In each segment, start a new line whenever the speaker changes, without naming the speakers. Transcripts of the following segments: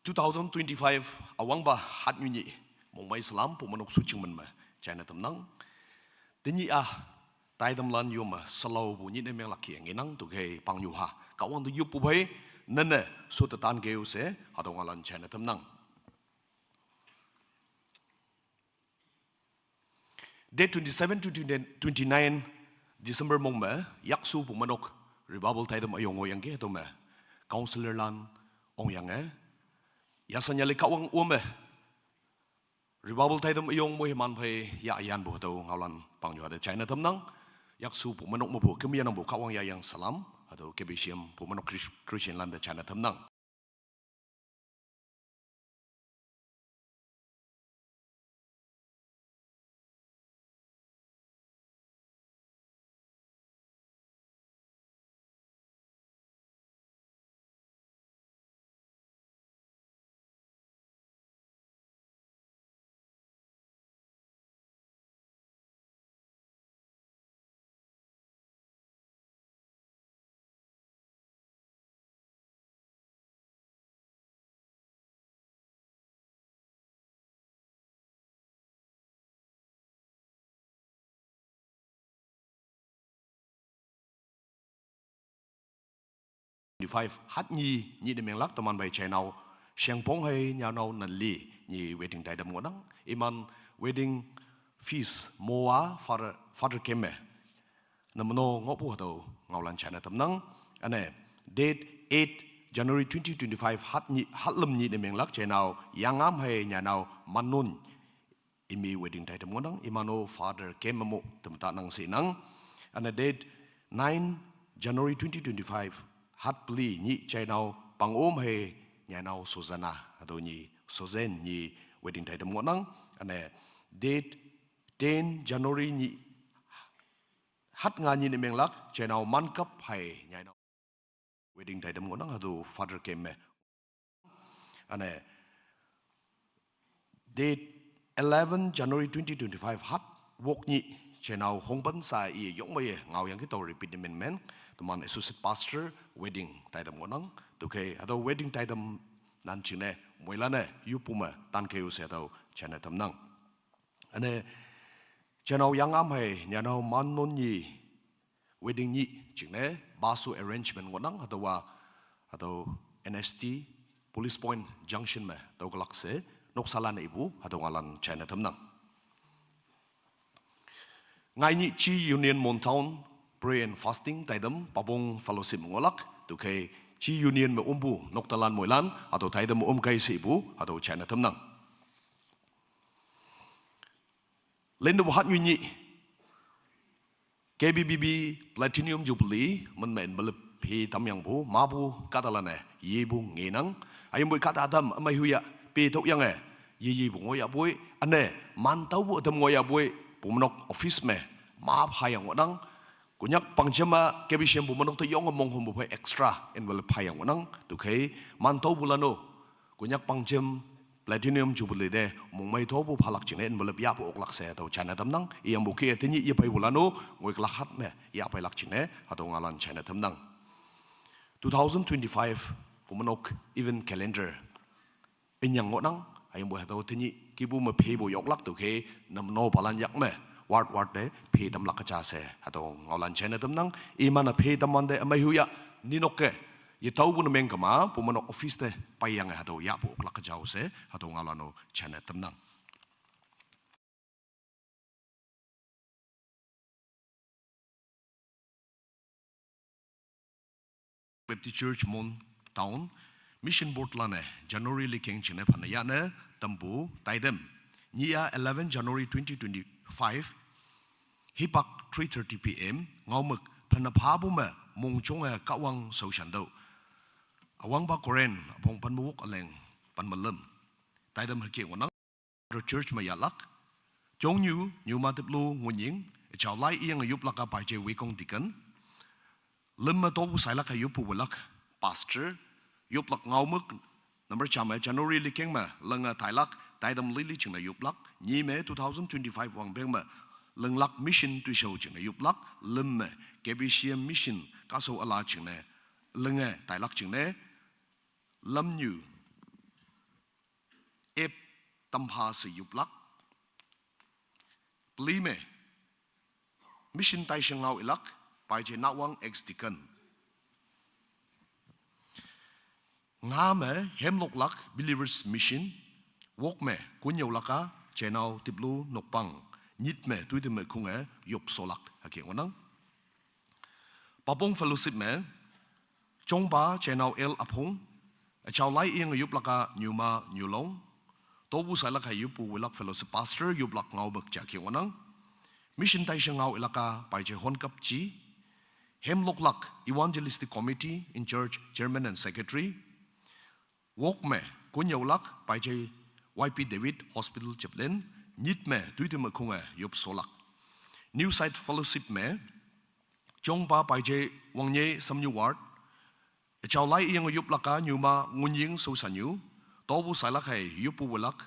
2025 awang ba hat nyu ni mong mai salam pu manok su chung man ma China tam nang tin ni tai dam lan yu ma salo bu ni ne meng lak ngi nang tu ge pang yu ha ka wang tu yu pu bai nan ne su ta tan ge u se ha dong lan China tam nang Day 27 to 29 December mong ma yak su pu manok revival tai dam ayong oyang ge to ma counselor lan ong yang Yasanya le kawang ume revival tai dam ayong mo himan phai ya yan bu to ngawlan pangyo de China tam nang yak su pu manok mo bu kemian bu kawang ya yang salam ado kebisiam pu manok Christian land de China tam nang hat ni de meng lak taman bai China siang pong hai nya nau nan li ni wedding tai dam ngodang iman wedding feast moa father keme namno ngopu to ngawlan China tam nang ane date 8 January 2025 hat lam ni de meng lak China yangam hai nya nau manun imi wedding tai dam ngodang imano father keme mo tam ta nang si nang ane date 9 January 2025 hat pli ni China pang he nya nau Suzana ado ni Suzen ni wedding tai dam ngodang ane date 10 January ni hat nga ni meng lak China man kap hai nya nau wedding tai dam ngodang ado father keme ane date 11 January 2025 hat wok ni China hongpan sa i yong mai ngau yang ki to repeat men tuman associate pastor wedding tai dam ngodang tu ke ado wedding tai dam nan chine moila ne yupuma tan ke u se to China tam nang ane China yang am hai nya nau man non ni wedding ni chine basu arrangement ngodang ado NST police point junction me to galak se nok salan ibu ado ngalan China tam nang ngai ni chi union montown pray and fasting tai dam pabong fellowship ngolak tu ke chi union me umbu nok talan moilan ado tai dam kai se ibu ado China tam nang Lendo hat ni KBBB Platinum Jubilee man men balap phi tam yang bu ma bu katalane ye bu ngenang ayum bu kata adam mai huya pe tok yang ye bu ngoya bu ane man tau bu tam ngoya bu pumonok office me ma phayang wadang kunyak pangjama kebisiam pumonok to yong mong hom bu extra envelope phayang wadang tu kai man tau bulano kunyak pangjam Platinum Jubilee de mong mai tho bu phalak chine envelope ya bu oklak se to China tam nang iyang bu ke tini ye pai bulano ngoi klak hat me ya pai lak chine hato ngalan China tam nang 2025 pumonok event calendar inyang ngodang ayang bu hato tini kibu ma phe bu yok lak tu ke nam no palan yak me ward de phe tam lak cha se hato ngalan China tam nang imana phe tam man de amai huya ninok ke ye tau bu meng kama pumonok office de payang hato ya bu lak cha se hato ngalano China tam nang Baptist Church Mon Town Mission Board lane January likeng chine phana ya ne tambu taidem nia 11 January 2025 hipak 3:30 PM ngawmuk phana phabu ma mungchonga kawang so shandau awang ba koren apong panmuk aleng panmalam taidem hake ngonang church ma yalak chongyu nyuma teplu ngunying chawlai iyang yup laka paje wekong dikan lemma tobu sailak yup bulak pastor yup lak ngawmuk number chama January likeng ma langa tailak taidam lili chingna yup lak ni me 2025 wang beng ma leng lak mission tu show chingna yup lak lemme kebisiam mission kaso ala chingna lenga tailak chingna lam nyu ep tam ha se yup lak pli me mission tai sheng ngau ilak pai je na wang ex dikan nga me hemlok lak believers mission wok me kunyo laka chenau tiplu nokpang nit me tuite me khunge yop solak hake onang papong fellowship me chongpa chenau el apong chau lai ing yup laka nyuma nyulong tobu salak hay yupu wilak fellowship pastor yup lak ngau bak chake onang mission tai sheng ngau ilaka pai je hon kap chi hemlok lak evangelistic committee in church chairman and secretary wok me kunyo lak pai je YP David Hospital chaplain nit me tuite me khunga yup solak new site fellowship me chongpa pai je wangnye samnyu ward chau lai ing yup laka nyuma ngunying so sanyu tobu salak hay yupu wilak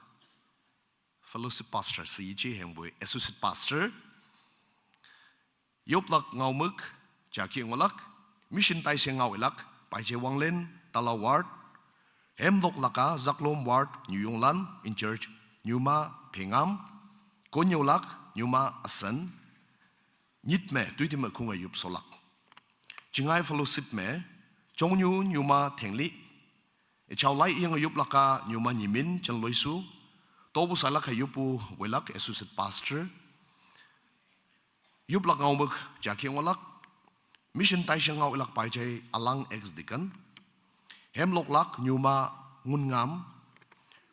fellowship pastor si chi hengboy associate pastor yup lak ngau muk chaki ngolak mission tai se ngau ilak pai je wanglen tala ward hemlok laka zaklom ward nyuyonglan in church nyuma phengam konyolak nyuma asan nit me tuite me khunga yup solak chingai fellowship me chongnyu nyuma thengli chau lai ing yup laka nyuma nyimin chan loisu tobu salak yupu welak associate pastor yup lak ngau muk chaki ngolak mission tai sheng ngau ilak pai je alang ex dikan hemlok lak nyuma ngun ngam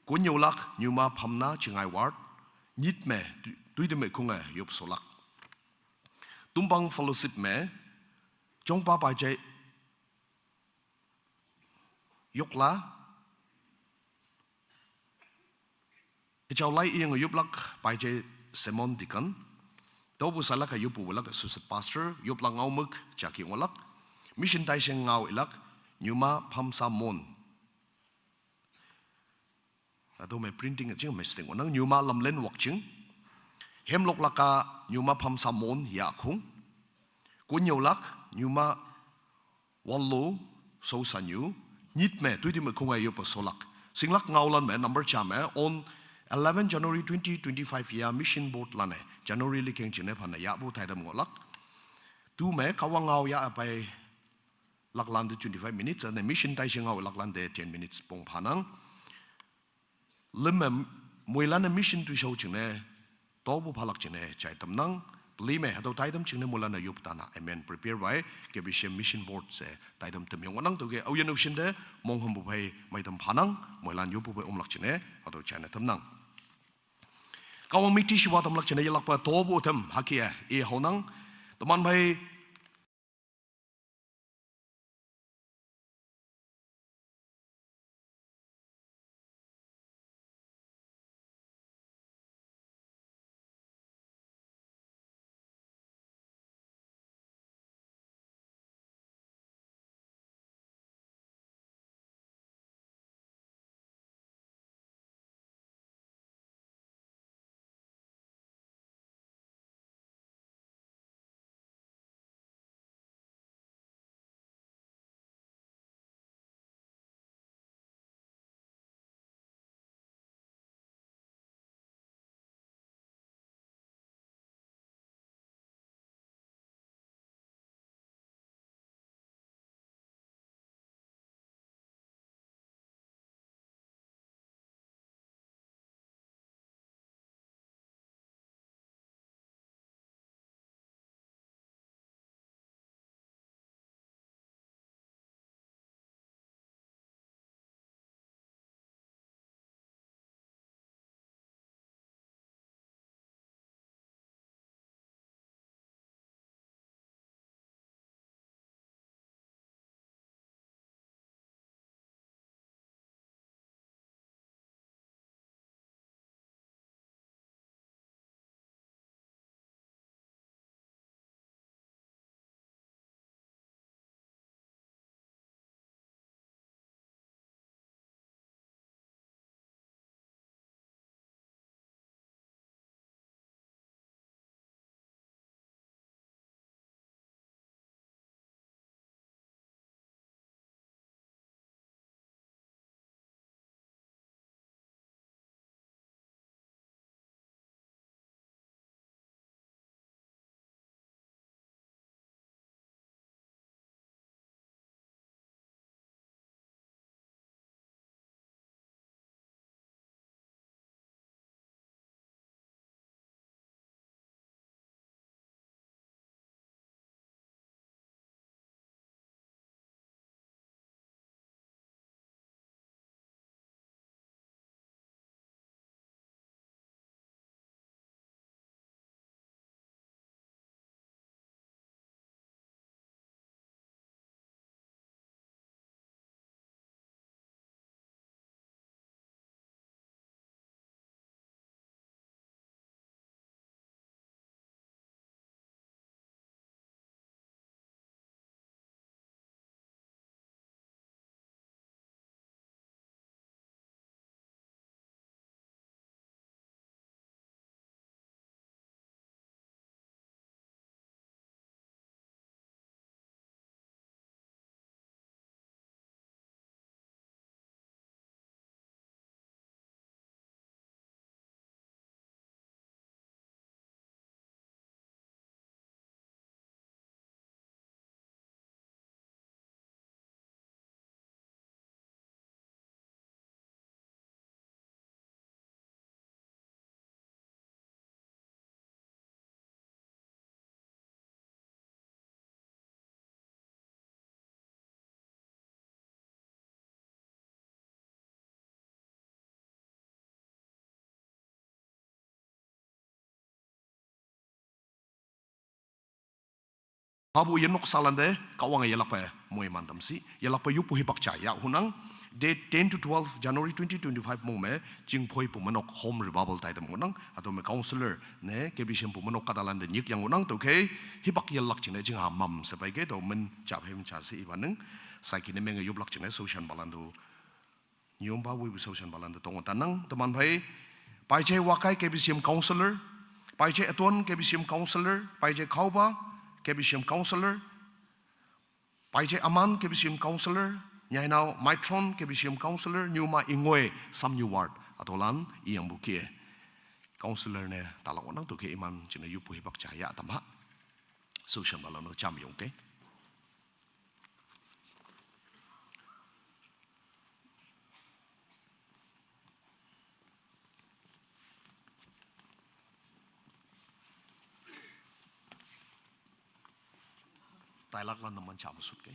kunyolak nyuma phamna chingai ward nit me tuite me khunga yup solak tumpang fellowship me chongpa pai je yokla chau lai ing yup lak pai je semon dikan tobu salak yupu wilak associate pastor yup lak ngau muk chaki ngolak mission tai sheng ngau ilak nyuma phamsa mon ado me printing a ching mistake onang nyuma lamlen wakching hemlok laka nyuma phamsa mon ya khung kunyolak nyuma wallo so sanyu nit me tuiti me khunga yup solak singlak ngaulan me number cha me on 11 January 2025 ya mission board lane January likeng chine phana ya bu thaidam ngolak tu me kawangau ya apai laklan de 25 minutes and the mission tai sheng ngau laklan de 10 minutes pong phanang lemem moilan mission tu show chine tobu phalak chine chai tamnang lime hado taidam chine molana yup tana amen prepare by ke bishem mission board se taidam temyong wanang to ge auyen ocean de mongham bu phai maidam phanang moilan yup bu omlak chine hado china tamnang kawang miti shiwa tamlak chine yalak pa tobu them hakia e honang taman bhai Tabu yenok salande kawang yelak pa moy mantam si yelak pa yupu hibak cha ya hunang date 10 to 12 January 2025 mo me jing phoi pu manok home revival tai dam unang ato me counselor ne kebishim pu manok kadalan de nyik yang unang to ke hibak yelak chine jing ha mam se pai ke to men cha hem cha si iwaneng sai kine me yublak chine social balandu nyomba wi social balandu tong tanang teman bhai pai che wakai kebishim counselor pai che aton kebishim counselor pai che khauba kebishim counselor pai che aman kebishim counselor nyai now mitron kebishim counselor nyuma ingwe sam new ward atolan iyang bukie counselor ne talak onang to ke iman chine yupu hibak chaya tamha social balano cham yong ke Tailak lan naman cham sut ke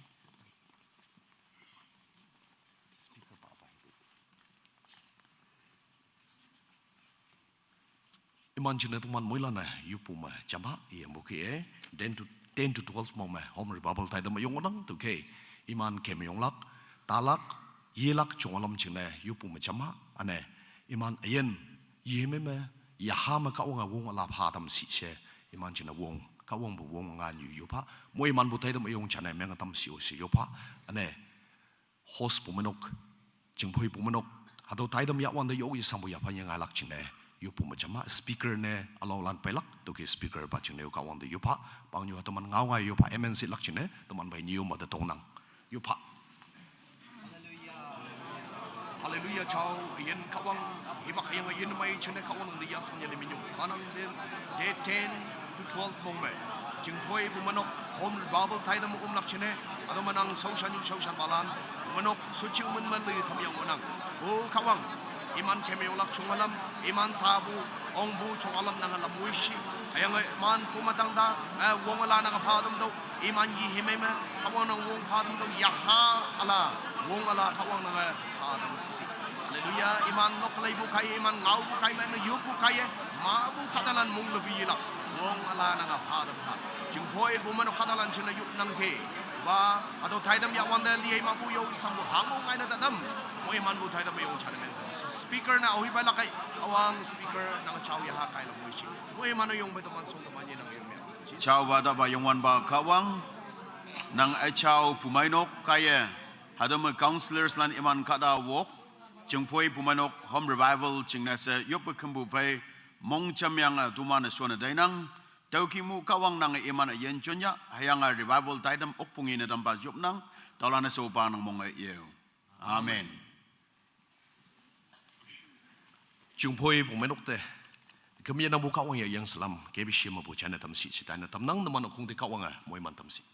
speaker pa pa iman chine tuman moila na yupu ma chama iyang bukie 10 to 12 mo ma home revival tai dam yong onang to ke iman kem yong lak talak yelak chongalam chine yupu ma chama ane iman ayen yeme me yahama ka wong wong la pha tam si se iman chine wong ka wong bu wong ngan yu yupa moi man bu tai dam yong chane me tam si o si yupa ane host bu manok jing phoi bu manok hado tai dam ya wan de yo yi sam bu ya pha yang alak chine yupu ma chama speaker ne alo lan pelak to ke speaker ba chine ka wan de yupa pang yu to man ngau ngai yupa MNC lak chine to man bai niu ma de tong nang yupa Hallelujah chao yen kawang hibak yang yen mai chine kawang de yas nya le minyu kanang de 10 to 12 mong me jing phoi bu manok home revival tai dam lak chine ado manang social balan manok suching man man le tham yang manang o kawang iman keme yong lak chungalam iman tabu ongbu chungalam nang la muishi ayang man pumatang da wong ala nang phadum do iman yi himeme kawang nang wong phadum do yaha ala wong ala kawang nang phadum si haleluya iman lok lai bu kai iman ngau bu kai man yu bu kai ma bu kadalan mung lebi la wong ala nang phadum ha jing phoi bu man kadalan chuna yup nang ke ba ado thaidam ya wanda li ma bu yo isang bu hang ngai na dadam moi man bu thaidam yo chane men speaker na ohi ba la kai awang speaker nang chau ya ha kai la moi shi moi man yong ba man song man ye nang yong me
chau ba da ba yong wan ba kawang nang ai chau pumainok kaya hadam counselors lan iman kada wok jingpoi pumainok home revival jingna se yop kembu vai mong cham yang tuman suana dainang tauki mu kawang nang iman yen chonya hayang revival taidam okpungi na dam ba yop nang tawlana so pa nang mong yeu amen
jing phoi bu menok te kemi nang bu kawang yang salam ke bi shima bu chana tam si sitana tam nang naman kong de kawang moi man tam si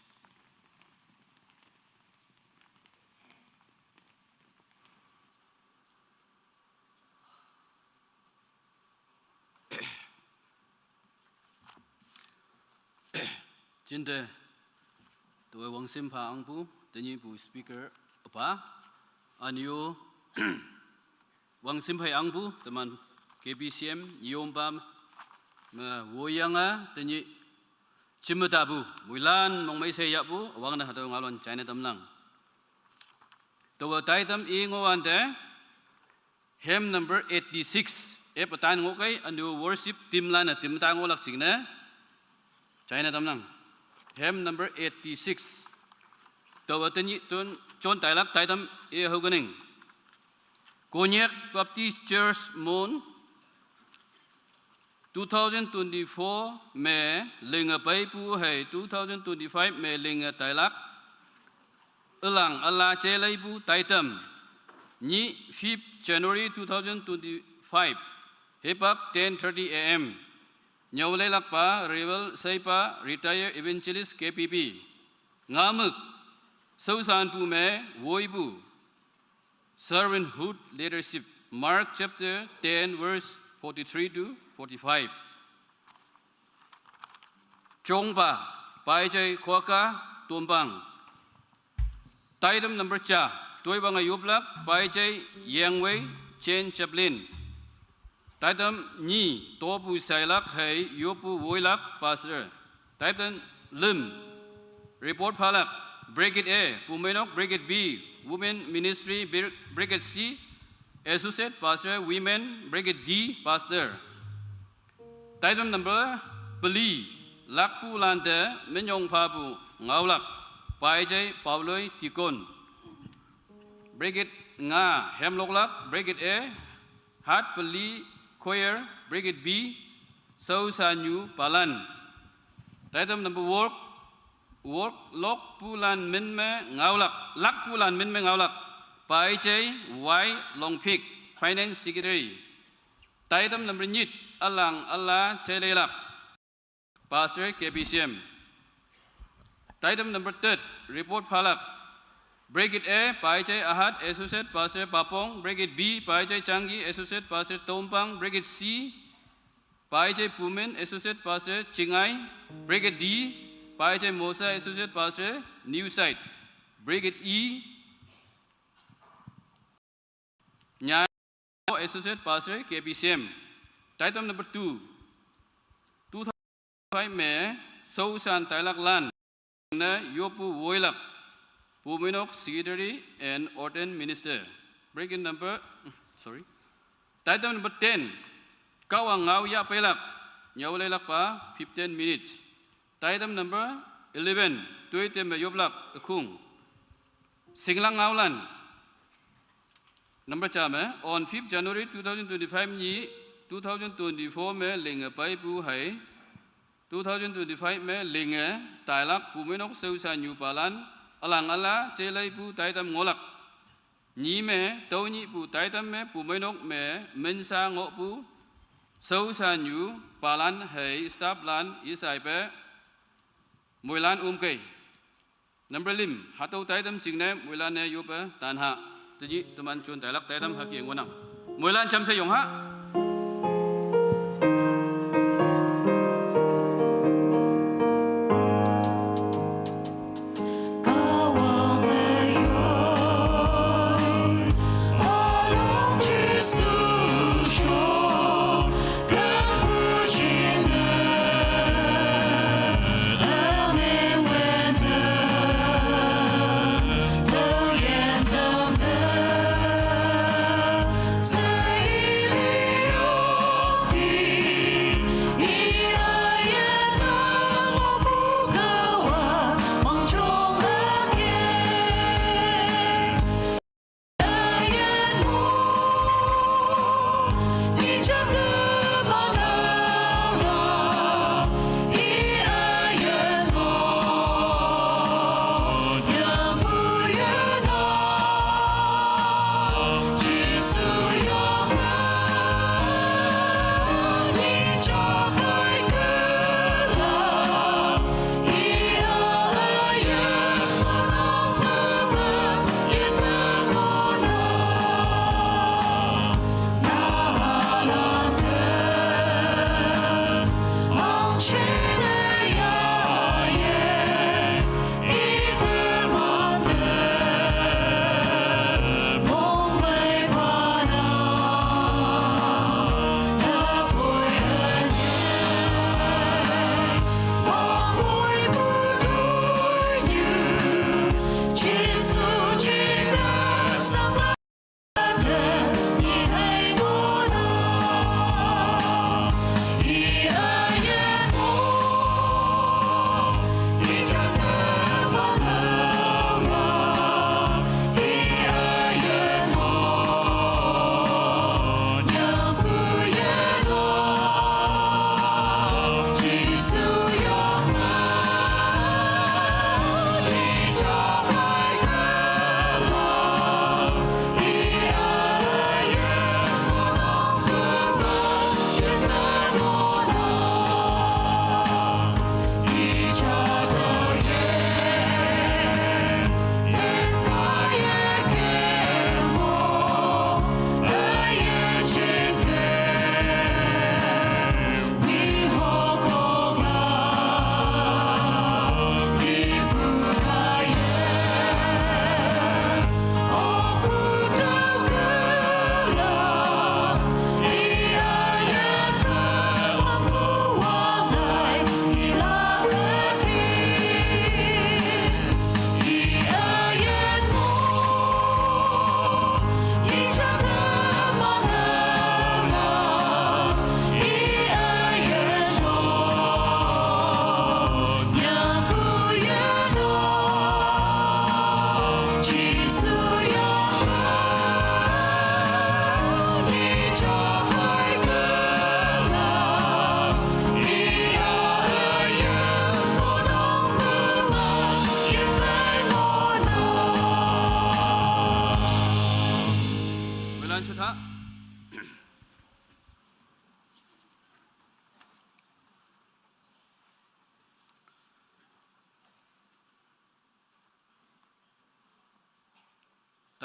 Jinde tuwe wang simpa angpu tenyi bu speaker apa anyo wang simpa angpu teman KBCM yombam me woyanga tenyi cimetabu wilan mongmai saya bu wang na hado ngalon China tamnang tuwe taitam ingowan de hymn number 86 patan ngokai anyo worship team lana team tangolak chingna China tamnang hymn number 86 tawatani ton chon tailak taidam e hoganing Konyak Baptist Church Mon 2024 me linga paipu hai 2025 me linga tailak elang ala chelaibu taitam ni 5th January 2025 hepak 10:30 am Nyawalay lakpa, Revel Saipa, Retired Evangelist KPP. Ngamuk, Sausan pu me, Woibu. Servanthood Leadership, Mark chapter 10, verse 43 to 45. Chongpa, Paijay Kwaka, Tumbang. Taidam number cha, Toibanga Yublak, Paijay Yangway, Chen Chaplin. Taidam ni topu sailak hai yopu woilak pastor. Taidam lim Report Palak, Brigade A, Pumenok, Brigade B, Women Ministry, Brigade C, Associate Pastor, Women, Brigade D, Pastor. Item number, Beli, Lakpu Lande, Menyong Pabu, Ngaulak, Paijay, Pauloi, Tikon. Brigade Nga, Hemloklak, Brigade A, Hat Beli, Choir, Brigade B, Sau Sanyu, Palan. Item number work, Lok Pulan Minme, Ngaulak, Lak Pulan Minme Ngaulak, Paijay, Y Longpik, Finance Secretary. Item number Nyit, Alang Allah Chelelak, Pastor KPCM. Item number 3, Report Palak. Brigade A, Paijay Ahad, Associate Pastor Papong. Brigade B, Paijay Changi, Associate Pastor Tompang. Brigade C, Paijay Pumen, Associate Pastor Chingai. Brigade D, Paijay Mosa, Associate Pastor New Site. Brigade E, Nyai, Associate Pastor KPCM. Item number 2, 2005 में Sausan Tailak Lan, Yopu Woilak, Puminok Secretary and Orton Minister. Brigade number, Item number 10, Kawang Ngau Ya Pelak, Nyawalelak Pa, 15 minutes. Item number 11, Tuite Me Yoblak, Akung. Singlang Ngaulan. Number chame, on 5th January 2025 ni 2024 में लिंग पाई पु है 2025 में लिंग ताइलक पुमेनोक सेउसा न्यू पालन अलांग अला चेलाई पु ताइतम ngolak ni में तौनी पु ताइतम में पुमेनोक में mensa ngok pu सेउसा न्यू पालन है स्टाफ लान इसai पे मुइलान के number lim hatau ताइतम चिंगने मुइलान ने यो पे तानहा तजी तुमान चुन ताइलक ताइतम हकियंग वनang मुइलान चम से योंग हा
Yeah.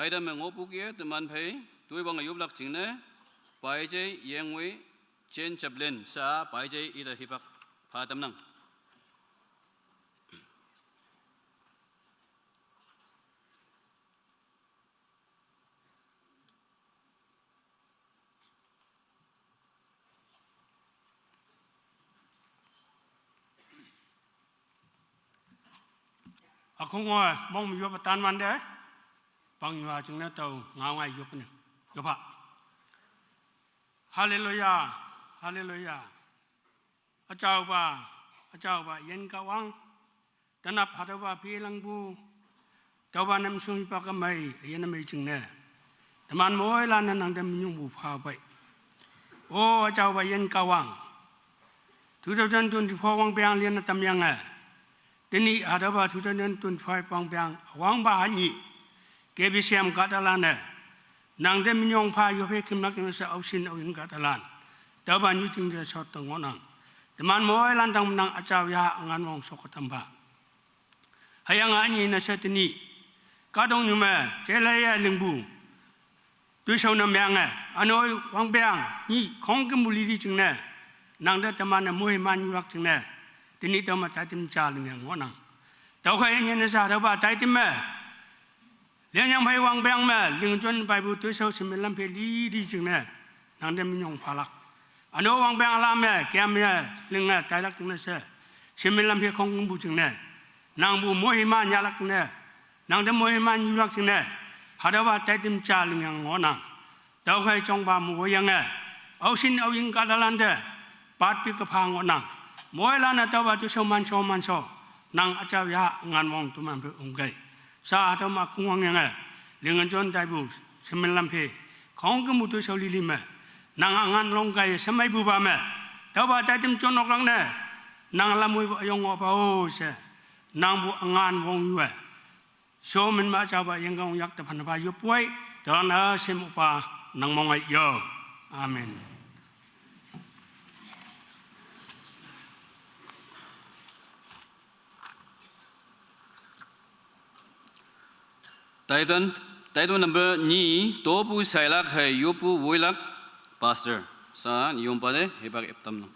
đại đam ngô bù kia tụi man phải tuổi bằng ayub lạc chính nè bài chế yang với trên chập lên sa bài chế ít là hiệp phá tâm năng
không ngờ mong mình vô tan man đấy bằng nhòa chúng nó tàu ngao ngay vô này vô phạ Hallelujah Hallelujahอาจารย์ว่าเย็นกวังแต่นับหัดว่าพี่ลังบูแต่ว่าน้ำซุยปากไม่ยันไม่จึงเนี่ยแต่มันมวยลานนั่งแต่มันยุ่งบุพาไปโอ้อาจารย์ว่าเย็นกวังทุกท่านตุนที่พอวังเปียงเรียนทำยังไงทีนี้อาจารย์ว่าทุกท่านตุนไฟวังเปียงวังบ้านนี้เก็บเสียมกัตลานเนี่ยนั่งแต่มันยุ่งพาอยู่เพื่อขึ้นมาขึ้นมาเอาสินเอาอินกัตลานแต่ว่าอยู่จึงจะชดตัวงอนังแต่มันมวยลันตั้งนั่งอาจารย์ยางานมองสกตัมบะให้ยังอันนี้นะเสตนี้ก็ต้องอยู่มาเจริญลิงบูดูชาวน้ำยังไงอันนี้วังเปียงนี่ของกิมุลีดีจึงเนี่ยนั่งแต่แต่มันมวยมันอยู่รักจึงเนี่ยทีนี้ต้องมาใจติมจ่าลิงอย่างงอนังแต่ใครยังเนี่ยจะทว่าใจติมแม่เลี้ยงยังไปวังเปียงแม่ลิงจนไปบุตรชาวสิมิลัมเพลีดีจึงเนี่ยนั่งแต่มียงพลักอันนี้วังเปียงลาแม่แกแม่ลิงใจรักจึงเนี่ยเสสิมิลัมเพของกิมุจึงเนี่ยนางบูมวยมันยาลักจึงเนี่ยนางแต่มวยมันอยู่รักจึงเนี่ยหาได้ว่าใจติมจ่าลิงอย่างงอนังแต่ใครจงบ่ามวยยังไงเอาสินเอายิงกัดลันเดปาดปีกพางงอนังมวยลานแต่ว่าจุชาวมันชนางอาจารย์ยางานมองตัวมันเป็นองค์ใหญ่สาธุมาคุ้งยังไงเลี้ยงจนใจบุสมิลัมเพของกิมุตัวชาวลิลิมนางงานลงไกสมัยบุบามแต่ว่าใจติมจนออกลังเนี่ยนางละมวยยงอภาโอเสนางบุงานวงอยู่โชมันมาชาวบ้านยังกงยักษ์ตะพันพายุป่วยตอนนั้นเสมุปานางมองไอโยอาเมน
đại đoàn number 2 tổ bu sai lạc hay yêu bu vui lạc pastor sa niệm ba đấy hay bác ép tâm nông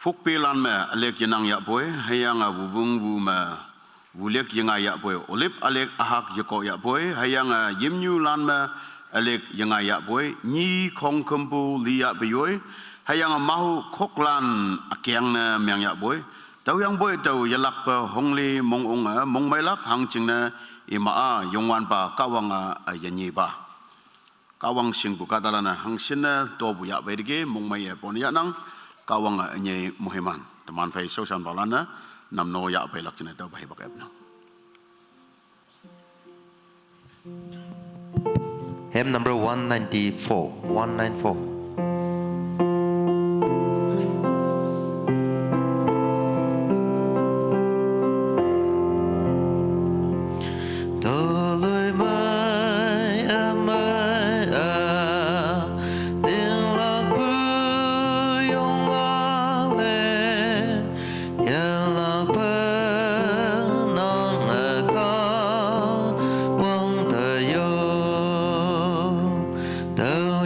phúc pi lan me alek yanang ya boy hayang vuvung vu ma vulek yanga ya boy olip alek ahak yako ya boy hayang yimnyu lan me alek yanga ya boy ni khong kampu liya beyoy hayang mahu khoklan akyang na myang ya boy tau yang boy tau yalak pa hongli mong ong mong mailak hang ching na ima a yongwan pa kawang yanyi ba kawang singbu kadalana hang sin na to bu ya bedige mong mai pon ya nang kawang nye muhiman teman fai sosan balana nam no ya pai lak chine to bai bak epna
hymn number 194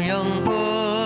Young boy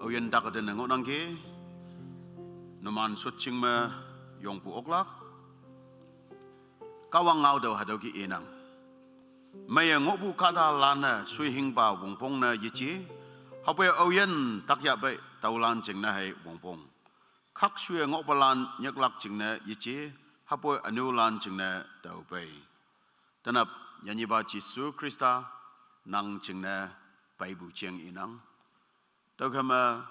Oyen takaden nangok nangke, numan sucing me yong pu oklak, kawang ngau do hadau ki enang. Maya ngok bu kada lana sui hing pa wongpong na yichi, hape oyen tak ya bay taulan jing na hai wongpong. Kak sui ngok balan nyeklak jing na yichi, hape anu lan jing na tau bay. Tanap yanyi ba Jisu Krista nang jing na bay bu jing inang. Tau kama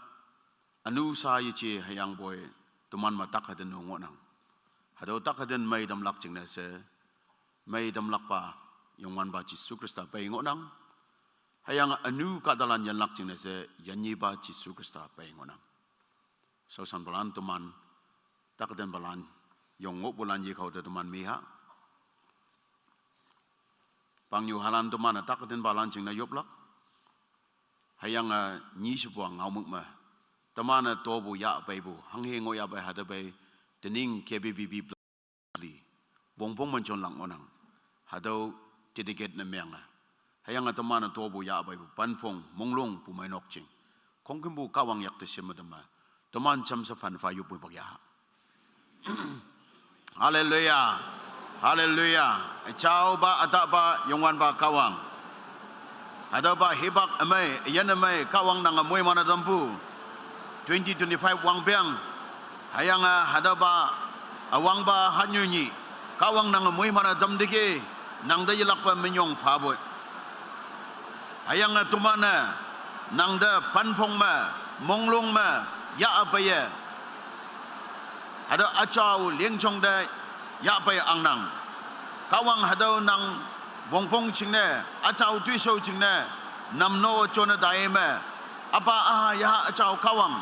anu sa yichi hayang boy tuman matak haden nongok nang. Hadau tak haden may damlak jing na se, may damlak pa yung man ba Jisu Krista bay ngok nang. Hayang anu kadalan yan lak jing na se, yanyi ba Jisu Krista bay ngok nang. So san balan tuman tak haden balan yung ngok bulan yi kau te tuman miha. Pang yu halan tuman tak haden balan jing na yoplak. Hayang ni sebuah ngau muk ma, temana tobu ya baibu, hanghe ngo ya bai hada bai, tening KBBB pli, wongpong mencon lang onang, hadau tidiket na menga. Hayang temana tobu ya baibu, panfong monglong pumai nok cing, kongkembu kawang yak tesema dema, teman cam sefan fayu pui bagya. Haleluya, haleluya, ciao ba atak ba yongwan ba kawang. Ada ba hebak amai, yan amai kawang nang amoy mana dampu. 2025 wang biang. Hayang ada ba awang ba hanyunyi. Kawang nang amoy mana damdike nang dayilak pa menyong fabot. Hayang tumana nang da panfong ma, monglong ma, ya apa ya. Ada acau liengchong da ya apa ya ang nang. Kawang hadau nang wongpong cingne, acau tuisau cingne, namno cona daime, apa ya acau kawang,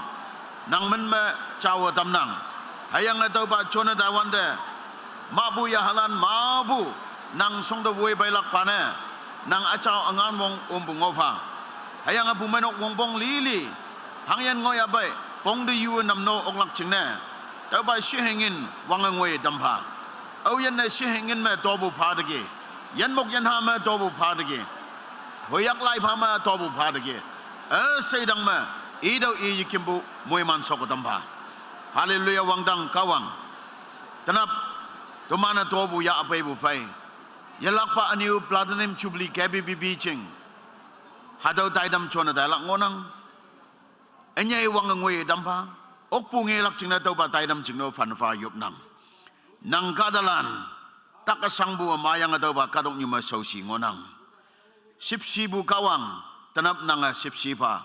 nang menme cawa tamnang, hayang atau ba cona dawande, mabu ya halan mabu, nang song da woi bailak pane, nang acau angan wong umbungofa, hayang abu menok wongpong lili, hangyan ngoy abai, pong de yu namno oklak cingne, tau ba shihengin wangangoy dampa, au yan na shihengin me tobu padagi. Yan mok yan hama tobu padagi, hoyak lai hama tobu padagi. Sedang ma idau i kimbu moiman sokotamba. Haleluya wangdang kawang. Tenap tumana tobu ya apa ibu fai. Yalak pa aniu platinum chubli KBBB ching. Hadau taidam chona dalak ngonang. Enyai wang ngoi dampa. Okpu ngelak ching na tau ba taidam ching no fanfa yup nang. Nang kadalan. Tak kasangbu mayang atau ba kadok nyuma sausi ngonang. Sipsibu kawang tanap nanga sipsipa.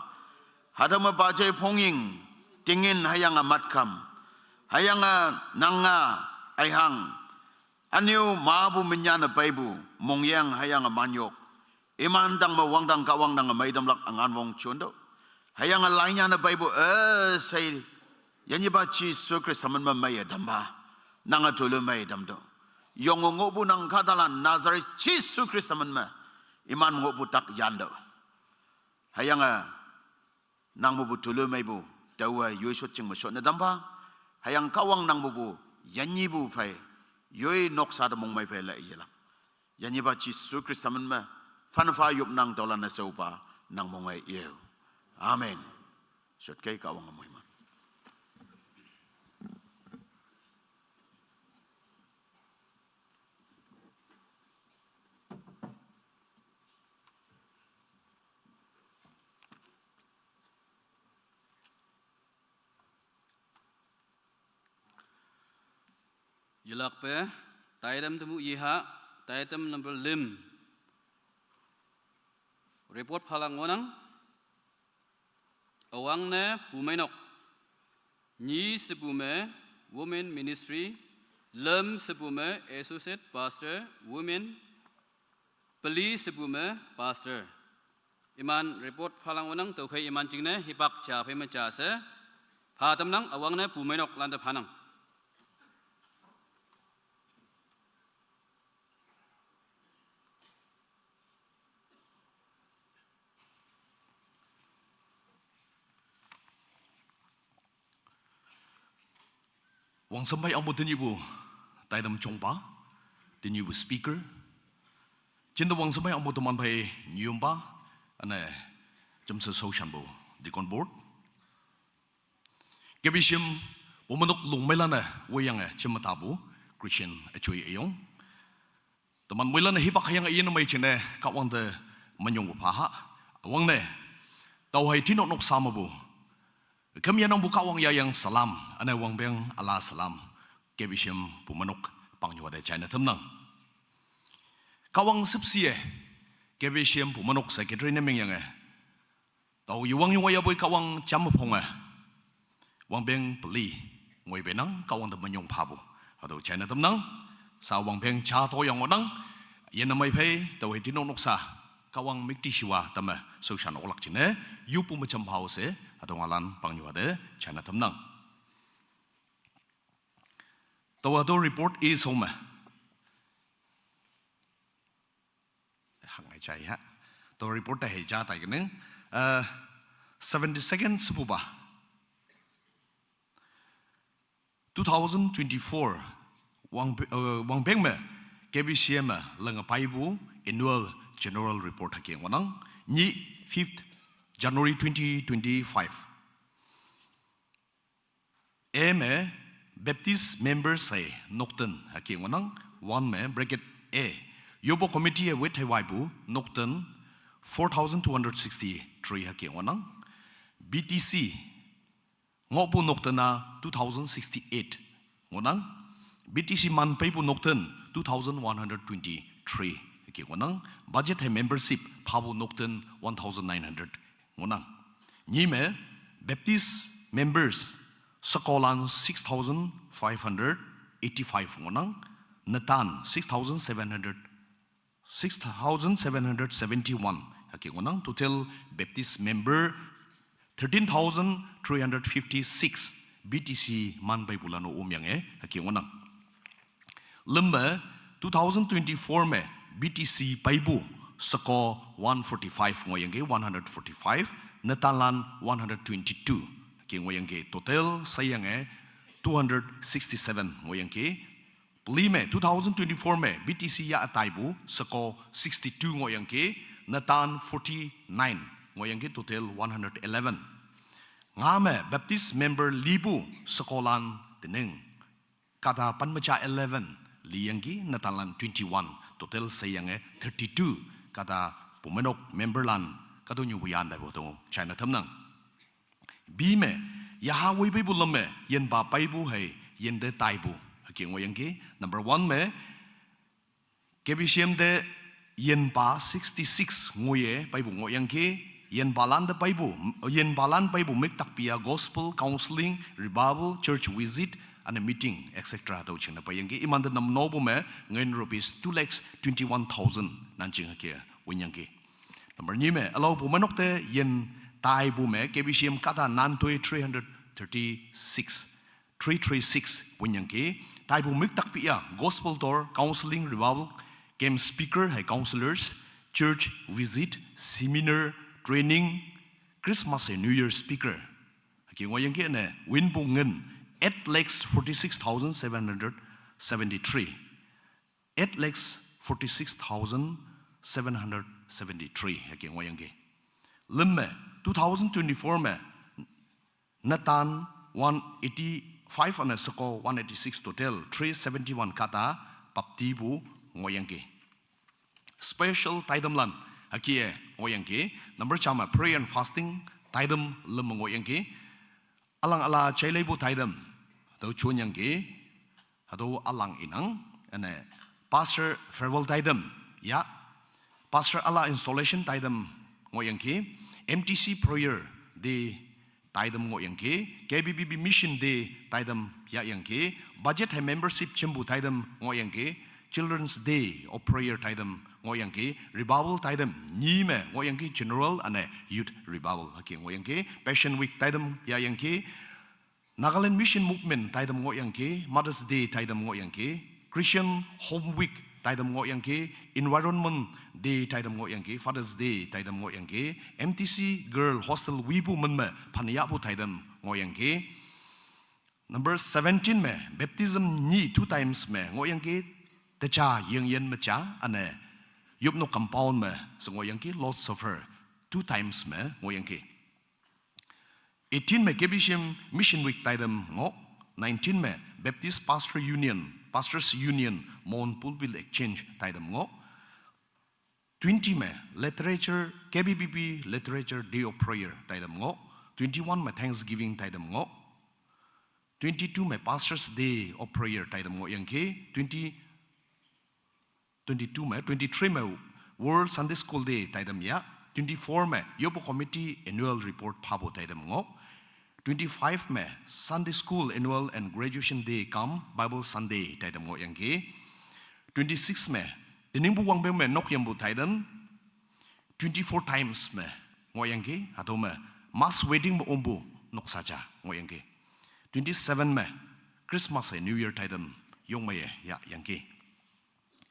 Hada mabajay ponging tingin hayang matkam. Hayang nanga ayhang. Anyo mabu menyana paibu mongyang hayang manyok. Imandang mawangdang kawang nanga maidamlak angan wong chondo. Hayang lainnya na paibu say yanyi ba Jisu Kristus man mamaya damba. Nanga tulo may damdo. Yung ngobu nang kadalan Nazareth Jisu Kristus man iman ngobu tak yando. Hayang nang mubu tulo may bu dawa yoy ching masot na damba. Hayang kawang nang mubu yanyi bu fay yoy noksa da mong may fay la iyala. Yanyi ba Jisu Kristus man fanfa yup nang dolan na saupa nang mong ay iyo. Amen. Sot kay kawang amoy man.
Yelak pe, taidam temu iha, taidam number lim. Report phalang ngonang, awang ne pumainok, ni sepume women ministry, lem sepume associate pastor women, peli sepume pastor. Iman report phalang ngonang tau khai iman jingne hipak cha phe ma cha se, phatam nang awang ne pumainok landa phanang.
Wang sampai ang mutin ibu, tayo dam chongpa, din ibu speaker. Cinta wang sampai ang mutin man bay nyumpa, ane jam sesausan bu di kon board. Kebishim, umanok lungmailan na wayang cimatabu, Christian acuy ayong. Teman mailan na hipak hayang iyan na may cine kawang de manyong bupaha, awang ne, tau hay tinok nok sama bu. Kami yang buka wang yang salam, ane wang beng Allah salam, kebishim pumanok pangyuade China temnang. Kawang sepsie, kebishim pumanok secretary nemeng yang tau yuwang yung ayaboy kawang jamapong wang beng peli, ngoy benang kawang demanyong pabu, atau China temnang, sa wang beng chato yang onang, yan na may pay tau hay tinok noksa, kawang miktisiwa tama sosyan olak cine, yupu macam hause. Atau ngalan pangyuade China temnang. Tawa tu report is home. Hangai cai ha. Tawa report dah heja tai kene. 72nd sepuba. 2024 wang peng me KBCM lengapai bu annual general report hakeng wanang ni 5th January 2025. A Baptist members say Nocturne haking wanang 1 bracket A Yobo committee with Hawaibu Nocturne 4,263 haking wanang BTC Ngopu Nocturna 2068 wanang BTC Man Paipu Nocturne 2,123 haking wanang budget membership Pabu Nocturne 1,900 ngonang nyime Baptist members sekolan 6,585 ngonang Natan 6,771 haki ngonang total Baptist member 13,356 BTC man bay bulano umyang haki ngonang lemba 2024 me BTC paibu Seko 145 ngoyangge 145 Natalan 122 ke ngoyangge total sayange 267 ngoyangge Pelime 2024 me BTC ya ataibu Seko 62 ngoyangge Natan 49 ngoyangge total 111 ngame Baptist member libu sekolan teneng kata panmaca 11 liyangge Natalan 21 total sayange 32 kata pumenok memberlan kado nyubuyan dai botong China temnang bime Yahweh bibu lemme yen ba paibu hai yen de taibu haki ngoyangke number 1 me kebisiem de yen ba 66 ngoye paibu ngoyangke yen balan de paibu yen balan paibu miktak pia gospel counseling revival church visit and a meeting etc. do china payangke iman de nam nobo me ngain rupees 2,21,000 nanjing hake winyangke number 2 me allow pumanok te yen tai bu me kebisiam kata nantoi 336 winyangke tai bu miktak pia gospel tour counseling revival game speaker hai counselors church visit seminar training Christmas and New Year speaker hake ngoyangke ne win bu ngen 8,46,773 8,46,773 hake ngoyangke lemme 2024 me Natan 185 and Seko 186 total 371 kata paptibu ngoyangke special taidamlan hakie ngoyangke number chama prayer and fasting taidam lem ngoyangke alang ala chailaibu taidam tau chunyangke hado alang inang ane pastor farewell taidam ya pastor ala installation taidam ngoyang ke MTC prayer de taidam ngoyang ke KBBB mission de taidam ya yang ke budget hai membership chimbu taidam ngoyang ke children's day of prayer taidam ngoyang ke revival taidam ni me ngoyang ke general ane youth revival hake ngoyang ke passion week taidam ya yang ke Nagaland mission movement taidam ngoyang ke Mother's Day taidam ngoyang ke Christian home week taidam ngoyang ke environment day taidam ngoyang ke Father's Day taidam ngoyang ke MTC girl hostel wibu manme phaniyabu taidam ngoyang ke number 17 me baptism ni 2 times me ngoyang ke tacha yang yen macha ane yupno compound me so ngoyang ke Lord's Supper 2 times me ngoyang ke 18 me KBCM mission week taidam ngo 19 me Baptist Pastors Union Mon Pulpil Exchange taidam ngo 20 me literature KBBB literature day of prayer taidam ngo 21 me Thanksgiving taidam ngo 22 me Pastors Day of prayer taidam ngo yang ke 23 me World Sunday School Day taidam ya 24 me Yopo Committee Annual Report Pabo taidam ngo 25 me Sunday School Annual and Graduation Day come Bible Sunday taidam ngo yang ke 26 me Tiningbu wangbeng me nok yambu taidam 24 times me ngo yang ke ato me mass wedding mo ombu nok saja ngo yang ke 27 me Christmas and New Year taidam yong me ya yang ke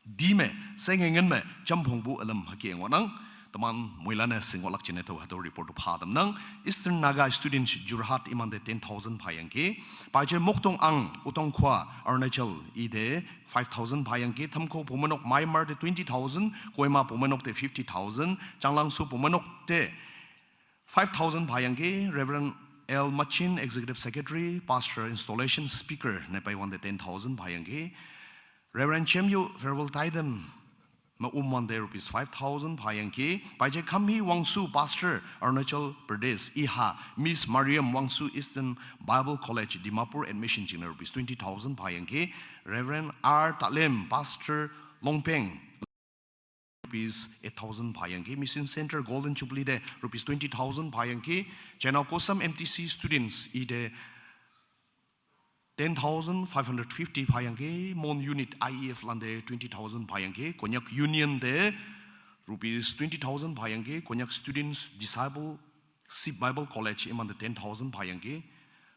di me sengengen me jampong bu alam hake ngo nang taman muilana singolak chine to hato report to phadam nang Eastern Naga students Jurhat imande 10,000 phayang ke paje moktong ang utong khwa Arunachal ide 5,000 phayang ke thamko pumanok Myanmar de 20,000 Koima pumanok de 50,000 Changlang su pumanok de 5,000 phayang ke Reverend L. Machin, Executive Secretary, Pastor Installation Speaker, Nepai one the 10,000 Payange. Reverend Chemyu, Farewell Taidam, Maumwan de rupees 5,000 Payange. Paje Kami Wangsu, Pastor Arunachal Pradesh, Iha, Miss Mariam Wangsu, Eastern Bible College, Dimapur, Admission Jingna rupees 20,000 Payange. Reverend R. Talim, Pastor Longpeng, rupees 8,000 Payange. Mission Center Golden Jubilee de rupees 20,000 Payange. Channel Kosam MTC students ide 10,550 Payange. Mon unit IEF lande 20,000 Payange. Konyak Union de rupees 20,000 Payange. Konyak students Disciple Sip Bible College imande 10,000 Payange.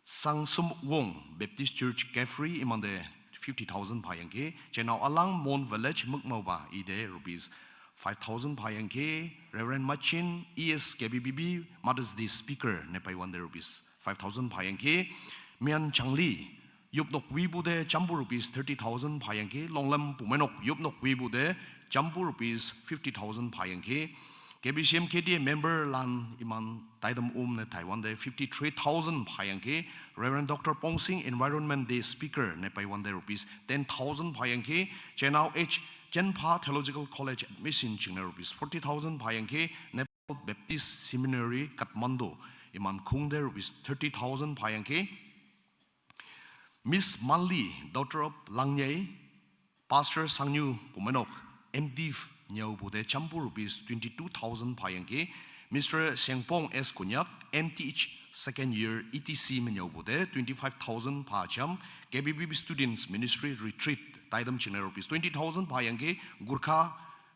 Sang Sum Wong Baptist Church Caffrey imande 50,000 Payange. Channel Alang Mon Village Mukmauba ide rupees 5,000 Payange. Reverend Machin, ES KBBB, Mother's Day Speaker, Nepai 1 rupees 5,000 Payange. Mian Changli, Yupnok Wibude, Jambu rupees 30,000 Payange. Longlam Pumenok, Yupnok Wibude, Jambu rupees 50,000 Payange. KBCM KDA member Lan Iman Taidam ne Taiwan de 53,000 Payange. Reverend Dr. Pong Sing, Environment Day Speaker, Nepai 1 rupees 10,000 Payange. Chenao H. Jenpa Theological College Admission Chingna rupees 40,000 Payange. Nepal Baptist Seminary Kathmandu Iman Kungde rupees 30,000 Payange. Miss Manli, daughter of Langyay, Pastor Sangyu Pumanok, MD Nyau Bude Champu rupees 22,000 Payange. Mr. Sengpong S. Kunyak, MTH second year ETC Nyau Bude 25,000 Pacham. KBBB Students Ministry Retreat Taidam Chingna rupees 20,000 Payange. Gurkha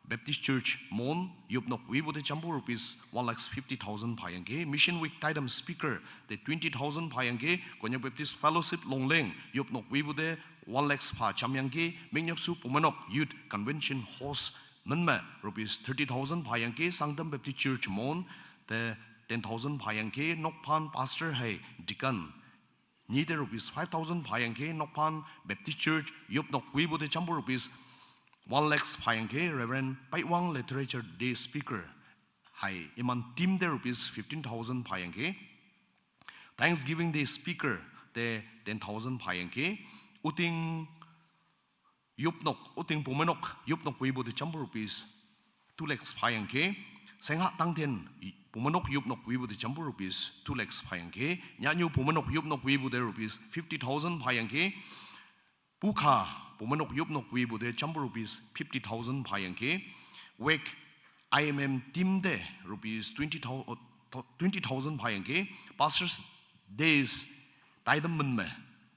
Baptist Church Mon Yupnok Wibude Champu rupees 1,50,000 Payange. Mission Week Taidam Speaker the 20,000 Payange. Konyak Baptist Fellowship Longleng Yupnok Wibude 1,00,000 Pa Chamyange. Mingyaksu Pumanok Youth Convention Host Manma rupees 30,000 Payange. Sanctum Baptist Church Mon the 10,000 Payange. Nokpan Pastor Hai Deacon Neither rupees 5,000 Payange. Nokpan Baptist Church Yupnok Wibude Champu rupees 1,00,000 Payange. Reverend Paiwang Literature Day Speaker Hai Iman Team de rupees 15,000 Payange. Thanksgiving Day Speaker de 10,000 Payange. Uting Yupnok Uting Pumanok Yupnok Wibude Champu rupees 2,00,000 Payange. Sengha Tangten Pumanok Yupnok Wibude Champu rupees 2,00,000 Payange. Nyanyu Pumanok Yupnok Wibude rupees 50,000 Payange. Puka pumanok yupnok wibu de chambu rupees 50,000 payanke. Wake IMM team de rupees 20,000 payanke. Pastors days taidam manme.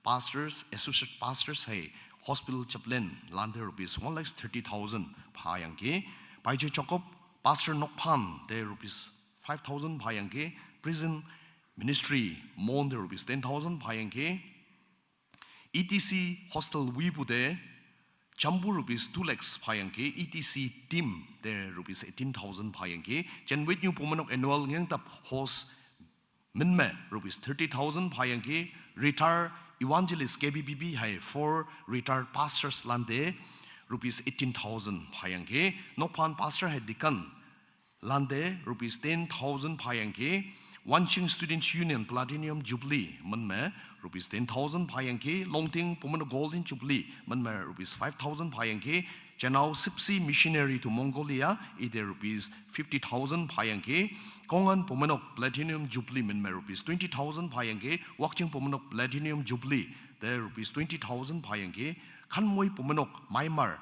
Pastors, associate pastors hey hospital chaplain lande rupees 1,30,000 payanke. Paije chokop pastor nokpan de rupees 5,000 payanke. Prison ministry mon de rupees 10,000 payanke. ETC hostel wibude chambu rupees 2 lakhs payanke. ETC team de rupees 18,000 payanke. Jen wit new pumanok annual ngang tap host minme rupees 30,000 payanke. Retire evangelist KBBB hai 4 retired pastors lande rupees 18,000 payanke. Nokpan pastor hai dikan lande rupees 10,000 payanke. Wanching Students Union Platinum Jubilee manme rupees 10,000 payanke. Longting Pumano Golden Jubilee manme rupees 5,000 payanke. Janao Sipsi Missionary to Mongolia ide rupees 50,000 payanke. Kongan Pumano Platinum Jubilee manme rupees 20,000 payanke. Watching Pumano Platinum Jubilee there rupees 20,000 payanke. Kanmoy Pumano Myanmar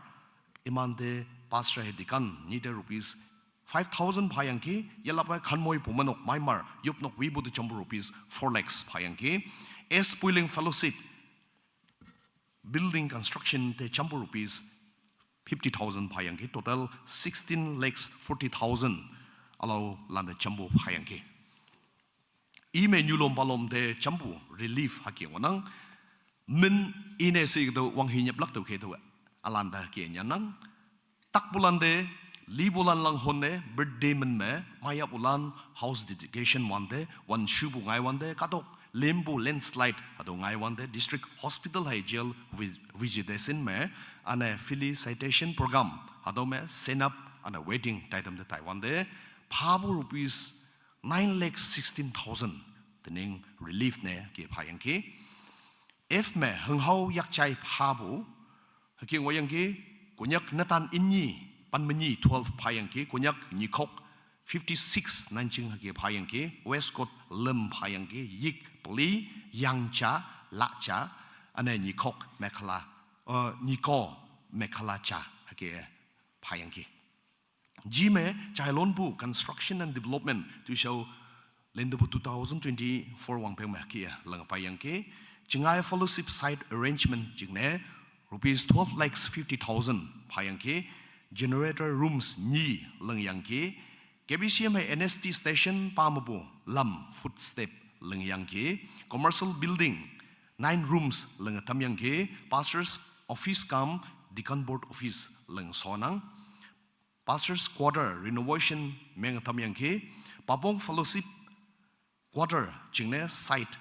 imande pastor hedikan nide rupees 5,000 payanke. Yalapa kanmoy pumanok Myanmar yupnok wibu de chambu rupees 4 lakhs payanke. S Puiling Fellowship building construction de chambu rupees 50,000 payanke. Total 16 lakhs 40,000 allow landa chambu payanke. Ime nyulom balom de chambu relief haki wanang min ine sig do wang hinyap lak to ke to alanda ke nyanang tak bulande Libulan lang honne birthday men me maya ulan house dedication wande one shubu ngai wande katok limbo landslide ado ngai wande district hospital hai jail visitation me ane felicitation program ado me set up ane waiting taitam de Taiwan de pabu rupees 9,16,000 tening relief ne ke phayan ke if me henghau yak chai pabu haking wayang ke kunyak natan inyi Panmani 12 payanke, Konyak Nikok 56 Nanching Hake payanke, Westcoast Lem payanke, Yik Pli, Yangcha, Lacha, and then Nikok Mekala, Niko Mekalacha Hake payanke. Jime Chailonbu Construction and Development to show Lendabu 2024 Wangpeng Makia Lang payanke, Jingai Fellowship Site Arrangement Jigne, rupees 12 lakhs 50,000 payanke. Generator rooms ni leng yangke. KBCM NST station pamabu lam footstep leng yangke. Commercial building 9 rooms leng tam yangke. Pastors office kam deacon board office leng sonang. Pastors quarter renovation meng tam yangke. Papong fellowship quarter jingne site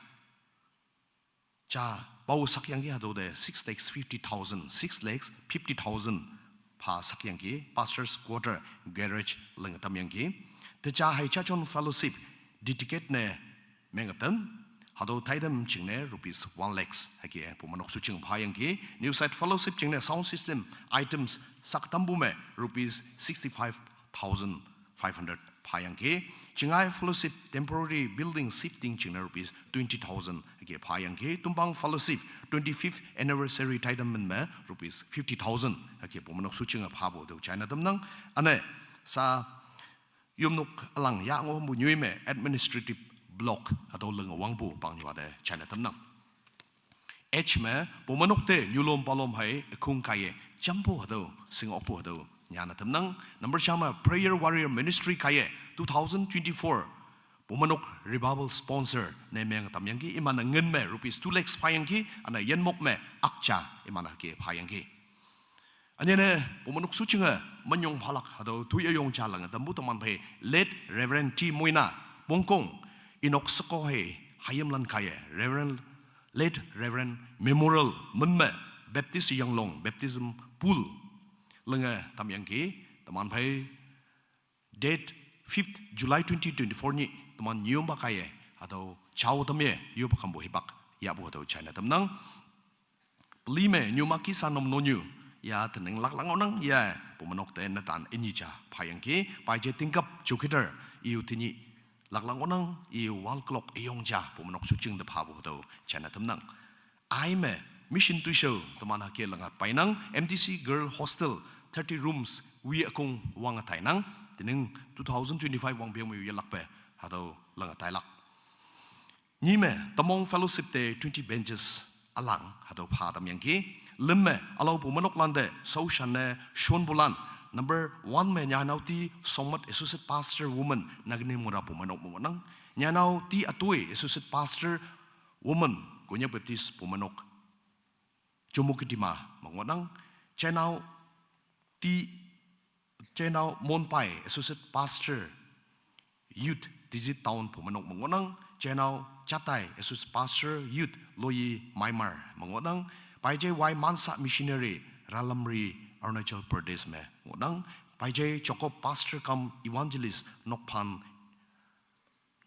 cha bau sak yangke hado de 6 lakhs 50,000 6 lakhs 50,000 pa sakyangki pastors quarter garage lengatamyangki techa haichachon fellowship dedicated ne mengatam hado taidam chingne rupees 1 lakhs haki pumanok suching phayangki new site fellowship chingne sound system items saktambume rupees 65,500 phayangki chingai fellowship temporary building shifting chingne rupees 20,000 haki phayangki tumbang fellowship 25th anniversary taidam me rupees 50,000 haki pumanok suching phabo do China damnang ane sa yumnuk alang ya ngo mu nyuime administrative block ado leng wangbu pangwa de China damnang h me pumanok te nyulom palom hai khung kai jampo hado singapore hado nyana damnang number chama prayer warrior ministry kai 2024 Pumanok revival sponsor ne meng tamyangki imana ngen me rupees 2 lakhs phayangki ana yenmok me akcha imana ke phayangki anyene pumanok suchinga manyong phalak hado tuyayong chalang dambu taman phe late reverend T Moina Bongkong inok sako he hayamlan kaye late reverend memorial munme baptist yanglong baptism pool lenga tamyangki taman phe date 5th July 2024 ni teman nyom bakaye atau chau tamye yo bakambo hibak ya bu atau China tamnang pelime nyumaki sanom nonyu ya teneng lak langonang ya pumanok te natan enija phayangki paje tingkap jukiter iu tini lak langonang iu wal clock eyongja pumanok suching de phabu atau China tamnang aime mission tuition taman hake langa painang MTC girl hostel 30 rooms we akong wanga tainang tining 2025 wang biang mi yalak pe hado langa tailak ni me tamong fellowship te 20 benches alang hado pha tam yang ki lemme alau pu manok lande so shanne shon bulan number 1 me nya nauti somat associate pastor woman nagni mura pu manok mo nang nya nau ti atui associate pastor woman kunya baptist pu manok Jumukitima mangonang channel Monpai associate pastor youth Digit town pumanok mangonang channel Chatai associate pastor youth Loyi Maimar mangonang PJY Mansa missionary Ralamri Arunachal Pradesh me mangonang PJ Chokop pastor kam evangelist Nokpan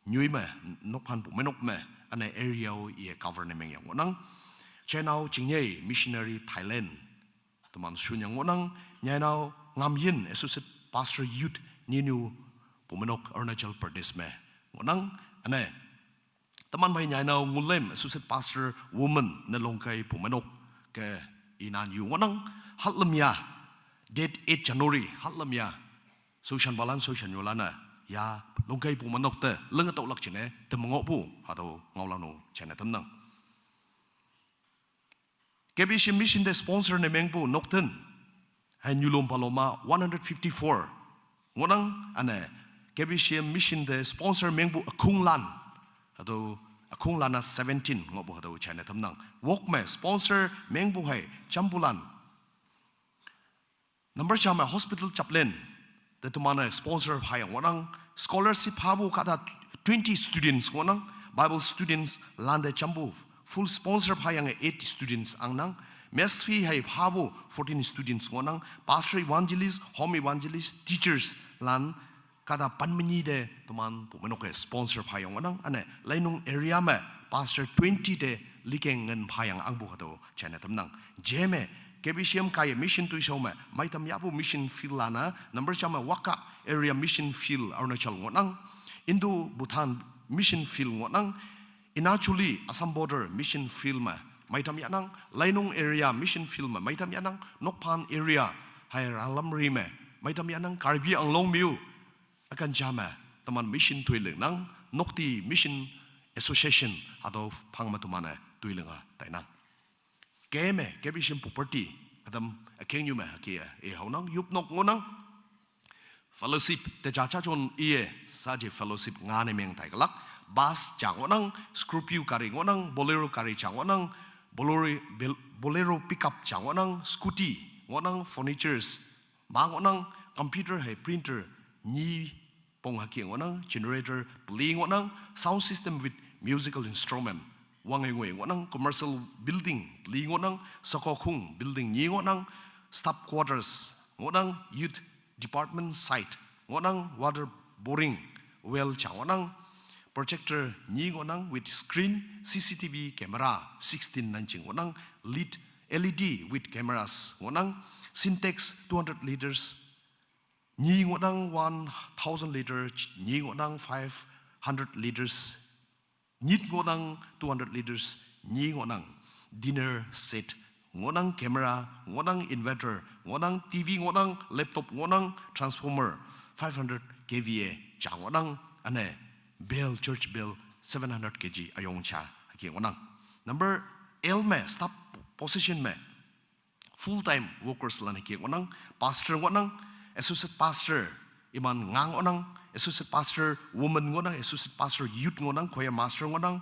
Nyuime Nokpan pumanok me ane area ye cover nemeng yang mangonang channel Chingyay missionary Thailand teman sunyang wonang nyanau ngamyin associate pastor youth ninu pumanok Arunachal Pradesh me wonang ane teman bai nyanau ngulem associate pastor woman na longkai pumanok ke inan yu wonang hatlamya date 8 January hatlamya soshan balan soshan yolana ya longkai pumanok te lengatok lak chine temengok pu hado ngaulano chane temnang KBC mission the sponsor ne mengpu nokten hai nyulom paloma 154 ngonang ane KBC mission the sponsor mengpu akunglan ado akunglana 17 ngobu hado china thamnang wokme sponsor mengpu hai chambulan number chama hospital chaplain the tumana sponsor hai ngonang scholarship habu kada 20 students ngonang bible students lande chambu full sponsor payang 8 students angnang mess fee hai phabo 14 students ngonang pastor evangelist home evangelist teachers lan kada panmini de tuman pumanok sponsor payang ngonang ane lainung area me pastor 20 de likeng ngan payang angbu hado chana tamnang jeme KBCM kaya mission tu shome maitam yapu mission field lana number chama waka area mission field Arunachal ngonang Indo Bhutan mission field ngonang Inachuli Assam border mission field ma maitam yanang lainung area mission field ma maitam yanang Nokpan area hai Ralamri me maitam yanang Karbi Anglong Miu akan jama teman mission tuileng nang Nokti mission association atau pangmatumana tuilenga tainang keme kebishim property adam akengyu ma kia e haunang yup nok ngonang fellowship te chacha chon ie saje fellowship ngane meng taigalak bus changonang Scorpio kari ngonang bolero kari changonang bolero pickup changonang scooty ngonang furnitures mangonang computer hai printer ni pong haki ngonang generator pli ngonang sound system with musical instrument wangai ngoi ngonang commercial building pli ngonang sokokung building ni ngonang staff quarters ngonang youth department site ngonang water boring well changonang projector ni ngonang with screen CCTV camera 16 nanching ngonang lead LED with cameras ngonang Syntex 200 liters ni ngonang 1000 liters ni ngonang 500 liters nit ngonang 200 liters ni ngonang dinner set ngonang camera ngonang inverter ngonang TV ngonang laptop ngonang transformer 500 kVA cha ngonang ane bell church bell 700 kg ayong cha haki ngonang number L me staff position me full time workers lan haki ngonang pastor ngonang associate pastor iman ngang ngonang associate pastor woman ngonang associate pastor youth ngonang choir master ngonang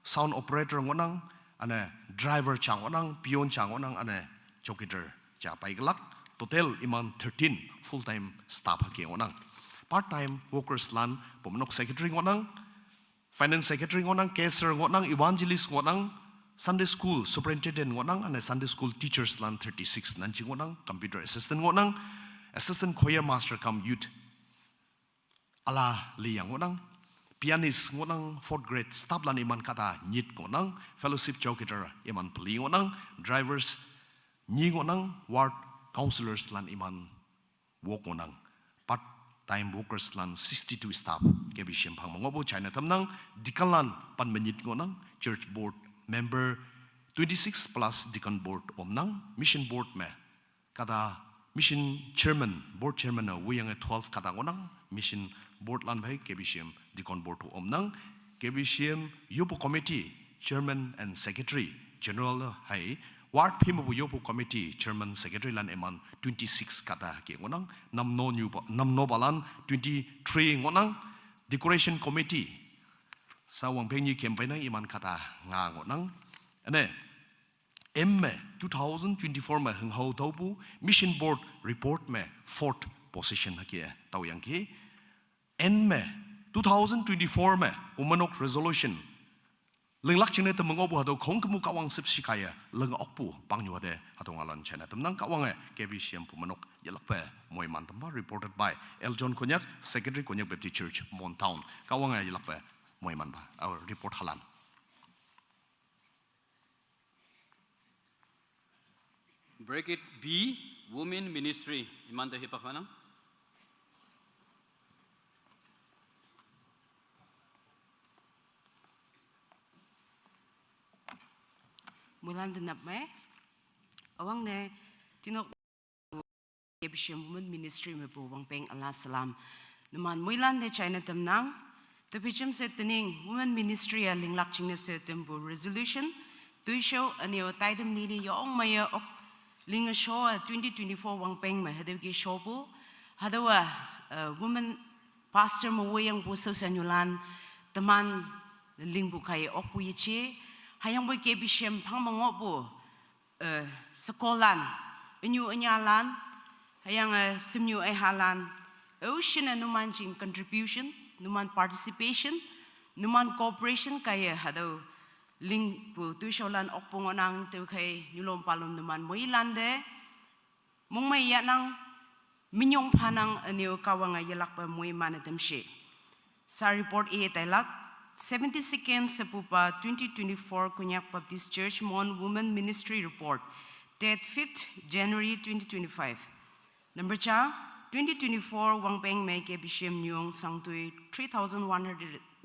sound operator ngonang ane driver cha ngonang pion cha ngonang ane jokiter cha paiglak total iman 13 full time staff haki ngonang part time workers lan pomanok secretary ngonang finance secretary ngonang caser ngonang evangelist ngonang Sunday school superintendent ngonang ane Sunday school teachers lan 36 nanchi ngonang computer assistant ngonang assistant choir master kam youth ala liyang ngonang pianist ngonang 4th grade staff lan iman kata nyit ngonang fellowship jokiter iman pli ngonang drivers ni ngonang ward counselors lan iman wok ngonang part time workers lan 62 staff KBCM phang mangobo China tamnang dikalan pan menit ngonang church board member 26 plus deacon board omnang mission board me kada mission chairman board chairman na wiyang 12 kada ngonang mission board lan bhai KBCM deacon board omnang KBCM yopo committee chairman and secretary general hai ward phimu yopo committee chairman secretary lan eman 26 kada ke ngonang namno balan 23 ngonang decoration committee sawang pengni campaign iman kata nga ngonang ane emme 2024 ma hang ho topu mission board report me fourth position hakia tawyang ki emme 2024 ma umanok resolution lenglak chine te mangobu hado khongkmu kawang sipsi kaya leng okpu pangnu hade hatong alan chena tamnang kawang KBCM pumanok yalakpe moiman tamba reported by Eljon Konyak secretary Konyak Baptist Church Montown kawang yalakpe moiman ba our report halan
Bracket B, Women Ministry. Imanda hipakanang.
Mulan dinap me, awang ne tinok KBCM Women Ministry me po wang peng Allah salam. Naman mulan ne China tamnang, tapicam se tining Women Ministry a linglak ching ne se tempo resolution, tuisho anio taidam nini yoong maya ok linga show 2024 wang peng me hadawki show po, hadawa women pastor mo wayang po sa sanyulan, taman lingbu kay ok po yiche. Hayang boy KBCM pang mangopo sekolan inyu anyalan hayang simyu halan ocean numan jing contribution numan participation numan cooperation kaya hado ling pu tuisolan okpongonang tu kay nyulom palom numan moilande mong may yanang minyong panang anyo kawang yalak pa moy manatemshi sa report tailak 72nd Sepupa 2024 Konyak Baptist Church Mon Women Ministry Report, date 5th January 2025. Number cha 2024 Wangpeng May KBCM Nyong Sangtui 3,185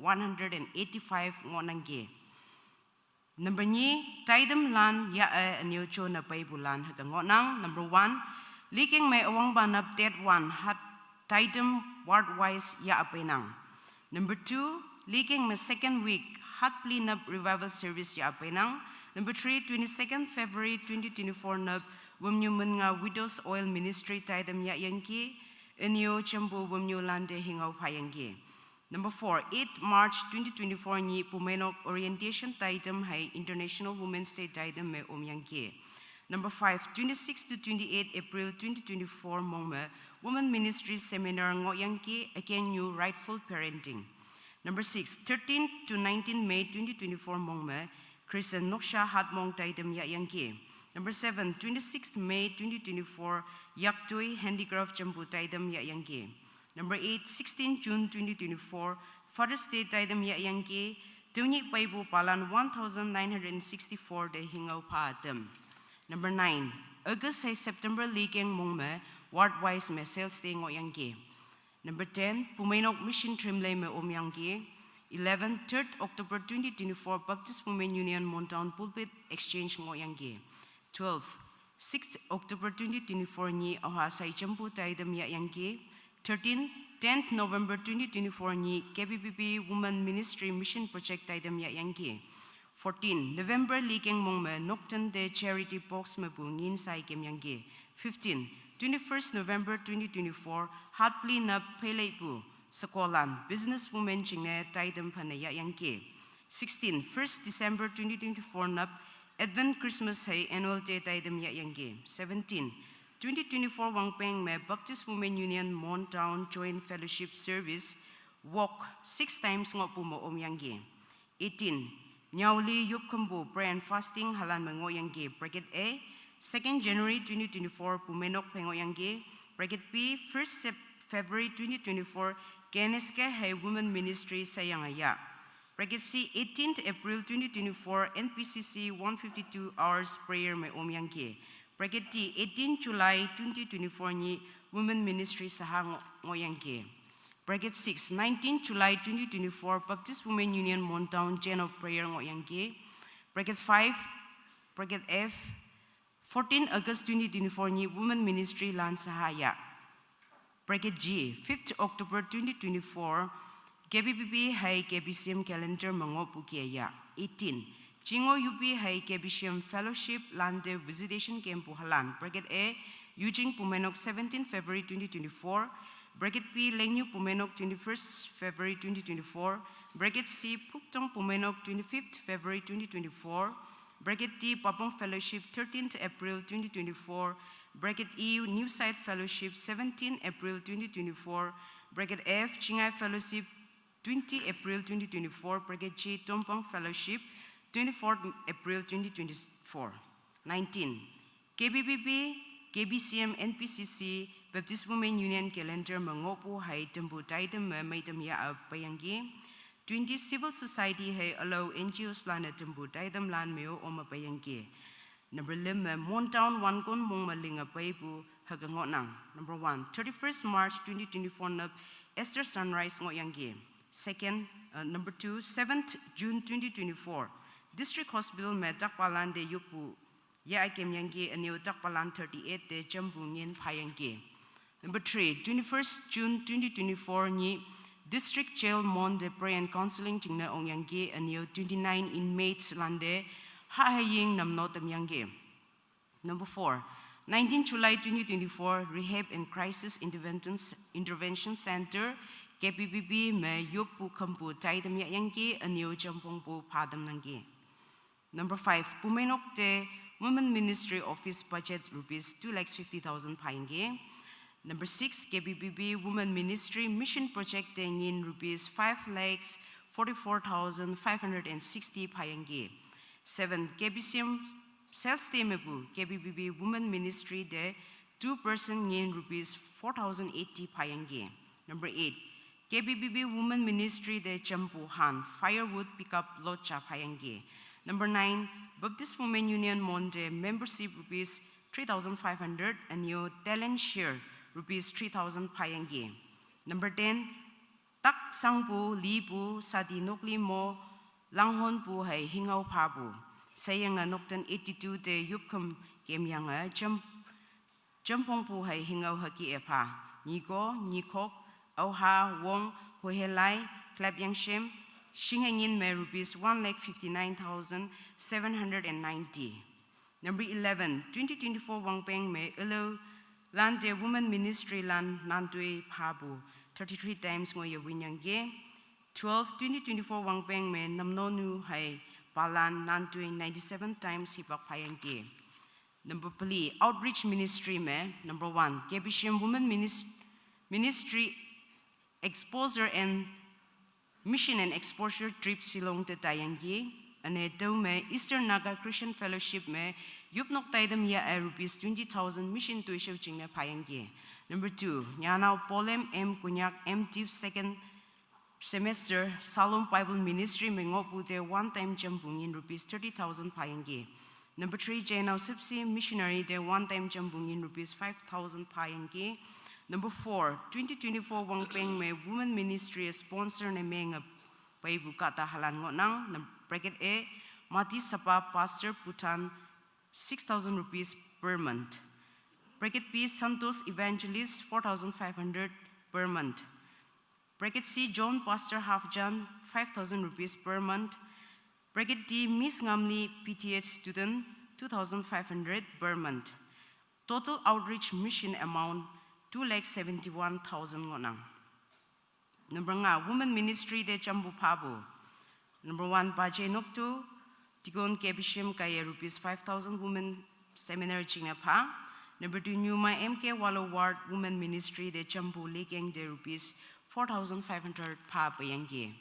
ngonangge. Number ni Taidam Lan ya anyocho na paibulan hagangonang. Number 1 Leaking May Awang Banap Date 1 Hat Taidam Ward-wise ya apenang. Number 2 Leaking my second week, hot clean up revival service ya apenang. Number 3, 22nd February 2024 nab wumnyuman nga widows oil ministry taidam ya yanki inyo chambu wumnyu lande hingaw payangi. Number 4, 8 March 2024 ni pumenok orientation taidam hay International Women's Day taidam me yanki. Number 5, 26 to 28 April 2024 mongme women ministry seminar ngo yanki again new rightful parenting. Number 6, 13 to 19 May 2024 Mongme, Christian Noksha Hatmong Taidam Yayanki. Number 7, 26 May 2024, Yaktui Handicraft Jambu Taidam Yayanki. Number 8, 16 June 2024, Father's Day Taidam Yayanki, Tuni Paibu Palan 1964 De Hingaw Paatam. Number 9, August September Leaking Mongme, Ward-wise Me Sales Day Ngoyanki. Number 10, Pumainok Mission Trimlay Me Omyangki. 11, 3rd October 2024, Baptist Women Union Montown Pulpit Exchange Ngoyanki. 12, 6th October 2024, Ni Ohasay Champu Taidam Yayanki. 13, 10th November 2024, Ni KBPP Women Ministry Mission Project Taidam Yayanki. 14, November Leaking Mongme Nocturne de Charity Box Mebu Ngin Sai Kemyanki. 15, 21st November 2024, Hatpli na Peleipu, Sakolan, Businesswoman Chingne Taidam Panaya Yanki. 16, 1st December 2024, Nap, Advent Christmas Hay Annual Day Taidam Yanki. 17, 2024 Wangpeng Me Baptist Women Union Montown Joint Fellowship Service, Walk 6 times Ngopumo Omyangi. 18, Nyawli Yupkambu Prayer and Fasting Halan Mango Yangi, Bracket A, 2nd January 2024, Pumenok Pengoyangi. Bracket B, 1st February 2024, Geneske Hay Women Ministry Sayangaya. Bracket C, 18th April 2024, NPCC 152 hours prayer me Omyangi. Bracket D, 18 July 2024, Ni Women Ministry Sahang Ngoyangi. Bracket 6, 19 July 2024, Baptist Women Union Montown Gen of Prayer Ngoyangi. Bracket 5, Bracket F, 14 August 2024 ni Women Ministry Lan Sahaya. Bracket G, 5th October 2024, KBPP hai KBCM calendar mangopu kiaya. 18. Chingo UP hai KBCM Fellowship Lande Visitation Camp Puhalan. Bracket A, Eugene Pumenok 17 February 2024. Bracket P, Lengyu Pumenok 21st February 2024. Bracket C, Puktong Pumenok 25th February 2024. Bracket D, Papong Fellowship 13th April 2024. Bracket E, New Site Fellowship 17 April 2024. Bracket F, Chingai Fellowship 20 April 2024. Bracket G, Tompong Fellowship 24 April 2024. 19. KBPP, KBCM, NPCC, Baptist Women Union Calendar Mangopu Hai Tembu Taitem Maitem Ya Payangi. 20 Civil Society Hai allow NGOs Lana Tembu Taitem Lan Meo Oma Payangi. Number 11, Montown Wankon Mong Malinga Paipu Hagangonang. Number 1, 31st March 2024 Nab Esther Sunrise Ngoyangi. Second, number 2, 7th June 2024, District Hospital Med Dakpalan de Yupu Ya Kemyangi and New Dakpalan 38 de Jambu Nien Payangi. Number 3, 21st June 2024 Ni District Jail Mon de Prayer and Counseling Tingna Ongyangi and New 29 inmates Lande Hahaying Namnotam Yangi. Number 4, 19 July 2024 Rehab and Crisis Intervention Center KPPB me Yupu Kampu Taitam Yangi and New Jampongpu Padam Nangi. Number 5, Pumenok de Women Ministry Office budget rupees 2,50,000 Payangi. Number 6, KBPB Women Ministry Mission Project in rupees 5,44,560 Payangi. 7, KBCM Sales Temebu KBPB Women Ministry de 2-person in rupees 4,080 Payangi. Number 8, KBPB Women Ministry de Champuhan Firewood Pickup Locha Payangi. Number 9, Baptist Women Union Monde membership rupees 3,500 and new talent share rupees 3,000 Payangi. Number 10, Tak Sangpu Lipu Sadi Nokli Mo Langhon Pu Hai Hingau Pabu sayang Noktan 82 de Yupkum Gemyanga Jampong Pu Hai Hingau Haki Epa Nigo Nikok Auha Wong Hohelai Flap Yang Shem Shingangin me rupees 1,59,790. Number 11, 2024 Wangpeng me Elo Land de Women Ministry Land Nantui Pabu 33 times Ngoya Winyange. 12, 2024 Wangpeng me Namnonu Hai Palan Nantui 97 times Hipak Payange. Number 3, Outreach Ministry me. Number 1, KBCM Women Ministry Exposure and Mission and Exposure Trip Silong te Tayangi. Ane do me Eastern Naga Christian Fellowship me Yupnok Taidam ya rupees 20,000 mission to issue Chingna Payangi. Number 2, Nyanao Polem M Kunyak M Tiv second semester Salom Bible Ministry Mengopu de one-time jumpung in rupees 30,000 Payangi. Number 3, Jainao Sipsi Missionary de one-time jumpung in rupees 5,000 Payangi. Number 4, 2024 Wangpeng me Women Ministry sponsor ne menga Paibu Kata Halan Ngonang. Bracket A, Mati Sapa Pastor Putan 6,000 rupees per month. Bracket B, Santos Evangelist 4,500 per month. Bracket C, John Pastor Hafjan 5,000 rupees per month. Bracket D, Miss Ngamli PTH student 2,500 per month. Total outreach mission amount 2,71,000 ngonang. Number 9, Women Ministry de Jambu Pabu. Number 1, Bajay Noktu, Tigon KBCM Kaya rupees 5,000 Women Seminar Chingapa. Number 2, Numa MK Wallo Ward Women Ministry de Jambu Lekeng de rupees 4,500 Pa Payangi.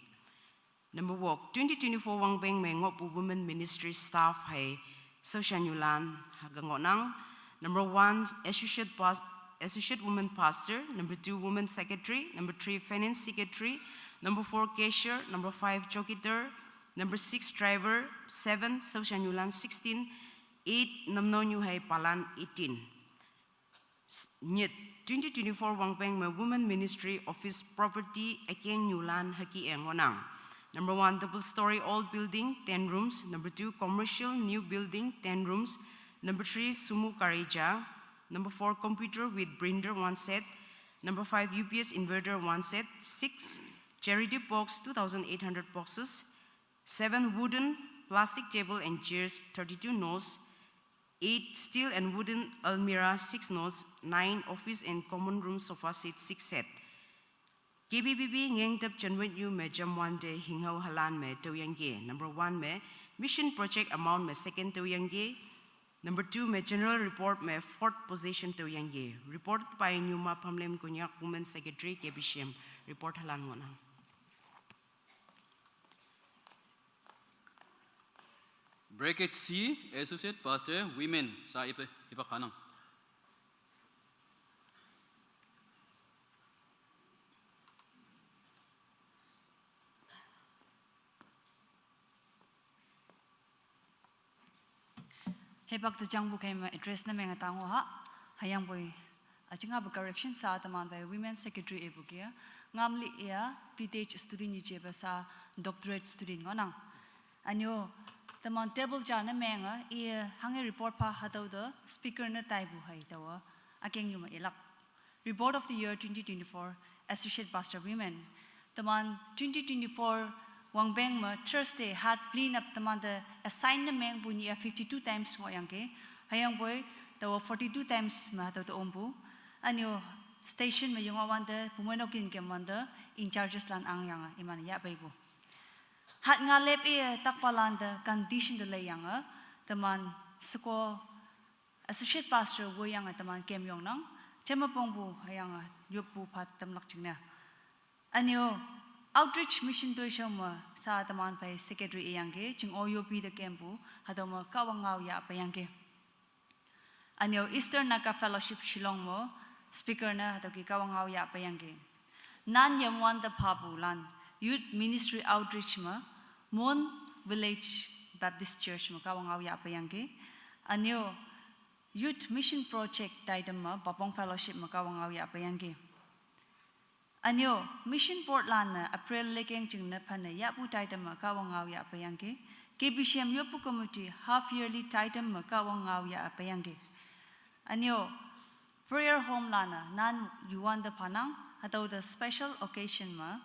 Number 1, 2024 Wangpeng Mengopu Women Ministry Staff Hai Soshan Yulan Hagangonang. Number 1, Associate Woman Pastor. Number 2, Woman Secretary. Number 3, Finance Secretary. Number 4, Cashier. Number 5, Jokitor. Number 6, Driver. 7, Soshan Yulan 16. 8, Namnonyu Hai Palan 18. Nyet 2024 Wangpeng me Women Ministry Office Property Ekeng Yulan Haki Engonang. Number 1, double-story old building, 10 rooms. Number 2, commercial new building, 10 rooms. Number 3, Sumu Karija. Number 4, computer with printer, 1 set. Number 5, UPS inverter, 1 set. 6, charity box, 2,800 boxes. 7, wooden, plastic table and chairs, 32 notes. 8, steel and wooden almirah, 6 notes. 9, office and common room sofa set, 6 set. KBBB ngeng tap chanwet yu me jam 1 day hinghau halan me to yange. Number 1 me mission project amount me second to yange. Number 2 me general report me fourth position to yange. Report by Nyuma Pamlem Kunyak Women Secretary KBCM. Report halan wana.
Bracket C, Associate Pastor, Women, sa ipakanang.
Hebak tu jang bukai ma address na menga tango ha hayang boy ajinga bu correction sa taman by women secretary ebukia ngamli ya PTH student ni jeba sa doctorate student ngonang anyo taman table jana menga e hange report pa hatau the speaker na taibu hai tawa akeng yuma elak report of the year 2024 associate pastor women taman 2024 Wang Beng ma Thursday had clean up the assignment bunya 52 times ngoyang ke hayang boy tawa 42 times ma taw ombu anyo station ma yung awan the pumanokin ke manda in charges lan ang yang iman ya baibu hat nga lep e takpalan the condition de layang taman sko associate pastor wo yang taman kem yong nang chema pongbu hayang yopu phat tamlak chingna anyo outreach mission to shoma sa taman pai secretary yange ching OUP the campu hadoma kawangau ya payange anyo Eastern Naka Fellowship Shillong mo speaker na hatoki kawangau ya payange nan yamwan the papulan youth ministry outreach ma Mon Village Baptist Church mo kawangau ya payange anyo youth mission project daidam ma Papong Fellowship mo kawangau ya payange anyo mission Portland na April lekeng jing na pana ya pu taitam ma kawangau ya payange KBCM yopu committee half yearly taitam ma kawangau ya payange anyo prayer home lana nan yuan the panang atau the special occasion ma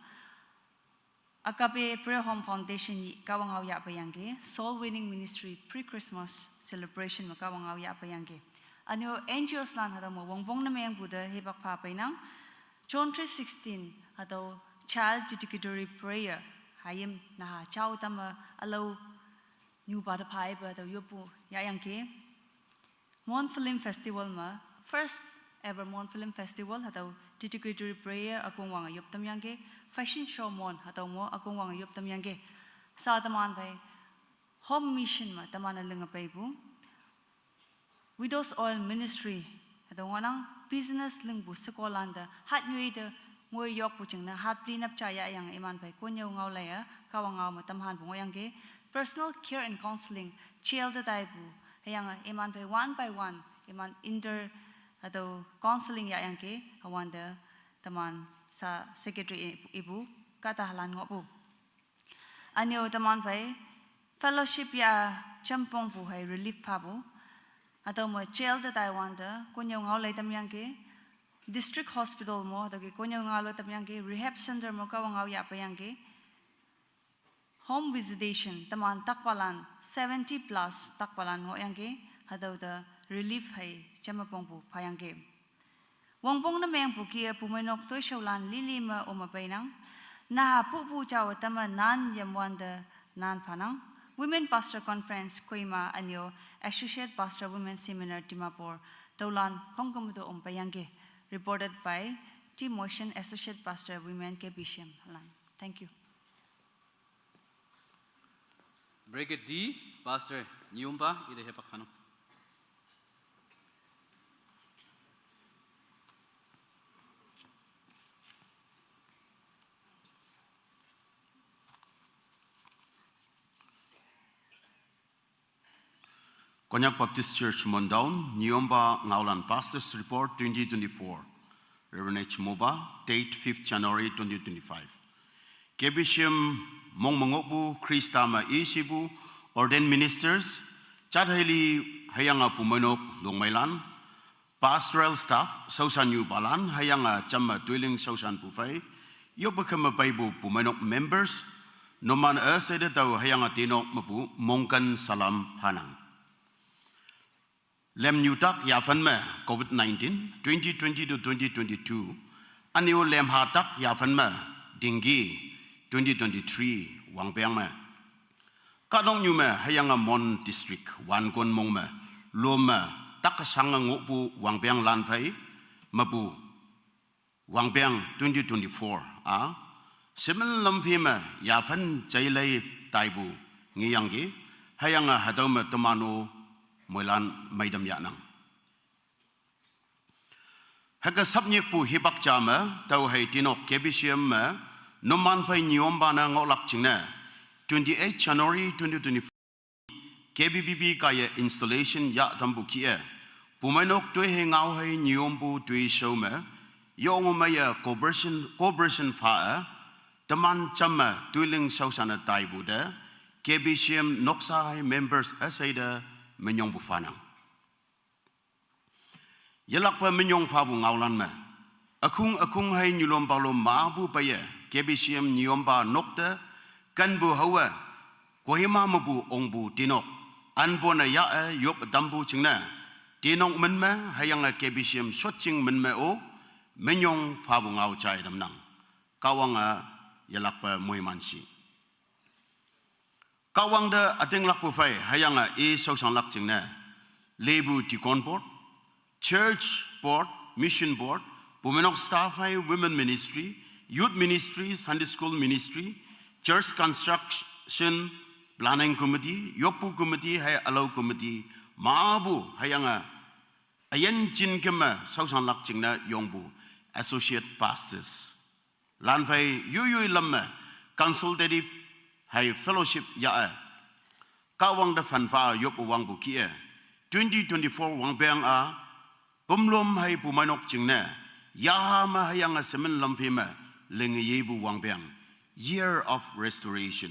akape prayer home foundation kawangau ya payange soul winning ministry pre Christmas celebration ma kawangau ya payange anyo angels lan hadamo wongbong na mayang buda hebak pa painang John 3:16 atau child dedicatory prayer hayem na chau tama alo new bada pai ba atau yopu ya yang ke Mon Film Festival ma first ever Mon Film Festival atau dedicatory prayer akong wang yop tam yang ke fashion show mon atau mo akong wang yop tam yang ke sa taman bai home mission ma taman lenga pai bu Widows Oil Ministry atau wanang business lingbu sekolanda hat nyui de ngoi yok puching na hat clean up cha ya yang iman pai ko nyau ngau la ya kawangau ma tamhan bu yang ke personal care and counseling child da dai bu yang iman pai one by one iman inter atau counseling ya yang ke awanda taman sa secretary ibu kata halan ngopu anyo taman pai fellowship ya champong bu hai relief pa bu atau mo child da Taiwan da kunyau ngau lai tam yang ke district hospital mo atau ke kunyau ngau lo tam yang ke rehab center mo ka ngau ya pa yang ke home visitation taman takpalan 70 plus takpalan ngo yang ke atau da relief hai chama pongpu pa yang ke wongbong na meng pu ki pumenok to shaulan lili ma o ma painang na pu chaw tama nan yamwan da nan panang Women Pastor Conference Koima anyo Associate Pastor Women Seminar Timapur Taulan Kongkamuto Ompayange reported by T Motion Associate Pastor Women KBCM. Thank you.
Bracket D, Pastor Nyumba, ide hepakanang.
Konyak Baptist Church Mondown, Nyomba Ngaulan Pastors Report 2024. Reverend H. Moba, date 5th January 2025. KBCM mong mangobu Kristama isibu ordained ministers chatheli hayanga pumanok longmailan pastoral staff sausan yu balan hayanga chamma dwelling sausan pufai yobakama paibu pumanok members noman asede tau hayanga tinok mapu mongkan salam hanang lem nyutak yafan me COVID-19 2020 to 2022 anio lem hatak yafan me dengue 2023 wangpeng me kadong nyu me hayanga mon district wan kon mong me loma tak sanga ngopu wangpeng lan phai mapu wangpeng 2024 a semen lam phi me yafan chailai taibu ngiyanggi hayanga hadoma tamano moilan maidam yanang haga sabnyek pu hibak chama tau hai tinok kebisiam ma noman fai nyom bana ngolak chingna 28 January 2024 KBBB kaya installation ya tambu kia pumanok tui he ngau hai nyom pu tui show ma yong maya collaboration fa taman chama tuiling sausana taibu da kebisiam noksa hai members asaida menyong bufanang yalak pa menyong fabu ngaulan ma akung hai nyulom balom mabu paya kebisiam nyomba nokta kan bu hawa kohima mabu ongbu tinok anbona ya yop dambu chingna tinok menma hayanga kebisiam shotching menma o menyong fabu ngau chai damnang kawanga yalak pa moimansi kawang da ating lakpu fai hayanga e sausang lak chingna lebu tikon board church board mission board pumenok staff hai women ministry youth ministry Sunday school ministry church construction planning committee yopu committee hai allow committee maabu hayanga ayan chin kema sausang lak chingna yongbu associate pastors lan fai yu lamma consultative hai fellowship ya kawang da fanfa yop wang bu kia 2024 wang bang a pumlom hai pumanok chingna ya ma hayanga semen lamfema lengeyebu wang bang year of restoration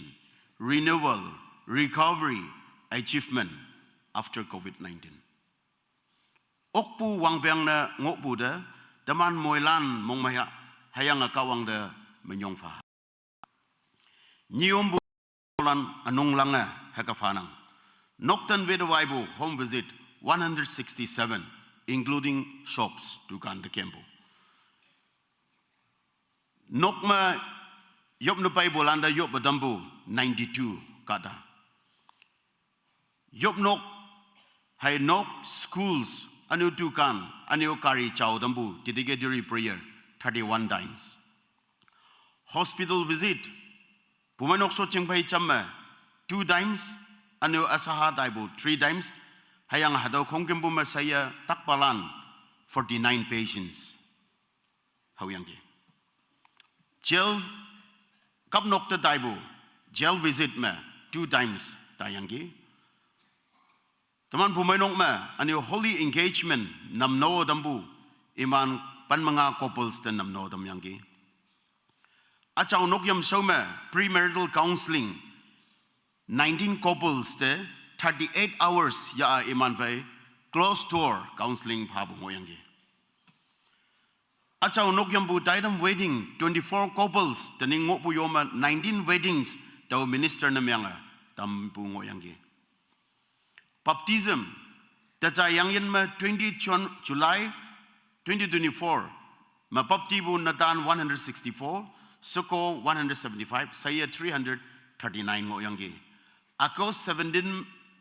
renewal recovery achievement after COVID-19 okpu wang bang na ngokbu da daman moilan mongmaya hayanga kawang da menyongfa nyombu anong langa hekafanang noktan vedawaibu home visit 167 including shops dukan de kempo nokma yop no pai bolanda yop badambu 92 kada yop nok hai nok schools anu dukan anu kari chau dambu dedicatory prayer 31 times hospital visit pumanok so chingpai chamma 2 times anu asaha daibu 3 times hayang hadaw kongkembu masaya takpalan 49 patients hawyangge jail kapnok ta daibu jail visit ma 2 times tayangge taman pumanok ma anu holy engagement namno dambu iman panmanga couples tan namno damyangge achaw nokyam soma premarital counseling 19 couples te 38 hours ya iman vai closed door counseling phabu ngoyangi achaw nokyam bu daidam wedding 24 couples tening ngopu yoma 19 weddings taw minister na myanga tampu ngoyangi baptism tacha yangyen ma 20 July 2024 ma baptibu natan 164 Soko 175, saya 339 ngoyangi. Ako 17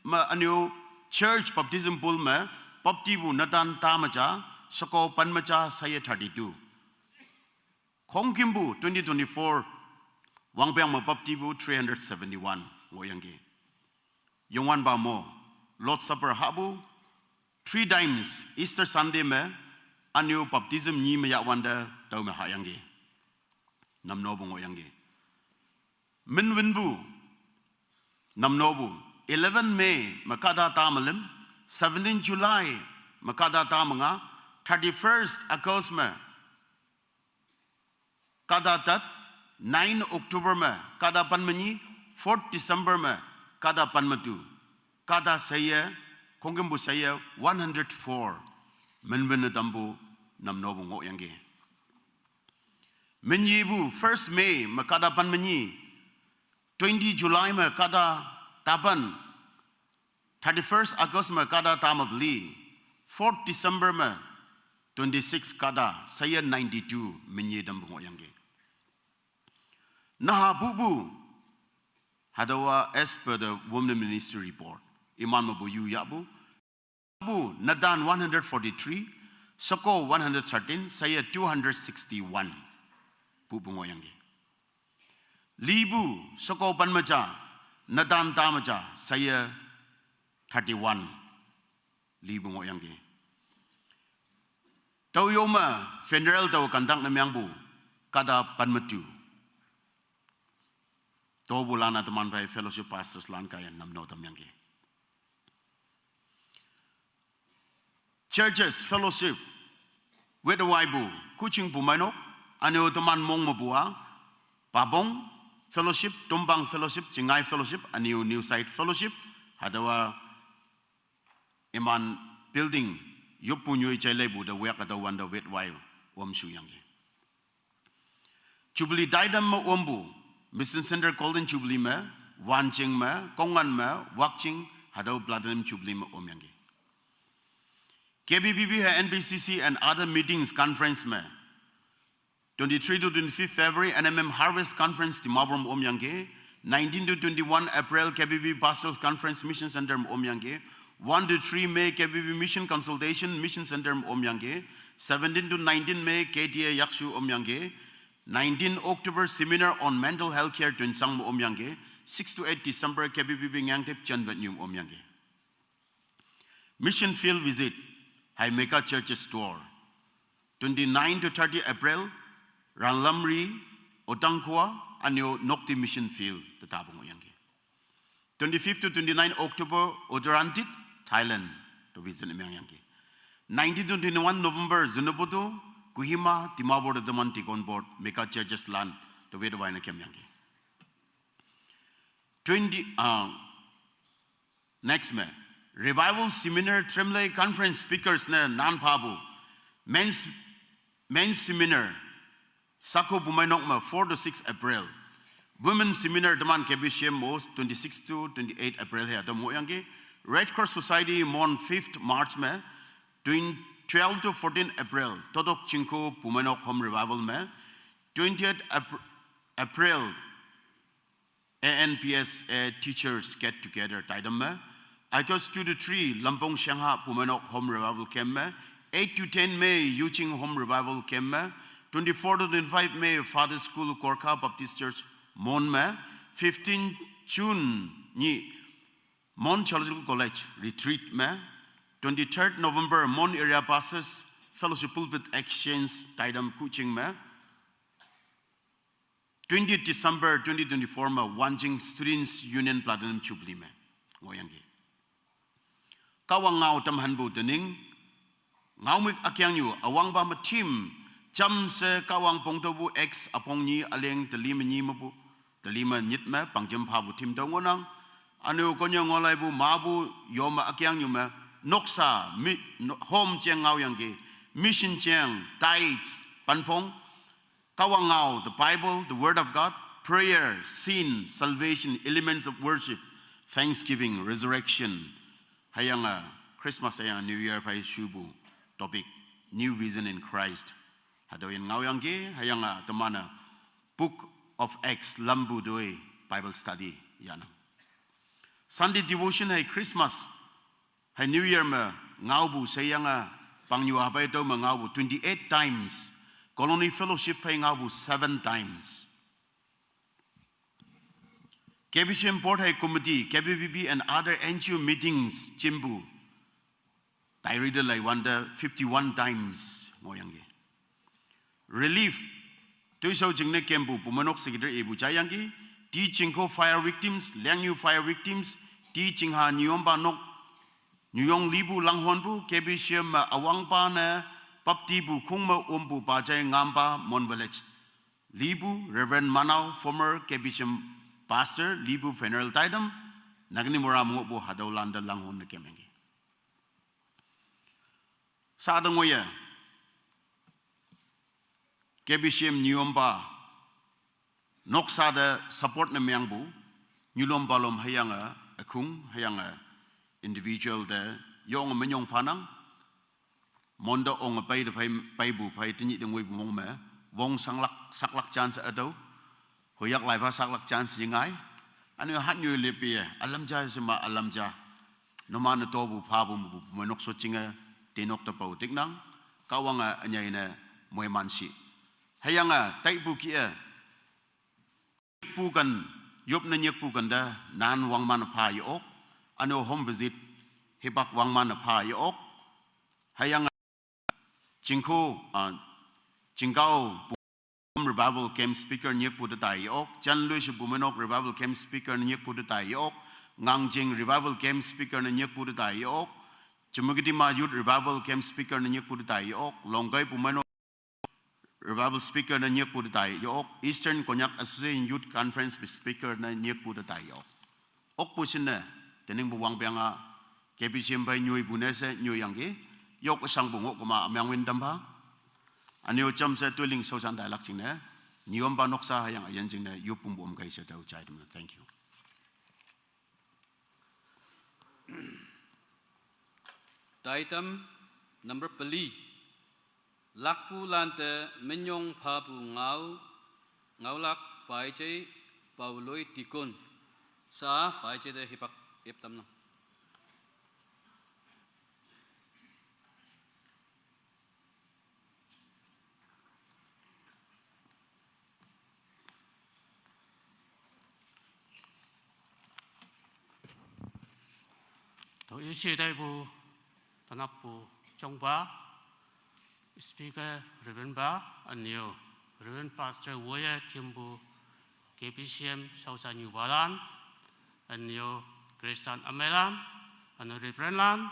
ma anyo church baptism pool ma baptibu natan tamaja Soko panmaja saya 32. Kongkimbu 2024 wangpeng ma baptibu 371 ngoyangi. Yongwan ba mo Lord Supper habu 3 times Easter Sunday ma anyo baptism ni ma yakwanda tau ma hayangi. Namnobu ngoyangi. Minwinbu Namnobu 11 May makada tamalim 17 July makada tamanga 31st Akosma kadatat 9 October me kada panmanyi 4 December me kada panmatu kada saya kongembu saya 104 menbena dambu namnobu ngok yangge menyibu 1 May me kada panmanyi 20 July me kada taban 31 August me kada tamabli 4 December me 26 kada saya 92 menyi dambu ngok yangge Naha bubu hadawa as per the Women Ministry report. Iman mabu yu yabu. Abu Nadan 143, Soko 113, saya 261. Bubu ngoyangi. Libu Soko Panmaja, Nadan Tamaja, saya 31. Libu ngoyangi. Tau yoma federal tau kandang namyangbu kada panmatu. Tau bulana teman pai fellowship pastors lan kaya namno tamyangge. Churches fellowship with the waibu kucing pumainok ane teman mong mabua pabong fellowship tumbang fellowship cingai fellowship ane new site fellowship hadawa iman building yopunyo ichailebu the work at the wonder with waiu om suyangge. Jubilee daidam ma ombu Mission Center Golden Jubilee me, Wanjing me, Kongan me, Wakching, Hadau Platinum Jubilee me omyangi. KBBB ha NBCC and other meetings conference me. 23 to 25 February NMM Harvest Conference Timabrum omyangi. 19 to 21 April KBB Pastors Conference Mission Center omyangi. 1 to 3 May KBB Mission Consultation Mission Center omyangi. 17 to 19 May KTA Yakshu omyangi. 19 October Seminar on Mental Health Care to Insang Omyange. 6 to 8 December KBB Bingyangtip Chanvatnyum Omyange. Mission Field Visit Haimeka Church Store. 29 to 30 April Ranlamri Otangkwa Anyo Nokti Mission Field Tatabong Omyange. 25 to 29 October Odorantit Thailand to visit Omyange. 19 to 21 November Zunaputu Kuhima, Timabor the Mantik on board, Meka Churches land to Vedavina Kemyangi. 20 next May, Revival Seminar Tremlay Conference Speakers na Nan Pabu, Men's Seminar, Sako Bumainokma 4 to 6 April, Women's Seminar Daman Kebishim Most 26 to 28 April here, Moyangi, Red Cross Society Mon 5th March May, 12 to 14 April, Todok Chinko Pumanok Home Revival me. 20th April, ANPS teachers get together Taidam me. August 2 to 3, Lampong Shangha Pumanok Home Revival Camp me. 8 to 10 May, Yuching Home Revival Camp me. 24 to 25 May, Father School Korka Baptist Church Mon me. 15 June, Ni Mon Theological College Retreat me. 23rd November, Mon Area Pastors Fellowship Pulpit Exchange Taidam Kuching me. 20th December 2024 ma Wanjing Students Union Platinum Jubilee me. Ngoyangi. Kawang ngau tamhanbu tening ngau mik akyang yu awang ba ma team cham se kawang pongtobu X apong ni aleng telima ni mabu telima nyit me pangjam phabu team dongonang anu konyo ngolai bu mabu yoma akyang yu me Noksa, home chiang ngao yang mission chiang, tithes, panfong, kawangao, the Bible, the Word of God, prayer, sin, salvation, elements of worship, thanksgiving, resurrection, hayanga, Christmas hayanga, New Year pay shubu, topic, new vision in Christ. Hadoyin ngao yang hayanga, temana, Book of Acts, lambu doe, Bible study, yana. Sunday devotion hay Christmas, Hai New Year me ngaubu sayanga pangyu abai to ngaubu 28 times. Colony Fellowship pay ngaubu 7 times. KBCM Port Hai Committee, KBBB and other NGO meetings Chimbu. Tairida lai wanda 51 times ngoyangi. Relief Tuisau jingne kembu pumanok secretary Ebu Jayangi, teaching ko fire victims, Liangyu fire victims, teaching ha Nyomba nok Nyong libu langhonbu KBCM awangpa na paptibu kungma ombu bajay ngamba mon village Libu Reverend Manau former KBCM pastor Libu Funeral Taidam nagni mura mo hadaw landa langhon na kemengi. Sa adangoya KBCM Nyomba noksada support na miyangbu nyulom balom hayanga akung hayanga individual de yong menyong panang mondo ong pai de pai bu pai tinyi de ngoi bu mong me wong saklak chance ado hoyak lai ba saklak chance jingai anu hat nyu lepie alam ja sema alam ja no man to bu pa bu menok so chinga tenok ta pau tiknang kawanga anyai na moi mansi hayanga tai bu ki pu kan yop na nyek pu kan da nan wang man pha yok anu home visit hebak wang man pha yok hayanga chingko chingao revival camp speaker nyek pu da yok chan lu shi bumenok revival camp speaker nyek pu da yok ngangjing revival camp speaker nyek pu da yok chumugiti ma youth revival camp speaker nyek pu da yok longai bumenok revival speaker na nyek pu da yok Eastern Konyak Association Youth Conference speaker na nyek pu da yok ok pu sin na tening buwang bianga KBCM bai nyui bunese nyui yangi yok sang bungok kuma amyang win damba anio cham se tuling so san dai lak ching ne niom ba noksa yang ayan ching ne yupum bum kai se tau chai dum. Thank you.
Item number peli lakpu lante menyong papu ngau lak pai chei pauloi tikun sa pai chei de hipak ep tamna.
또 일시대부 단합부 정바 Speaker Reverend Ba Anio Reverend Pastor Woya Jimbu KBCM Sausa New Balan Anio Kristan Amelan Anio Reverend Lan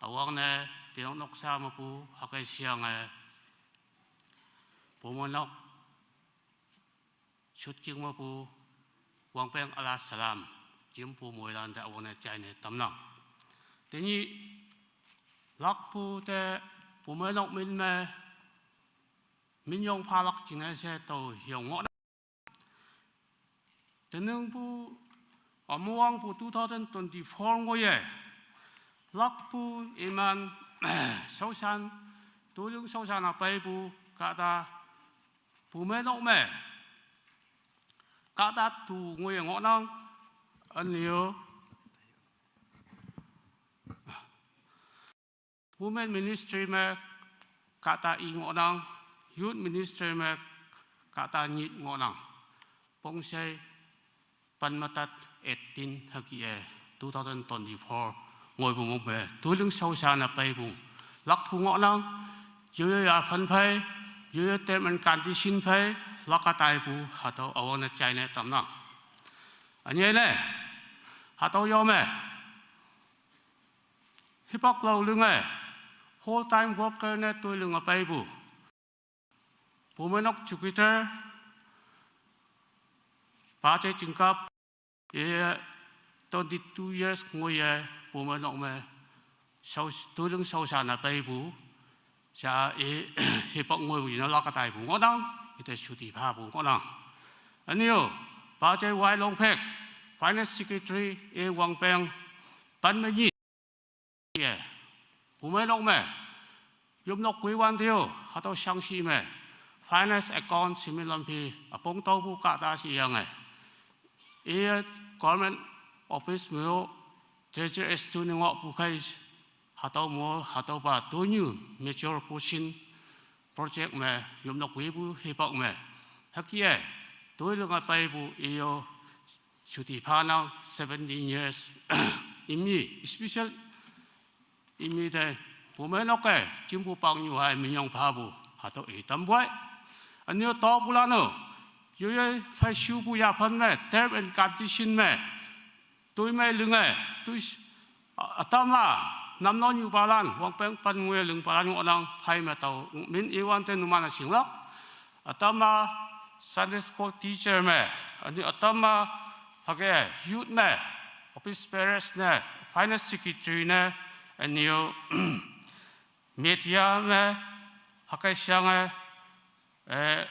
Awang ne Tiong Noksa Mapu Hakai Siang Pumonok Chutking Mapu Wangpeng Alas Salam Jimpu Moilan Da Awang ne Chine Tamnang Teni Lakpu Te Pumenok Min Yong Palak Jinese To Yong Tenung Bu Amuang Bu 2024 Ngoye Lakpu Iman Sausan Tulung Sausan Apai Bu Kata Pumenok Me Kata Tu Ngoye Ngonang Anio Women Ministry me kata i ngonang, Youth Ministry me kata nyit ngonang. Pongsay panmatat 18 hagi 2024 ngồi bùng ngọc bè tôi lưng sâu xa na bay bùng lắc bùng ngọ nang dưới ya phân phê dưới tem anh can đi xin phê lắc cái tai bù hà tàu ở ngoài trái này tầm nang anh nhớ này hà tàu yom này hip hop lâu lưng này whole time worker này tôi lưng ở bay bù bù mới nóc Jupiter ba trái trứng cắp 22 years ngồi bố mẹ nông mẹ tôi đứng sau sàn là bay bố cha hiệp bọc ngồi bố nó lo cái tài bố ngon đăng thì sưu tì pha bố ngon đăng anh yêu ba trái white long pack finance secretary Wang Peng ban mấy nhị bố mẹ nông mẹ yếm nóc quý quan tiêu họ tao sang xí mẹ finance account xí lần phi à bông tàu bố cả ta xí yang government office meo treasurer S2 ni ngok bukai hatau mo hatau ba to new major portion project me yom nok we bu hipok me hakie tôi lo ngai bu iyo chuti phana 17 years imi special imi de bu me nok ke chim bu pang nyu hai min yong pha bu hatau e tam boi anyo to bulano yo phải siêu bu ya phan me term and condition me tôi mẹ lưng tôi tâm là năm nó như ba lan Wang Peng pan người lưng ba lan ngọn năng hay mà tàu min iwan tên numan là xỉn lắm tâm là Sunday school teacher me, ani atama hage youth me, office bearers ne, finance secretary ne, ani media me, hage siang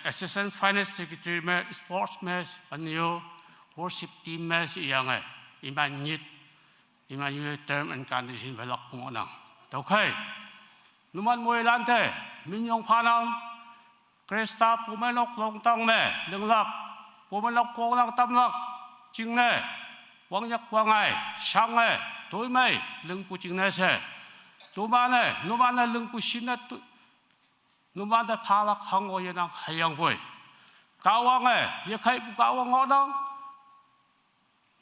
assistant finance secretary me, sports me, ani worship team me siang iman nyit, iman yu term and condition velak pungonang. Okay, numan moy lante, minyong panang. Krista pumenok long tang me leng lak pumenok kong lang tam lak jing ne wang yak wang ai sang ai tối mei leng pu jing ne se tu ma ne nu ma ne leng pu sin ne nu ma de pa lak hang o ye nang hayang boi ka wang ai ye khai pu ka wang o nang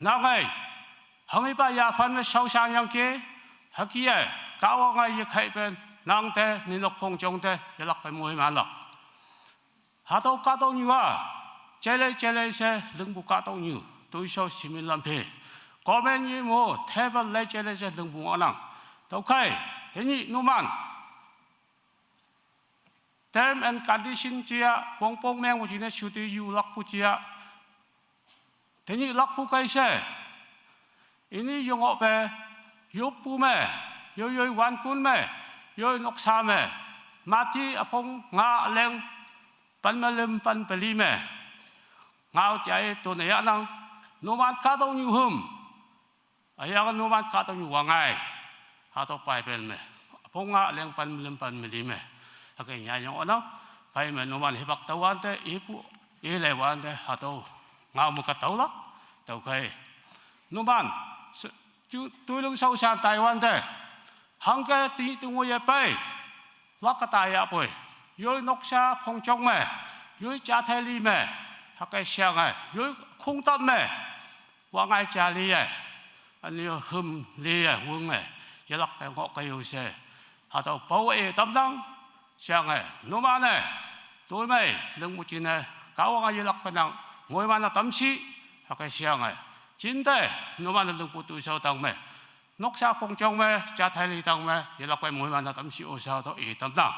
na ngai hang i ba ya phan me shao shan yang ke ha ki ye ka wang ai ye khai ben nang te ni lok phong jong te ye lak pai moi ma lak 하도 까동이와 젤레젤레세 능부 까동이 도이쇼 시민람페 거맨이 뭐 태벌레 젤레제 능부어낭 도카이 대니 누만 term and condition 지야 공뽕맹 우진의 슈디 유락부 지야 대니 락부 가이세 이니 영업에 요쁘메 요요이 완군메 요이 녹사메 마티 아퐁 nga랭 pan malim pan pelime ngau chai to ne yang numan ka dong yu hum ayang numan ka dong yu wangai ha to pai pel me ponga leng pan malim pan pelime akai nya yang ona pai me numan hebak tawan te ipu e le wan te ha to ngau mu ka tau la tau kai numan tu lung sau san taiwan te hang ka ti tu ngo ye pai lak ka ta ya poi 요이 녹사 풍종매 요이 자태리매 학교 시장에 요이 콩답매 왕알 자리에 아니요 흠리에 웅에 연락해 먹고 요새 하도 보호에 담당 시장에 노만에 도매에 능무진에 가왕아 연락배낭 모이만나 담시 학교 시장에 진대 노만을 능부도 서당매 녹사 풍종매 자태리 당매 연락배 모이만나 담시 오셔도 이 담당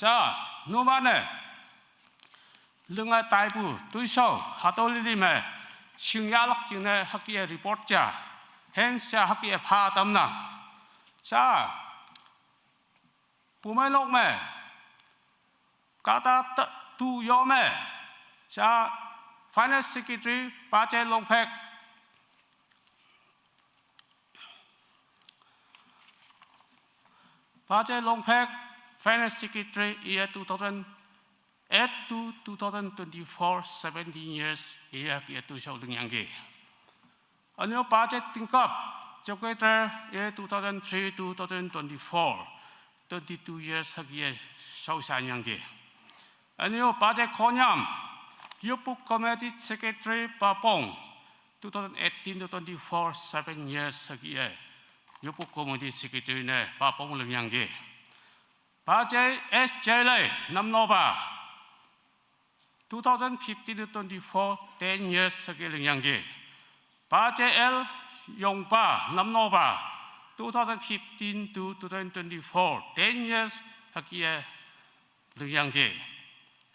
자, 누만에 릉아 다이부 두이소 하돌리림에 싱야락진의 학기의 리포트자 행사 학기의 파담나 자, 부메녹메 까다 두요메 자, 파이낸스 세크리터리 바제 롱팩 바제 롱팩 Finance Secretary year 2008 to 2024, 17 years year 2000. Annual budget tingkap Secretary year 2003 to 2024, 22 years year 2000. Annual budget konyam Yupuk Committee Secretary Papong 2018 to 24, 7 years year Yupuk Committee Secretary ne Papong lengyangge. Budget SJLA Namnova 2015 to 24, 10 years sekiling yang Budget L Yongpa Namnova 2015 to 2024, 10 years sekiling yang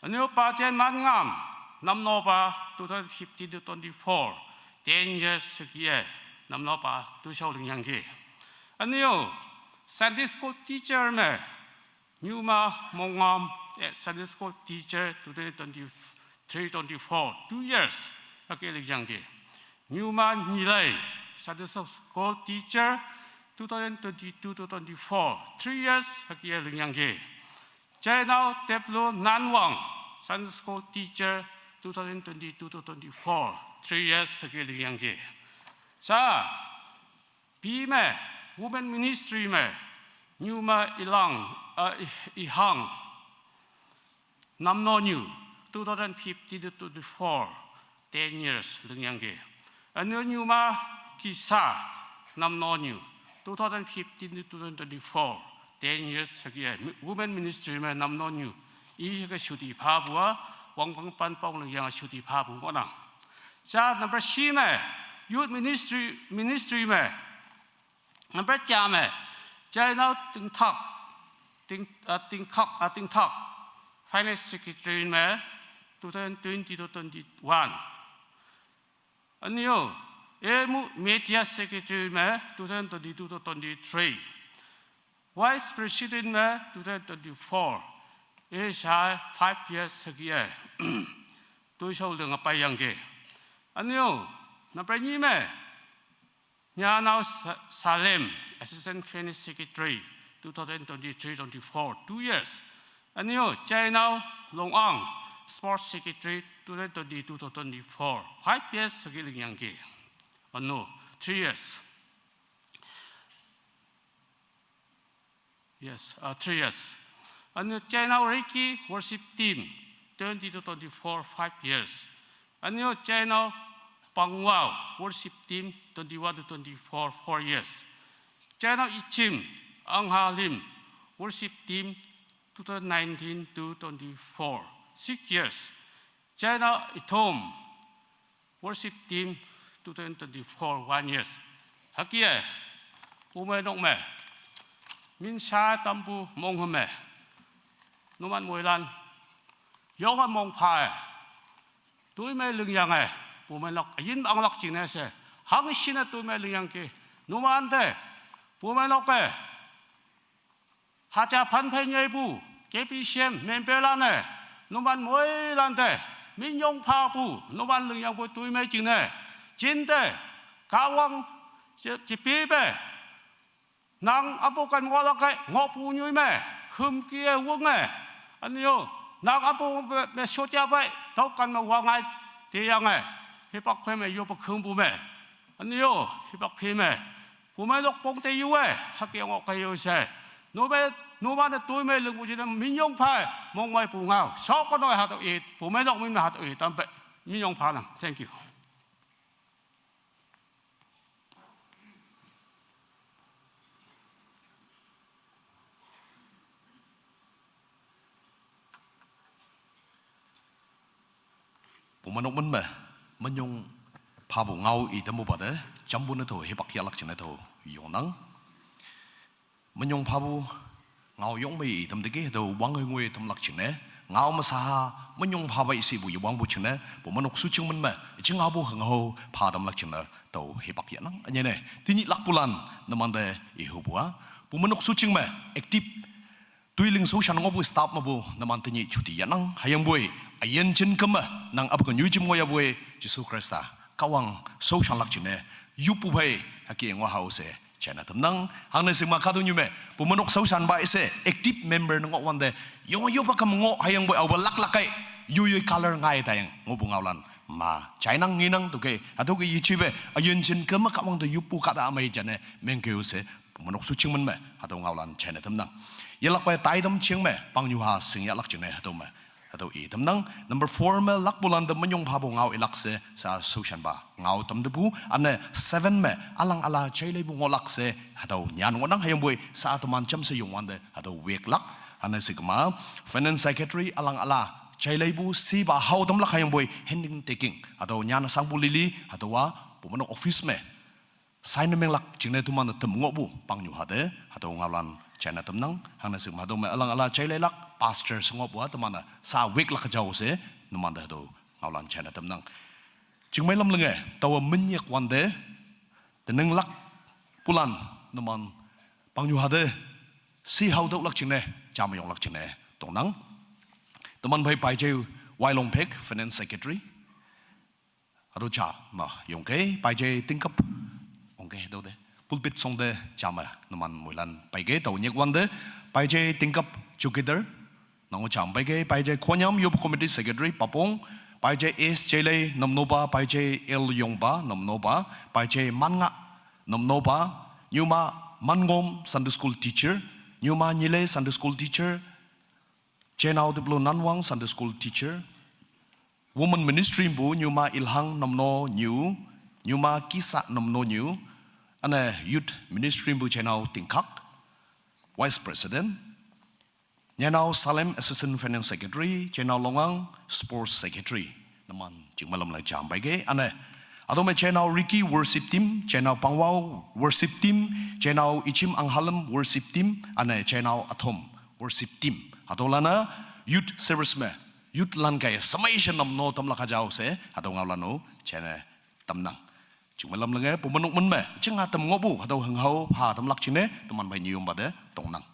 Anu Budget Mangam Namnova 2015 to 24, 10 years sekiling Namnova 2000 yang Anu Sunday school teacher me Numa Mongam Sunday school teacher 2023-24, 2 years sekiling yang Numa Nilai Sunday school teacher 2022-24, 3 years sekiling yang Jainau Teplo Nanwang Sunday school teacher 2022-24, 3 years sekiling yang Sa Bime Women Ministry me Numa Ihang Namno New 2015-24, 10 years Lengyangge. Anu Numa Kisa Namno New 2015-2024, 10 years Women Ministry me Namno New 이게 슈디 바부와 왕광pan pong Lengyang 슈디 바부 거나. 자 number C me Youth Ministry me number 3 me Jainau Tingtok Finance Secretary me 2020 to 21. Anyo, emu media secretary me 2022 to 23. Vice President me 2024. Saya 5 years sekian. Tôi sau đường apa yang ke. Anyo, napranyi me. Nhà nào Salem, Assistant Finance Secretary 2023-24, 2 years. Anyo, China Long Ang, Sports Secretary 2022-24, 5 years sekian yang ke. Ano, 3 years. Yes, 3 years. Ano, China Reiki Worship Team 20-24, 5 years. Ano, China Pangwao Worship Team 21-24, 4 years. China Ichim Anghalim Worship Team 2019-24, 6 years. China Itom Worship Team 2024, 1 years. Hakia Umenok me Min Sha Tampu Monghame Numan Moilan Yonga Mong Pai Tui me lưng yang e Pumelok yin ang lok ching ne se hang shin tu me lưng yang ki Numan de Pumelok pe Haja Pan Pen Ye Bu KPCM member lan e Numan Moilan de Min Yong Pa Bu Numan lưng yang bu tui me ching ne Jin de Kawang Ji Pi be Nang apo kan ngo lok kai ngo pu nyu me hum kia wong e Anyo nang apo me so tia bai tau kan ma wa ngai ti yang e hi pak khwe me yo pak khung bu me Anyo hi pak phi me bu me lok pong te yu e ha ki ngo kai yo se no ma de tu me lung bu ji min yong phai mong mai pu ngao so ko noi ha to e bu me lok min ha to e tam pe min yong pha nang. Thank you.
Pumanok man me manyong pabo ngau I temu pada jambu na to hebak yalak china to yonang manyong pabo ngau yong me I tem deke to wang ngwe tam lak china ngau masaha manyong paba isi bu yong bu china pumanok su chung man me ching ngau bu hang ho pa tam lak china to hebak yanang anya ne tini lak pulan namande I hubua pumanok su chung me active tuiling su shan ngobu stop mabu naman tini chuti yanang hayang boy ayen chen kama nang ab kan yujim ngoya boy Jesu Krista kawang so shan lak chine yupu bai haki ngo house chana tamnang hangne singma khadu nyume pumanok so shan ba ise active member ngo wande yo yo ba kam ngo hayang boy aw lak lakai yu yu color ngai tayang ngo bungaulan ma chainang nginang to ke adu ke yichibe ayen chen kama kawang de yupu kada mai chane mengkeu se pumanok su chingman me adu ngaulan chana tamnang yalak pai tai dam ching me pang yu ha sing yalak chine adu me ado I tamnang number 4 me lakbulan de manyong phabo ngau ilakse sa sushan ba ngau tam de bu ane 7 me alang ala chailei bu ngolakse ado nyan ngonang hayang boy sa atuman cham se yongwan de ado wek lak ane sigma finance secretary alang ala chailei bu si ba how tam lak hayang boy handing taking ado nyan sang bu lili ado wa pumanok office me sign meng lak jingne tuman tem ngobu pangyu hade ado ngaulan chana tamnang hana sigma do me alang ala chailei lak pastor sungop wa tamana sa wek lak jaw se numanda do ngaulan chana tamnang chingmai lam lenge taw minyak wande teneng lak pulan numan pangyu hade si how do lak chingne jam yong lak chingne tongnang taman bhai pai je wailong pek finance secretary ado cha ma yong ke pai je tingkap ongke do de pulpit song de chama numan mulan pai ge taw nyek wande pai je tingkap together nang cham pai ge pai je khonyam yup committee secretary papong pai je s chele namnoba pai je el yongba namnoba pai je manga namnoba nyuma mangom Sunday school teacher nyuma nyile Sunday school teacher chenau diplo nanwang Sunday school teacher woman ministry bu nyuma ilhang namno new nyuma kisa namno new ane youth ministry bu chenau tingkak vice president Nyanau Salem Assistant Finance Secretary, Chenau Longang Sports Secretary. Naman jingmalam lang jam bagi ane. Adome Chenau Ricky Worship Team, Chenau Pangwao Worship Team, Chenau Ichim Anghalam Worship Team, ane Chenau Atom Worship Team. Adolana Youth Service me, youth lan kaya samai shenam no tam la kajau se atau ngawlanu chene tamnang cuma lam lenge pumanuk menbe cenga tem ngobu atau henghau ha tam lak cine teman bai nyium bade tongnang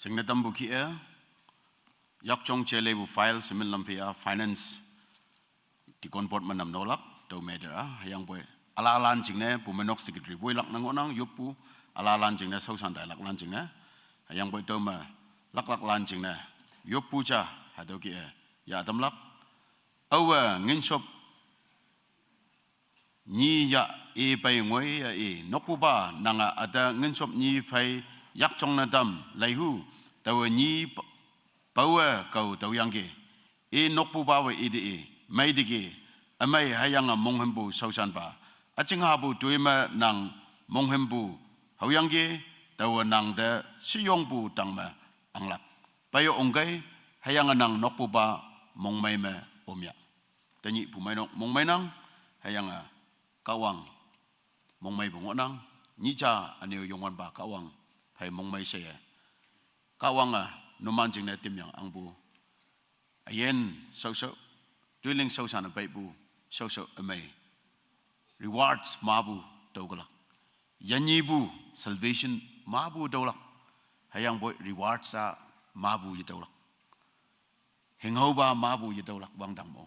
สิ่งนั้นตั้มบุคียักจงเชลบุไฟล์สมิลลัมเพีย finance ที่คนปดมันนำโนลักตัวเมเดอร์ยังไปอาลาลันจริงเนี่ยผู้มันนกสิกรีบุยลักนังนังยุบปูอาลาลันจริงเนี่ยเสาสันได้ลักลันจริงเนี่ยยังไปตัวมาลักลันจริงเนี่ยยุบปูจ้าหาตัวกี้อย่าตั้มลักเอาเงินชบนี่ยาไปงวยนกปูบ้านางอาจจะเงินชบนี่ไปยักจงนั่นตั้มไหลหูตัวนี่เป้าเก่าตัวยังกี้นกปูบ้าว่าดีไม่ดีกี้ไม่ให้ยังมองเห็นบูเสาสันป่าอาจจะหาบูตัวมานางมองเห็นบูเขายังกี้ตัวนางเดสิยงบูตั้งมาอังลักไปองค์ไกให้ยังนางนกปูบ้ามองไม่มาอมยาแต่นี่ผู้ไม่นกมองไม่นังให้ยังกาวังมองไม่บุงนังนี่จ้าอันนี้ยงวันบ่ากาวังให้มองไม่เสียกาวังนุมันจึงได้ติมยังอังบูเย็นเศร้าด้วยเรื่องเศร้าสันไปบูเศร้าไม่ rewards มาบูตัวกลักยันยีบู salvation มาบูตัวกลักให้ยังบ่ rewards มาบูยี่ตัวกลักเฮงเอาบ้ามาบูยี่ตัวกลักบางดังโม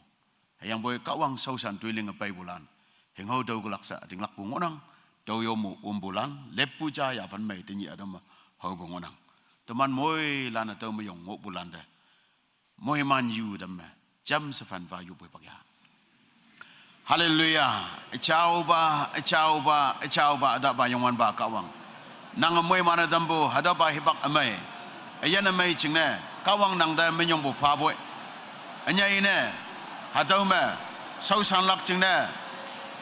ให้ยังบ่กาวังเศร้าสันด้วยเรื่องไปบูลันเฮงเอาตัวกลักซะถึงลักบุงนังตัวยมูบุลันเล็บปูจ้าอย่าฟันไม่ถึงยี่adamเอาบุงนังแต่มันมวยลานตัวไม่ยงงบุลันเด้มวยมันอยู่ดัมจำสฟันฟ้าอยู่ไปปักยาฮาเลลูยาเจ้าบ้าดับบ่ายงวันบ่ากาวังนางมวยมันดัมบูฮัดบ่าฮิบักอเมย์ยันอเมย์จึงเนี่ยกาวังนางได้ไม่ยงบุฟ้าบ่อยอันนี้เนี่ยฮัดเอาเมย์เสาสันลักจึงเนี่ย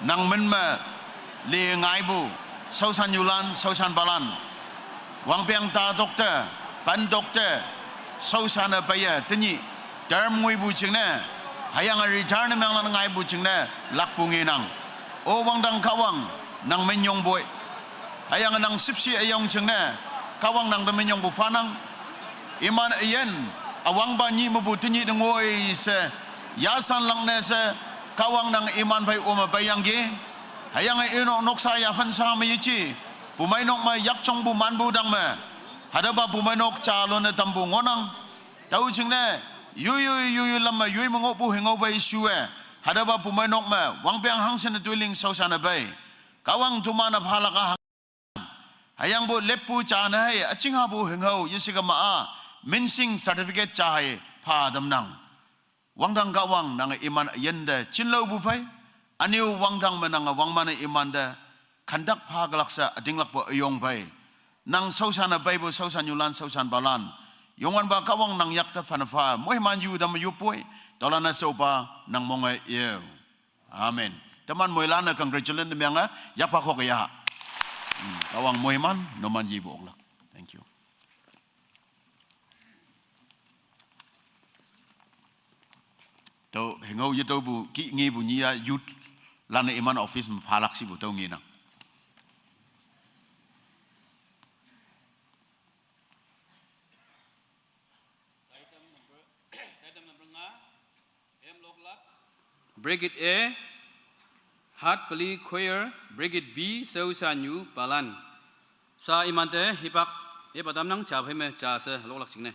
นางมันมาเลี้ยงไงบูเสาสันยูลันเสาสันบาลันวังเพียงตาด็อกเตอร์ปันด็อกเตอร์เสาสันไปทีนี้เดิมมวยบูจึงเนี่ยให้ยังรีทาร์นเมืองนั้นไงบูจึงเนี่ยลักปุงเงินังโอ้วังดังกาวังนางไม่ยงบ่อยให้ยังนาง14ไอ้ยงจึงเนี่ยกาวังนางไม่ยงบุฟ้านังอิมันเย็นอวังบานีมาบูทีนี้ดึงโอยเสยาสันลังเนี่ยเสกาวังนางอิมันไปอมไปยังกี้ให้ยังไอ้นกสายฟันสามีจีผู้ไม่นกมายักจงบุมันบูดังมาฮัดบ้าผู้ไม่นกจาลนตั้มบุงอนังเต้าจึงเนี่ยยูลำมายูมังอปูเหงอไปชัวฮัดบ้าผู้ไม่นกมาวังเปียงหังเสนตัวลิงเสาสันไปกาวังทุมานาพาลักหังให้ยังบุเล็บปูจานให้อจิงหาบุเหงอยิสิกมามินซิง certificate จ่ายพาดำนังวังดังกาวังนางอิมันยันเดชินเลวบุไฟอันนี้วังดังมันนางวังมันอิมันเดขันดักพากลักษะดิ้งลักบ่ยงไปนางเสาสันไปบุเสาสันยูลันเสาสันบาลันยงวันบ่ากาวังนางยักษ์ฟันฟ้ามวยมันอยู่ดำอยู่ป่วยตอนนั้นเสาปานางมองเอวอาเมนแต่มันมวยล้านcongratulate เมียงยักษ์พาขอกยากาวังมวยมันนมันยีบออกละ thank youตัวเฮงเอาอยู่ตัวบุกี้งี้บุญยายุดลานอิมันออฟฟิศพาลักสิบุตัวงี้นะ
Brigade A Hat Pali Choir Brigade B Sausanyu Balan Sa Imante Hipak Epatam Nang Chap Heme Cha Se Lolak Jingne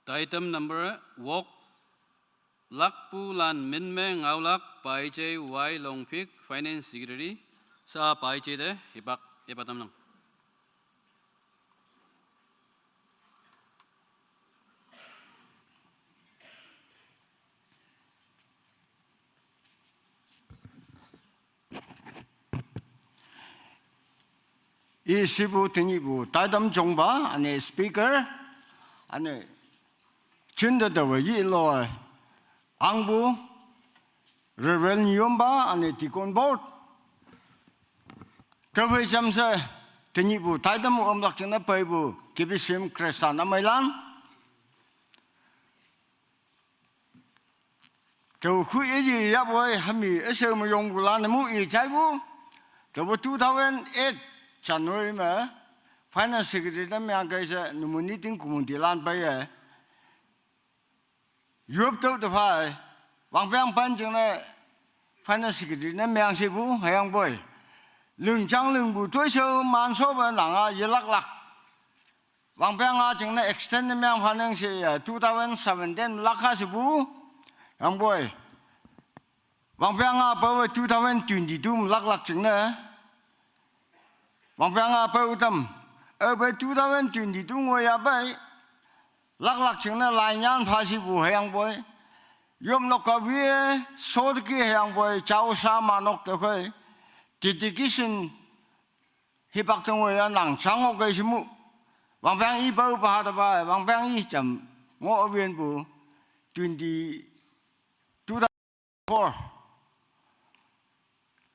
Item number walk Lakpu Lan Minme Ngaulak Pai J Y Long Pik Finance Secretary sa Pai J de hibatam lang.
Isibu tinibu tadam jongba ane speaker ane chunda dawa yilo angbu Reverend Yomba ane tikon board tawe jamsa tinibu tadam omlak jana paibu kibisim kresana mailan taw khu eji yaboy hami esem yonggulan mu i jaibu taw 2008 January mà finance secretary đó mình cái sẽ nung meeting của mình đi làm bây giờ Europe đâu đó phải vàng bèng ban chung này finance secretary đó mình sẽ bu hay không boy lương trang lương bu tuổi số man số bên nặng à yên lắc lắc vàng bèng à chung này extend mình finance sẽ 2017 lắc ha sẽ bu không boy vàng bèng à bao 2022 lắc lắc chung này Vang bang apa utam? Apa 2022 ngồi à bay? Lắc lắc chừng là lại nhàn phá sĩ bù hàng boy. Yom nó có bia số cái hàng boy cháu sa mà nó tới cái. Thì cái sinh hi bác trong ngồi à nặng sáng học cái gì mu. Vang bang y bao ba đó ba. Vang bang y chấm ngõ viên bù 2024.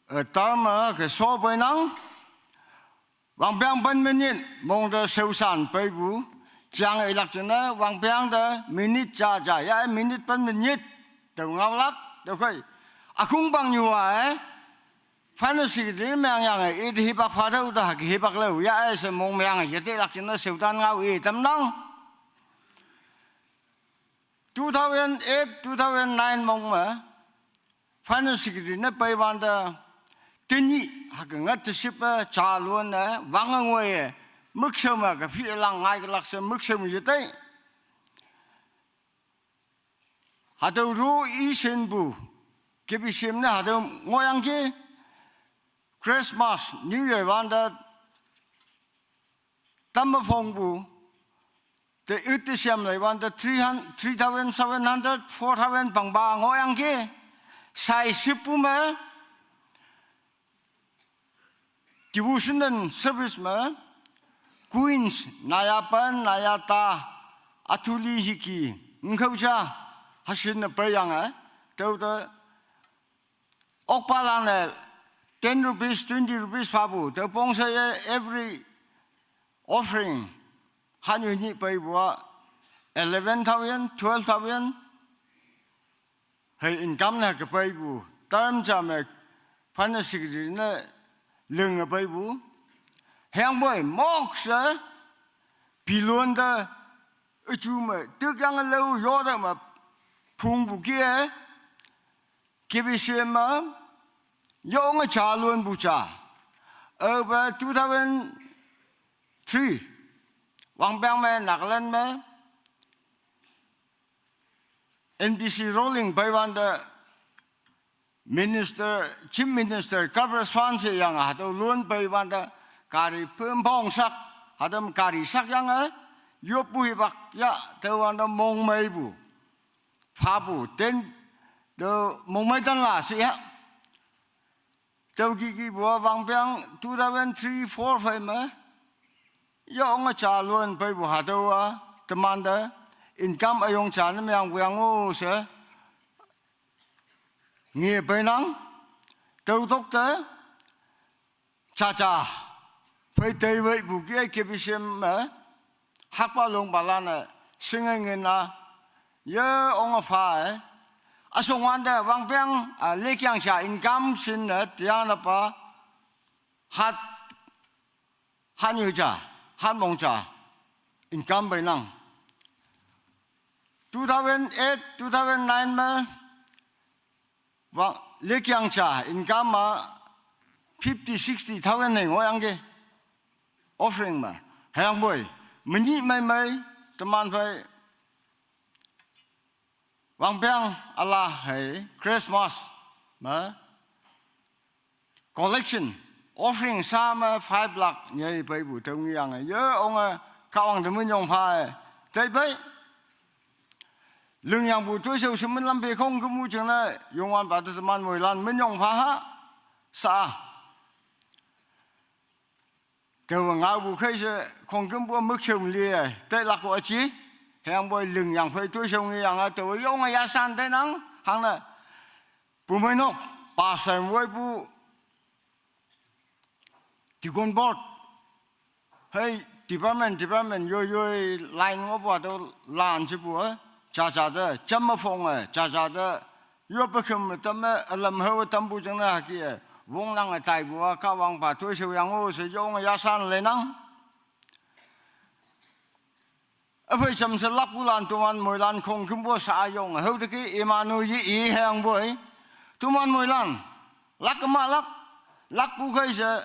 Ở đó mà cái số bay nắng. Vang bang ban minit mong da sâu san pai bu chang election na vang bang da minit cha cha ya minit ban minit tàu ngao lắc đâu coi akung bang như vậy finance secretary mang yang ấy đi bác phá đâu da cái bác lâu ya sẽ mong mang cái thế election na sâu tan ngao ấy tâm năng 2008 2009 mong mà finance secretary na pai ban da Tini hakangat sipa chaluan na wangangoy muksama ka phi lang ngai ka laksa muksama yate hado ru isen bu kibisim na hado ngoyang ki Christmas New Year wanda tamma phong bu the utisiam lai wanda 3700 4000 bangba ngoyang ki sai sipu ma Devotional service mà Queens, Nayapan, Nayata, Atuli hiki, ngkaucha, hasin na payang đâu đó, okpalang na 10 rupees, 20 rupees pabu, đâu bong say every offering, hanyu ni pay bua 11,000, 12,000, hay income na ka pay bu, term jam finance secretary na lương ở bây bố hàng bơi móc sẽ bị luôn đó ở chú mà tức rằng lâu gió đó mà phun bù kia bị xem mà gió mà trả luôn bù trả ở bên 2003 Wang bang mà nạc lên mà NBC rolling bay van đó Minister, Chief Minister, covers funds yang hado loan bay wanda kari pempong sak hadam kari sak yang yopu hibak ya te wanda mong mai bu phabu ten do mong mai tan la si ha tau ki bua wang piang 2003 4 5 ma ya ong cha loan bay bu hado temanda income ayong chan myang yang o se nghe bên nắng tôi tốt tế cha cha phải tây với bù kia kia bị xem mà hắc ba lông bà lan này sinh anh nghe na nhớ ông phải à xong anh đây vang beng lấy kyang cha income xin này tiếng là pa hát hát như cha hát mong cha income bên nắng 2008 2009 mà vâng lấy kyang cha income mà 50-60,000 này ngồi ăn cái offering mà hàng bồi mình nghĩ mấy mấy tụi mình phải Wang Piang Allah hey Christmas mà collection offering sama 5 lakh nhảy bay bù tông như này nhớ ông cao ông thì mới nhong phai thấy bay lương yang bù tôi sâu sớm mình làm việc không cái môi trường này dùng ăn bắt được man mồi lan mới nhong phai ha sa cái vòng áo bù khai sẽ không kiếm bùa mức chồng lìa tới lạc của chí hàng bồi lương yang phải tôi sâu như này tôi ông ấy san tới nắng hàng này bù mới nọ ba xem với bù thì con bot hey department yo line ngõ bỏ đâu lan chứ bùa cha đó chấm mà phong cha đó yo bê khum tâm làm hậu tâm bu chẳng là kia vong năng ở tại bùa cao vang bà tôi siêu yang ô sử dụng ya san lên năng ở phía chấm sẽ lắp bu lan tụi mồi lan không kim bùa xả dùng hậu thì cái imanu ý hàng bùi tụi mồi lan lắc cái mà lắc bu khai sẽ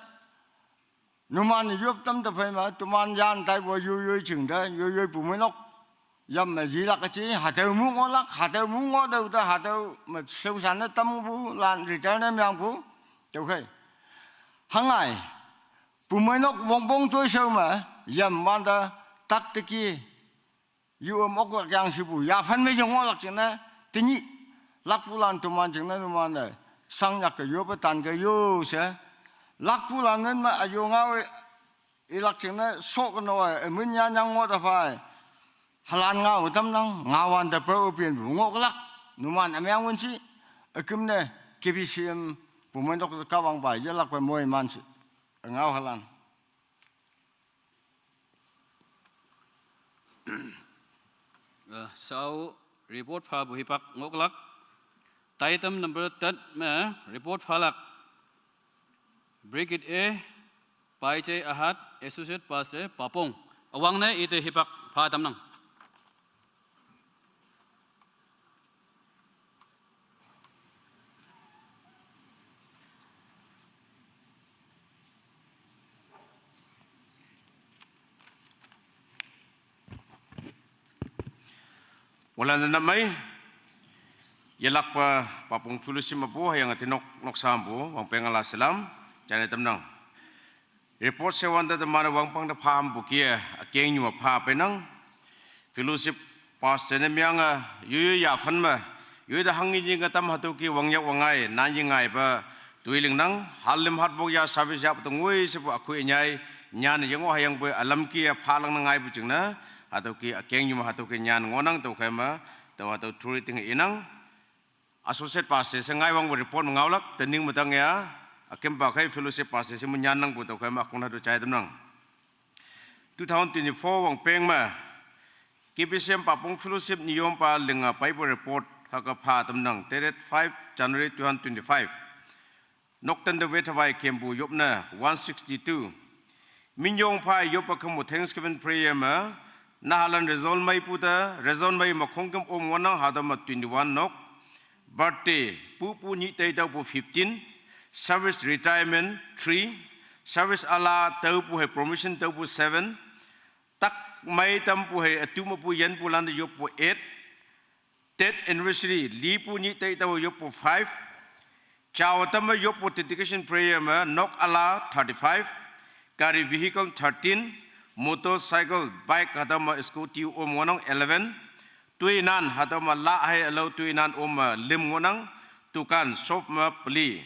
numan yup tâm tập hay mà tụi man gian tay bùa yo chừng đó yo bùi mới nóc yam mà gì là cái gì hạt đậu muốn ngó lắc hạt đậu muốn ngó đâu ta hạt đậu mà sâu sản nó tâm bù lan rồi trái nó miang bù đâu khai hàng ngày bùi mới nóc bong bong tôi sâu mà yam man ta tắt cái kia yo mốc là giang sư bùi ya phân mấy ngó lắc chừng đó tính nhị lắc bù lan tụi man chừng đó tụi man này sang nhạc cái yo bắt tan cái yo sẽ lắc bù lan nên mà ayo ngao lắc chừng đó sốt cái nồi mình nhà nhang ngó ta phải halan ngao tâm năng ngawan ta pro pian bu ngok lak numan amyang won chi akum ne KBCM bumen dok ka wang bai je lak pa moi man ngao halan
sau report pha bu hipak ngok lak item number 3 ma report pha lak Brigade A Pai J Ahad Associate Pastor Papong awang ne ite hipak pha tam nang
wala na namay yalak pa papong fulusim po hayang atinok noksambo wang pengala salam jane tamnang report se wanda the mana wang pang da pham bu kia akeng nyu pha penang fellowship pas ne myang yu ya phan ma yu da hangi jing ga tam hatu ki wang yak wangai na yin ngai ba tuiling nang halim hat bo ya service ya tu ngui se bu akhu nyai nyan yang hayang bo alam ki pha lang ngai bu chung na atau ki akeng nyu hatu ki nyan ngonang tu khema tu atau turi ting inang associate pastor sengai wang report mengaulak tening matang ya akem ba khai fellowship pastor se munyan nang bu tu khema akuna du chai tamnang 2024 wang peng ma KBCM papong fellowship niyom pa lenga bible report haka pha tamnang dated 5 January 2025 noktan de wetawai kembu yopna 162 minyong pa yopa kamu thanksgiving prayer ma nahalan rezon mai puta rezon mai makhongkem om wanang hadama 21 nok birthday pupu ni tay daw po 15 service retirement 3 service ala taw po he promotion taw po 7 tak mai tam po he atuma po yan po lan yo po 8 death anniversary li po ni tay daw yo po 5 chaw tam yo po dedication prayer ma nok ala 35 carry vehicle 13 motorcycle bike hadama scooty om ngonang 11 tuinan hadama la hai alo tuinan om lim ngonang tukan sof ma pli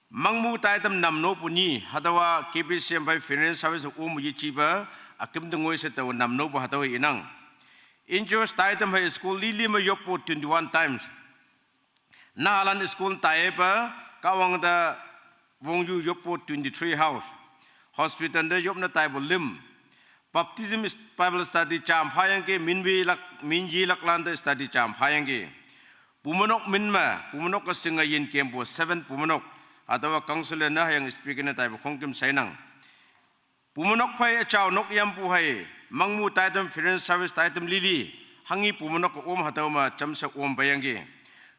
mangmu tai tam nam no puni hadawa KBCM by finance service om yi chiba akim dungoi se taw nam no ba hadawa inang injures tai tam high school lili ma yopo 21 times nahalan school tai ba kawang da wongju yopo 23 house hospital de yop na tai lim baptism bible study cham phayang ke minji laklan de study cham phayang ke pumonok minma pumonok ka singa yin kempo 7 pumonok atawa counselor na yang speaker na tai khongkim sainang pumonok phai chaw nok yam pu hai mangmu taitam finance service taitam lili hangi pumonok om hatawma chamsa om bayang ke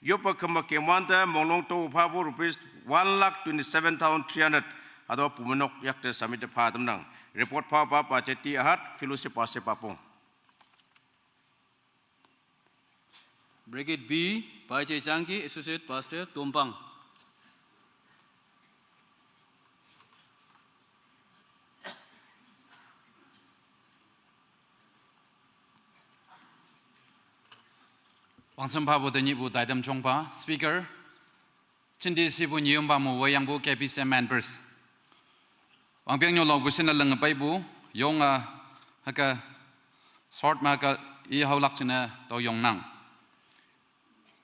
yopa khamba ke manta monglong to phabu rupees 1,27,300 ado pumonok yakte samit pha tamnang report pha pa cheti ahat fellowship pase papong
Bracket B, Pai Che Changki, Associate Pastor Tumpang.
Wangsampa bu denyi bu daidam chongpa speaker chindi si bu nyum ba mu wayang bu KPC members wangpiang nyo long bu sin lang pai bu yong haka short ma ka I haulak china to yong nang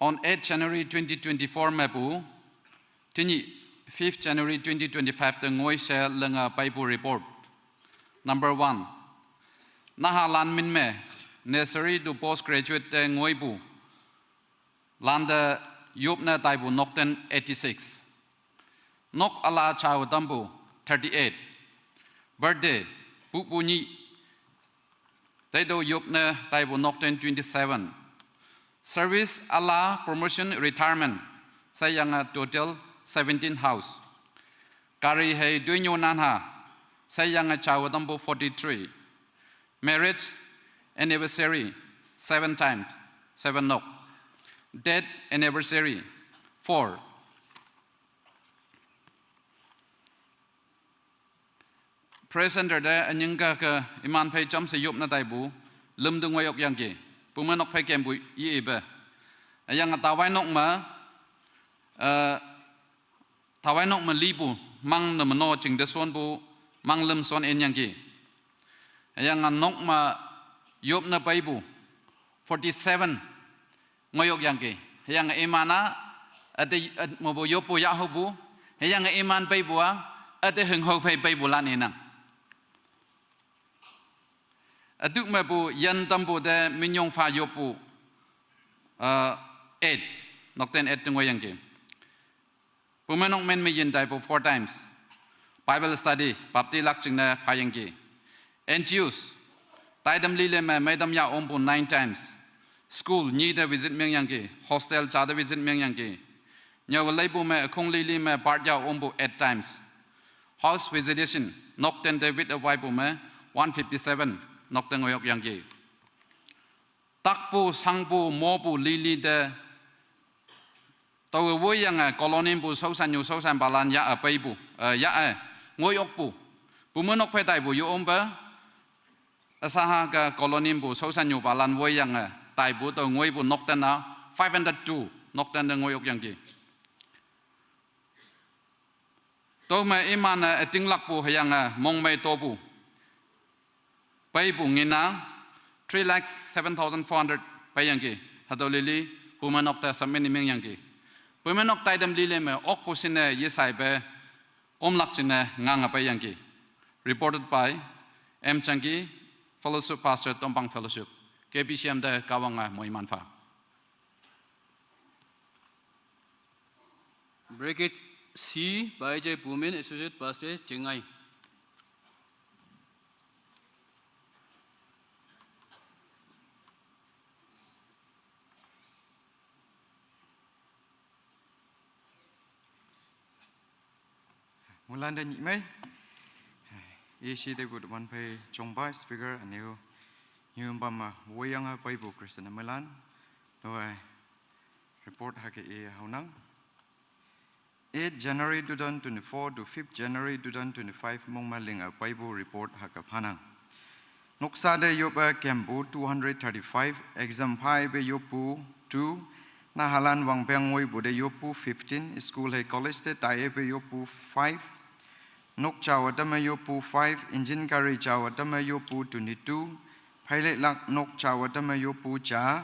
on 8 January 2024 ma bu tinyi 5 January 2025 the ngoi se lang pai bu report number 1 naha lan min me nursery to postgraduate ngoi bu Landa Yupna Taibu Nokten 86. Nok Allah Chao Dambu 38. Birthday Pupu Ni Taido Yupna Taibu Nokten 27. Service Allah Promotion Retirement Sayanga total 17 house. Kari Hei Duinyo Nanha Sayanga Chao Dambu 43. Marriage anniversary 7 times 7 nok. Dead anniversary 4. Presenter da anyanga ka iman phai chom se yup na tai bu lum dung wayok yang ki puman nok phai kem bu yi ba ayang tawai nok ma tawai nok ma li bu mang na mano ching de son bu mang lum son en yang ki ayang nok ma yup na pai bu 47 ngoyok yang ke yang imana ate mobo yopo ya hobu yang iman pai bua ate heng ho pai bulan ina atuk ma bu yan tambu de minyong fa yopo 8 nokten 8 ngoyang ke pumenong men me yin dai bu 4 times Bible study bapti lak ching na phayang ke NGOs taidam lile me maidam ya ombu 9 times School ni da visit meng yang ke hostel cha da visit meng yang ke nyaw lai bu me khong li li me part ya ombu 8 times house visitation nokten David a wai bu me 157 nokten ngoyok yang ke tak bu sang bu mo bu li li de taw wo yang colony bu sau san balan ya a pai bu ya ngoyok bu menok phe tai bu yo omba asaha ka colony bu sau san yu balan wo yang tai bu to ngoi bu nokten na 502 nokten de ngoyok yang ki to ma iman ating lak bu hayang mong mai to bu pai bu ngina 3,07,400 pai yang ki hado lili bu ma nokta samen meng yang ki bu ma nok tai dam lile me ok bu sin yesai be lak sin ngang pai yang ki reported by M Changi Fellowship Pastor Tompang Fellowship KPCM da kawanga moi manfa
Bracket C, Pai Che Pumin, Associate Pastor Chengai.
Mulanda nhị mấy, Yeshi de good one pay chongba speaker and you bama woyang pay bu Christian Milan, no I report hake e haunang. 8 January 2024 to 5 January 2025 mongmaling a pay bu report hake panang. Noksa de yoba kembu 235 exam pai be yopu 2 na halan wangpeng ngoi bu de yopu 15 school hay college de tai be yopu 5 nok chawa dama yopu 5 engine carry chawa dama yopu 22 pilot lak nok chawa dama yopu cha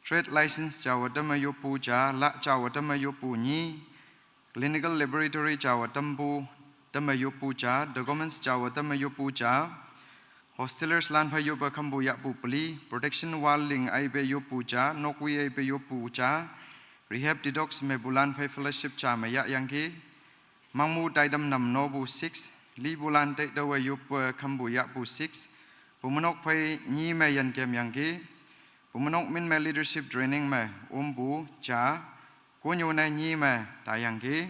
trade license chawa dama yopu cha la chawa dama yopu ni clinical laboratory chawa tambu dama yopu cha documents chawa dama yopu cha hostelers lan pha yopa khambu ya pu pli protection wall ling ai be yopu cha nokwi ai be yopu cha rehab detox me bulan phai fellowship cha ma ya yang ki mangmu daidam nam no bu 6 li bulan te dawa yopa khambu ya bu 6 pumanok phai ni me yan kem yang ki pumanok min me leadership training me bu cha ko nyu na ni me ta yang ki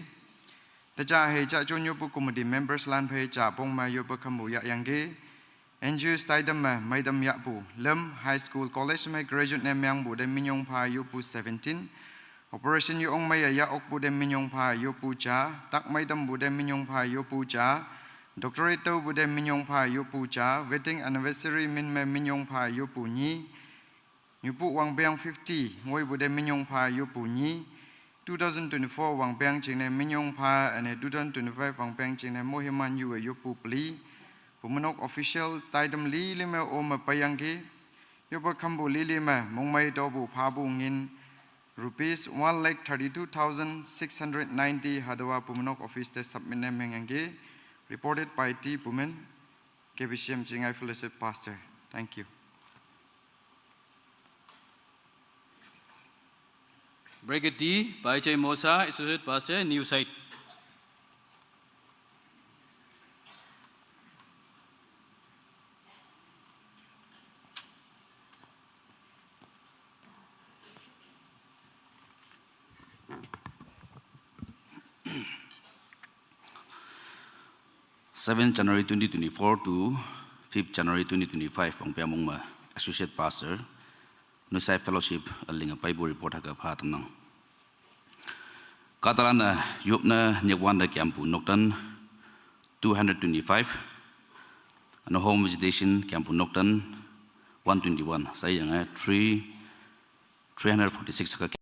ta cha he cha chon yopu committee members lan phai cha pong ma yopa khambu ya yang ki NGO Stidam Maidam Yapu, Lem High School College May graduate Nemyang Bude Minyong Pa Yopu 17, Operation Yong Maya Yaok Bude Minyong Pa Yopu Cha, Tak Maidam Bude Minyong Pa Yopu Cha, Doctorate Bude Minyong Pa Yopu Cha, Wedding Anniversary Min Me Minyong Pa Yopu Ni, Yupu Wang Biang 50, Ngoi Bude Minyong Pa Yopu Ni, 2024 Wang Biang Chine Minyong Pa and 2025 Wang Biang Chine Mohiman Yu Yopu Pli, Pumanok official Tidam Li Lima Oma Payangi, Yopa Kambu Lilima, Mongmai Dobu Pabu Ngin, Rupees 1,32,690 Hadawa Pumanok office test submit Mengangi, reported by T. Pumen, KBCM Jingai Fellowship Pastor. Thank you.
Bracket D by J. Mosa, Associate Pastor, New Site.
January 2024 to 5th January 2025 Wang Piang Mongma, Associate Pastor, New Site Fellowship, Alinga Bible report Haka Patanang. Catalana Yupna Nyawanda Campu Noctan 225 and a home visitation Campu Noctan 121 sayang 346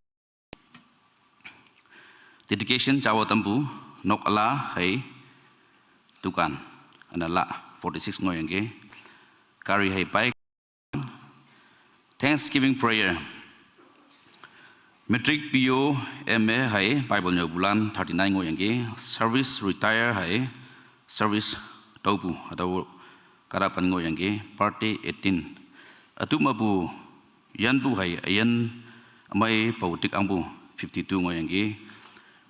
dedication Jawa Tampu Nok Allah Hai Tukan and Allah 46 ngoyang Kari Hai Pai Thanksgiving prayer Metric PO MA Hai Bible Nyo Bulan 39 ngoyang service retire Hai service Taupu atau Karapan ngoyang party 18 Atumabu Yanbu Hai Ayan Amai Pautik Ambu 52 ngoyang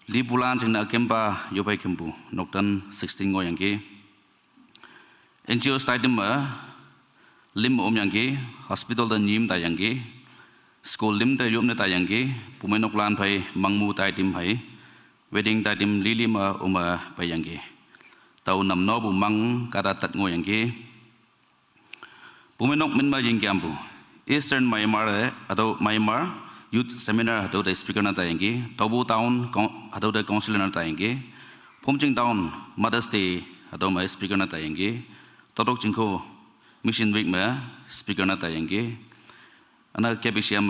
Li bulan jengna kempa yobai kempu noktan 16 ngoyang NGO Stidam lim yang hospital dan nim tayang school lim da yom na tayang pumenok lan pai mangmu tai tim pai wedding tai tim lilima uma payang tau nam no bu mang kata tat ngoyang pumenok min ma jing kampu Eastern Myanmar atau Myanmar Youth Seminar atau the speaker na tayang Tobu Town atau the council na tayang Pumching Town Mother's Day atau my speaker na tayang Todok Jingko Mission Week ma speaker na tayang Ana KBCM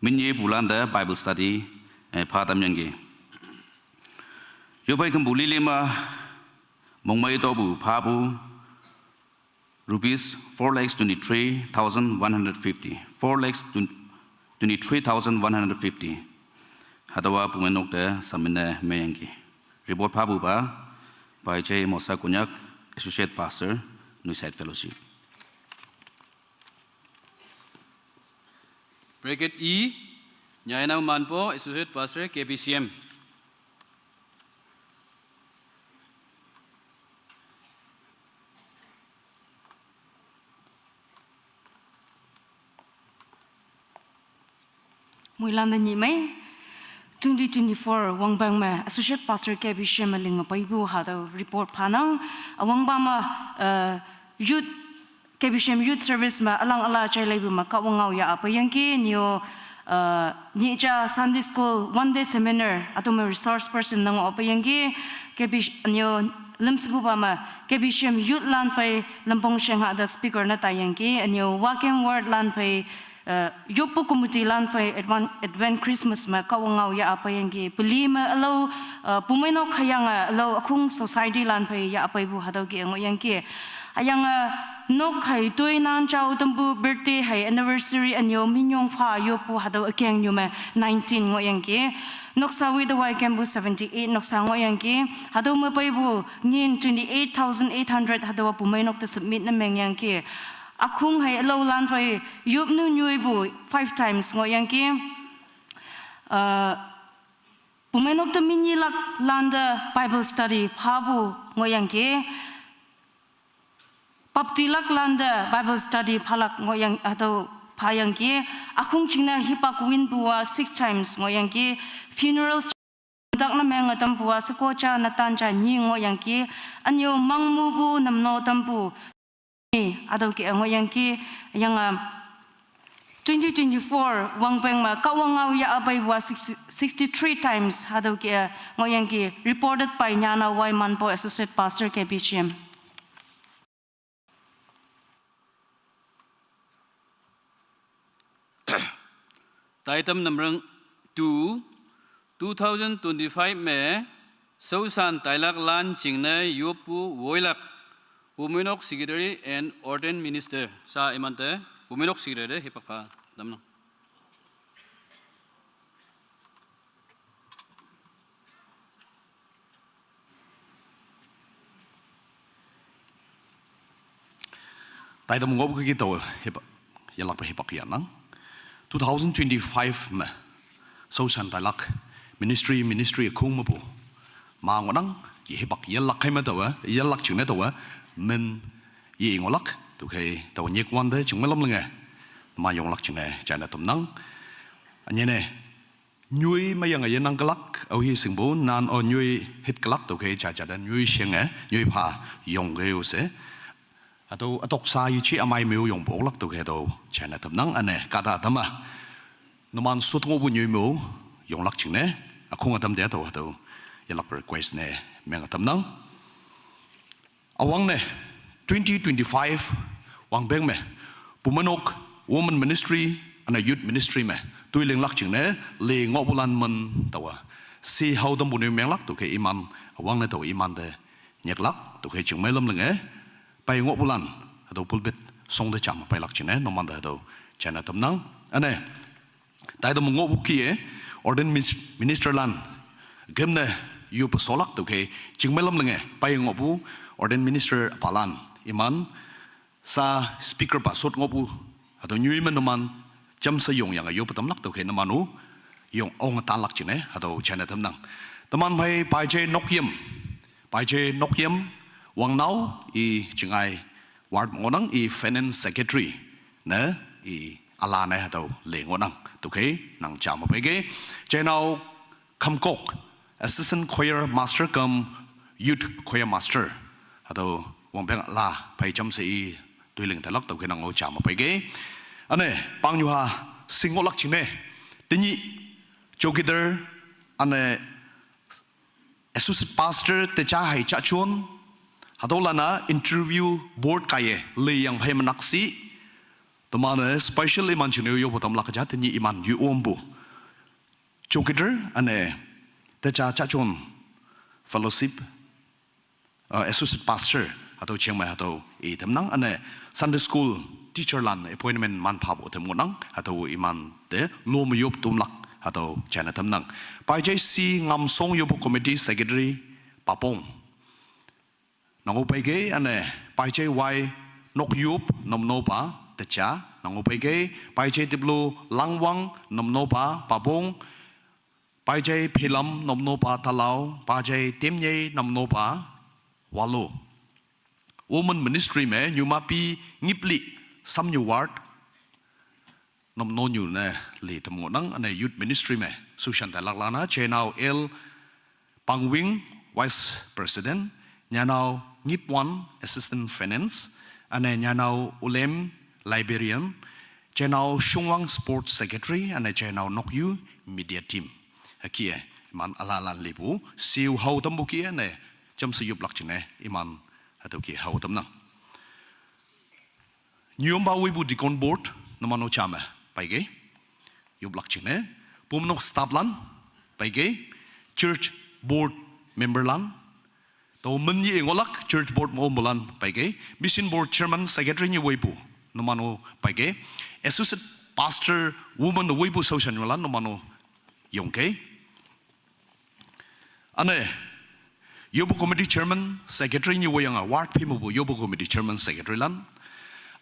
Minye bulan da Bible study patam yang Yobai kembuli lima Mongmai Tobu Pabu Rupees 4,23,150. 4,23,150. Hadawa pumenok de samina meyangi. Report Pabu ba by J. Mosa Kunyak, Associate Pastor, New Site Fellowship.
Bracket E, Nyayana Manpo, Associate Pastor, KBCM.
Muilanda ni mai 2024 Wang Bang ma Associate Pastor KBCM Maling Paibu hada report panang Wang Bama youth KBCM youth service ma alang ala chai laibu ma ka wangau ya apa yang ki nyo ni cha Sunday school one day seminar atau resource person nang apa yang ki KBCM nyo lemsebu bama KBCM youth lan pai lampong sheng hada speaker na tayang ki nyo walking word lan pai Yopu community lan pai advent Christmas ma kawangau ya apa yang ki pelima alo pumeno khayang alo akung society lan pai ya apa ibu hadau ki ngo yang ki ayang no khai toi nan chau tambu birthday hai anniversary anyo minyong pha yopu hadau akeng nyuma 19 ngo yang ki noksa with the y cambu 78 noksa ngo yang ki hadau ma pai bu ngin 28,800 hadau pumeno to submit na meng yang ki Akung hai low lan pai yup nu nyui bu 5 times ngoyang ki pumenok the mini lak landa Bible study phabu ngoyang ki paptilak landa Bible study phalak ngoyang atau phayang ki akung chingna hipak win buwa 6 times ngoyang ki funeral จักน้ำแมงตัมปัวสกอจานาตันจายิงงอยังกีอันยูมังมูบูนำโนตัมปูนี่อาดูกีงอยังกียัง2024 wang peng ma ka wang au ya abai wa 63 times adu ki ngoyang ki reported by Nyana Wai Manpo Associate Pastor KPCM.
Item number 2 2025 में Sausan Tailak Lan Chingne Yopu Woilak Puminok Secretary and Ordained Minister sa imante Puminok Secretary hipaka damno
tại đầm ngô cái tàu hiệp yalak pa hipak yan nang 2025 me social dialogue ministry khung mabu ma ngonang yi hipak yalak khai ma tawa yalak chune tawa men yi ngolak tu kai taw nyek wan de chung melam lenga ma yong lak chune chana tum nang anyene nyui ma yang ayen nang kalak au hi singbo nan o nyui hit kalak tu kai cha cha dan nyui sheng nyui pa yong ge use atau atok sa yi chi amai meu yong bok lak tu ke do chana tam nang ane kata tama noman sut ngo bu nyui meu yong lak ching ne akhung atam de to yalak request ne meng tam nang awang ne 2025 wang beng me pumanok woman ministry and youth ministry me tui leng lak ching ne le ngo bulan man tawa si hau dam bu ne meng lak tu ke iman awang ne to iman de nyek lak tu ke chung me lam leng pai ngo bulan ado pulbit song de cham pai lak chine no man da do chana tam nang ane tai dam ngo bu ki ordained minister lan gemne yu pa solak to ke chingmelam lenge pai ngo bu ordained minister palan iman sa speaker pa sot ngo bu ado nyui man man cham sa yong yang yu pa tam lak to ke na manu yong ong ta lak chine ado chana tam nang taman pai che nok yem wang now I chingai ward ngonang I finance secretary ne I alana ha do le ngonang to ke nang cham pa ge che now kham kok assistant choir master come youth choir master ha do wang beng la pai cham se I tuiling talak to ke nang o cham pa ge ane pang yu ha singolak chine tini chokidar ane associate pastor te cha hai cha chon Hadolana interview board kaye le yang phai manaksi tomana specially manchine yo botam lakajat ni iman yu ombu chokiter ane ta cha chon fellowship associate pastor hato chengmai hato e tamnang ane Sunday school teacher lan appointment man phab otem ngonang hato iman de lom yop tumlak hato chana tamnang pai jai si ngam song yo committee secretary papong nango pege ane pai che wai nok yup nom no pa te cha nango pege pai che tiblu langwang nom no pa pabong pai che philam nom no pa thalau pa che temye nom no pa walo woman ministry me nyuma pi ngipli sam nyu ward nom no nyu ne li tam ngonang ane youth ministry me sushan ta laklana che now el pangwing vice president nyanao Ngip one assistant finance, ane nyanao ulem librarian, chenao shungwang sports secretary, ane chenao nokyu media team. Hakie iman alalan libu siu hau tambuki ane jam siyup lakchine iman hatuki hau tamnang. Nyomba wibu dikon board namano chama paige yup lakchine pumnok staff lan paige church board member lan to men yi ngolak church board mo mulan paige mission board chairman secretary ni weibu no mano paige associate pastor woman no weibu social mulan no mano yongke ane yobu committee chairman secretary ni wayanga ward pimu yobu committee chairman secretary lan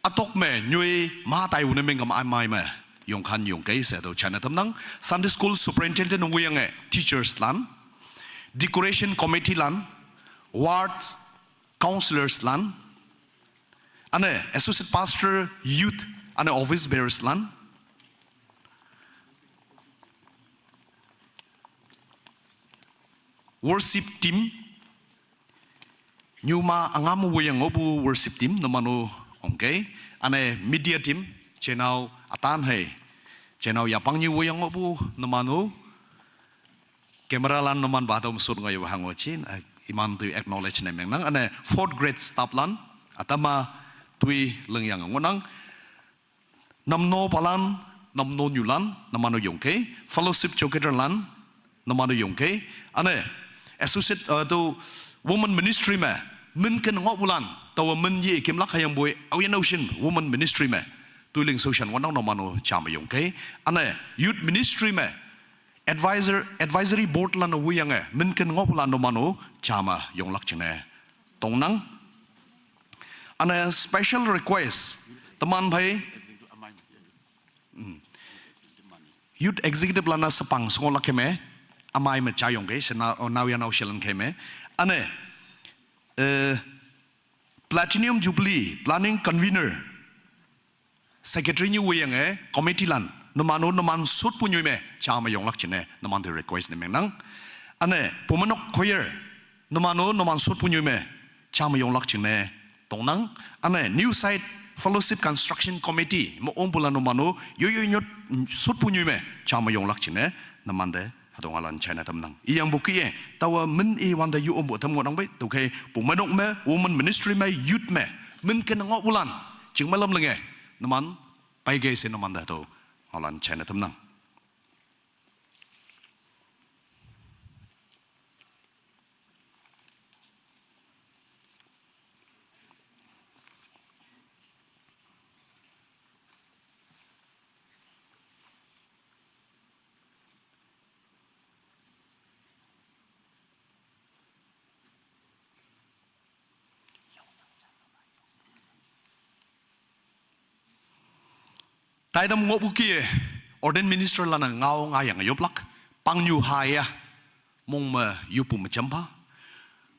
atok me nyui ma tai wu ne meng kam ai mai me yong khan yong ke se do chana tam nang Sunday school superintendent wayanga teachers lan decoration committee lan ward counselors lan ane associate pastor youth ane office bearers lan worship team nyuma angam wayang ngobu worship team namanu okay ane media team channel atan hai channel yapang nyu wayang ngobu namanu camera lan naman badam sur ngai wahangochin iman tu acknowledge nemeng nang ane 4th grade staff lan atama tui lengyang ngonang namno palan namno nyulan namano yongke fellowship choketer lan namano yongke ane associate to woman ministry me min ken ngok bulan taw min ye kem lak hayang boy awian ocean woman ministry me tuiling social ngonang namano chama yongke ane youth ministry me advisory board lan wiyang min ken ngok bulan namano chama yong lak chine tongnang ane special request teman bhai youth executive lana sepang songol keme amai me chayong ke sena nawian aushelan keme ane platinum jubilee planning convener secretary ni wiyang committee lan namano naman sut punyoy me chama yong lak chine naman the request ne menang ane pumanok choir namano naman sut punyoy me chama yong lak chine tongnang ane new site fellowship construction committee mo ompula namano yoyonyot sut punyoy me chama yong lak chine namande hadong alan China tamnang iyang bukiye tawa min e wanda yu ombo tam ngodang bai to ke pumanok me woman ministry me youth me min ken ngok bulan ching malam lenge naman pai ge se naman da to alan China tamnang tai dam ngok bukie orden minister lana ngau nga yang yoplak pang nyu haya mong ma yupu ma champa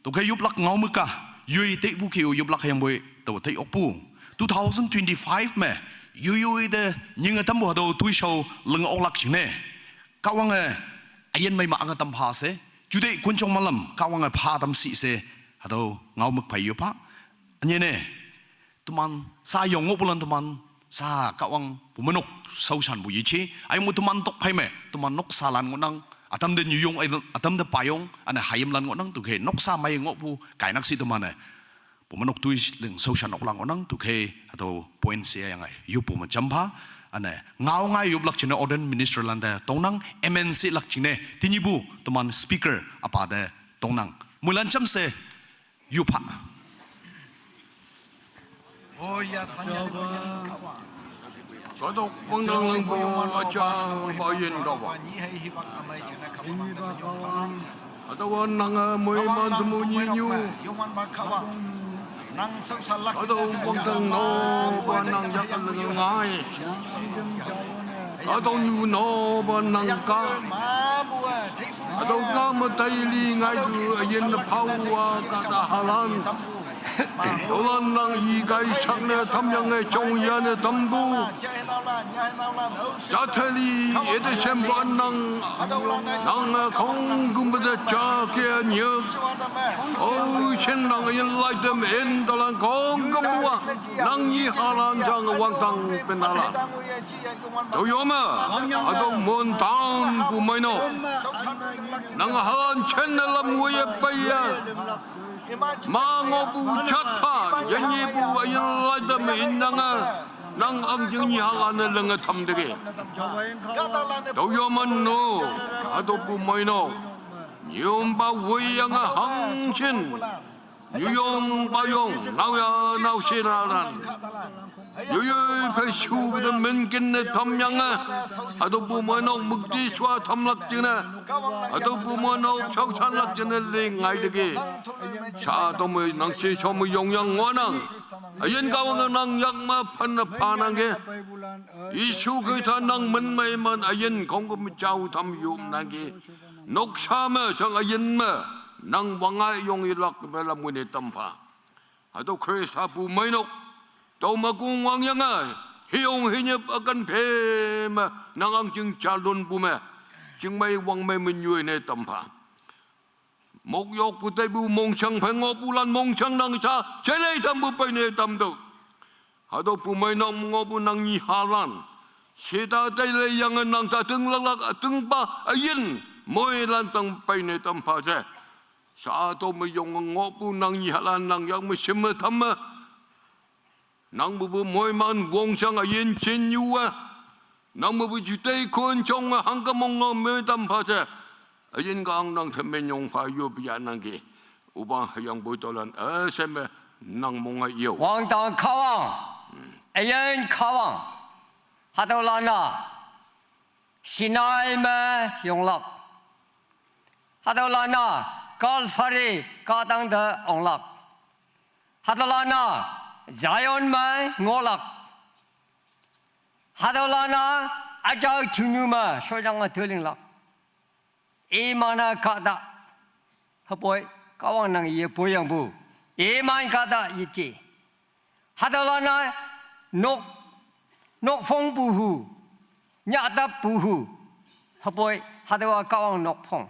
to ke yoplak ngau muka yui te bukie yoplak yang boy to te okpu 2025 me yui de nyinga tambo do tui show leng oklak chine kawang ayen mai ma anga tam pha se jude kunchong malam kawang pha tam si se hado ngau muk pai yopa anyene tuman sa yong ngok bulan tuman sa kawang pumanok sausan bu yichi ay mo tuman tok pai me tuman nok salan ngonang atam de nyuyong atam de payong ana hayam lan ngonang tu ke nok sa mai ngok pu kai nak si tuman pumanok tu leng sausan nok lang ngonang tu ke ato point se yang ai yu pu ma champa ana ngau ngai yup lak chine orden minister landa tongnang MNC lak chine tinibu tuman speaker apa de tongnang mulan cham se yupa
oh ya sanya
Kadok pangdang bo acha bayin kawa. Atawan nang moy man tumunyi nyu. Kadok pangdang no banang yakal ngai. Kadok nyu no banang ka. Kadok ka matai li ngai du ayin pawa kata halan. Dolan nang igai sakne tamyange chongyane tambu Jatali ede semban nang kongumbada chake nyuk Oh chen nang yin lai dem en dalan kongumbuwa Nang yi halan jang wang tang penala Doyoma adong mon tang bumayno Nang halan chen lam wye paya Mango bu chata yanyi bu ayin laida me innanga nang ang jingyi halana lenga tamdege doyaman no ado bu moino nyomba weyanga hangchen nyuyong bayong nawya nawshiraran yuyu peshu de menkin tamyanga ado bu moino mukti chwa tamlak jina ado bu moino chawchanlak jina lengai dege cha domu nangchi chomu yongyang wanang ayen kawang nang yakma panna panange isu kita nang menmai man ayen kongkum chau tam yum nange noksama chang ayen ma nang wangai yong ilak bela mune tampa ado kresa bu mainok tau magung wangyanga hiong hinyap akan pema nang ang jing calon bu me jing mai wang mai menyui ne tampa
một yok bu tay bu mong chang phai ngo bulan mong chang nang cha chelei tam bu pai ne tam do hado pu mai nong ngo bu nang ni halan seta tay le yang nang ta tung lak lak tung pa ayin moi lan tang pai ne tam pha che sa to me yong ngo bu nang ni halan nang yang me sim tham nang bu moi man wong chang ayin chen yu nang bu ju tay kon chong hang ka mong ngo me tam pha che ayin gang nang themen yong pha yu bia nang ge ubang hayang bo tolan seme nang mong yo
왕 땅 카왕 아연 카왕 하도라나 시나이메 용락 하도라나 갈파리 가당더 옹락 하도라나 자연메 ngolak 하도라나 아자 중유마 소장마 들링락 이마나 가다 허보이 까왕낭 이에 보양부 이만 가다 있지 하다라나 녹phong 부후 냐다 부후 허보이 하다와 까왕 녹phong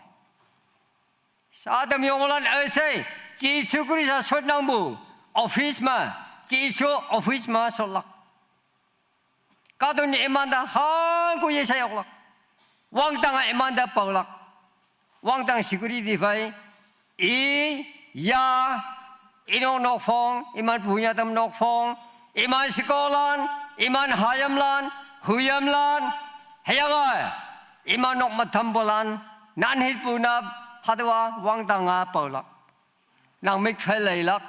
사담 용란 어세 지수 그리사 소낭부 오피스마 지수 오피스마 솔락 가돈 이만다 한국 예사역락 왕땅아 이만다 뻥락 왕땅 시그리디 파이 이야 inong nokfong iman punya tam nokfong iman sekolan iman hayamlan huyamlan hayangai iman nok matambolan nan hit punab hadwa wang tanga paulak nang mik phelailak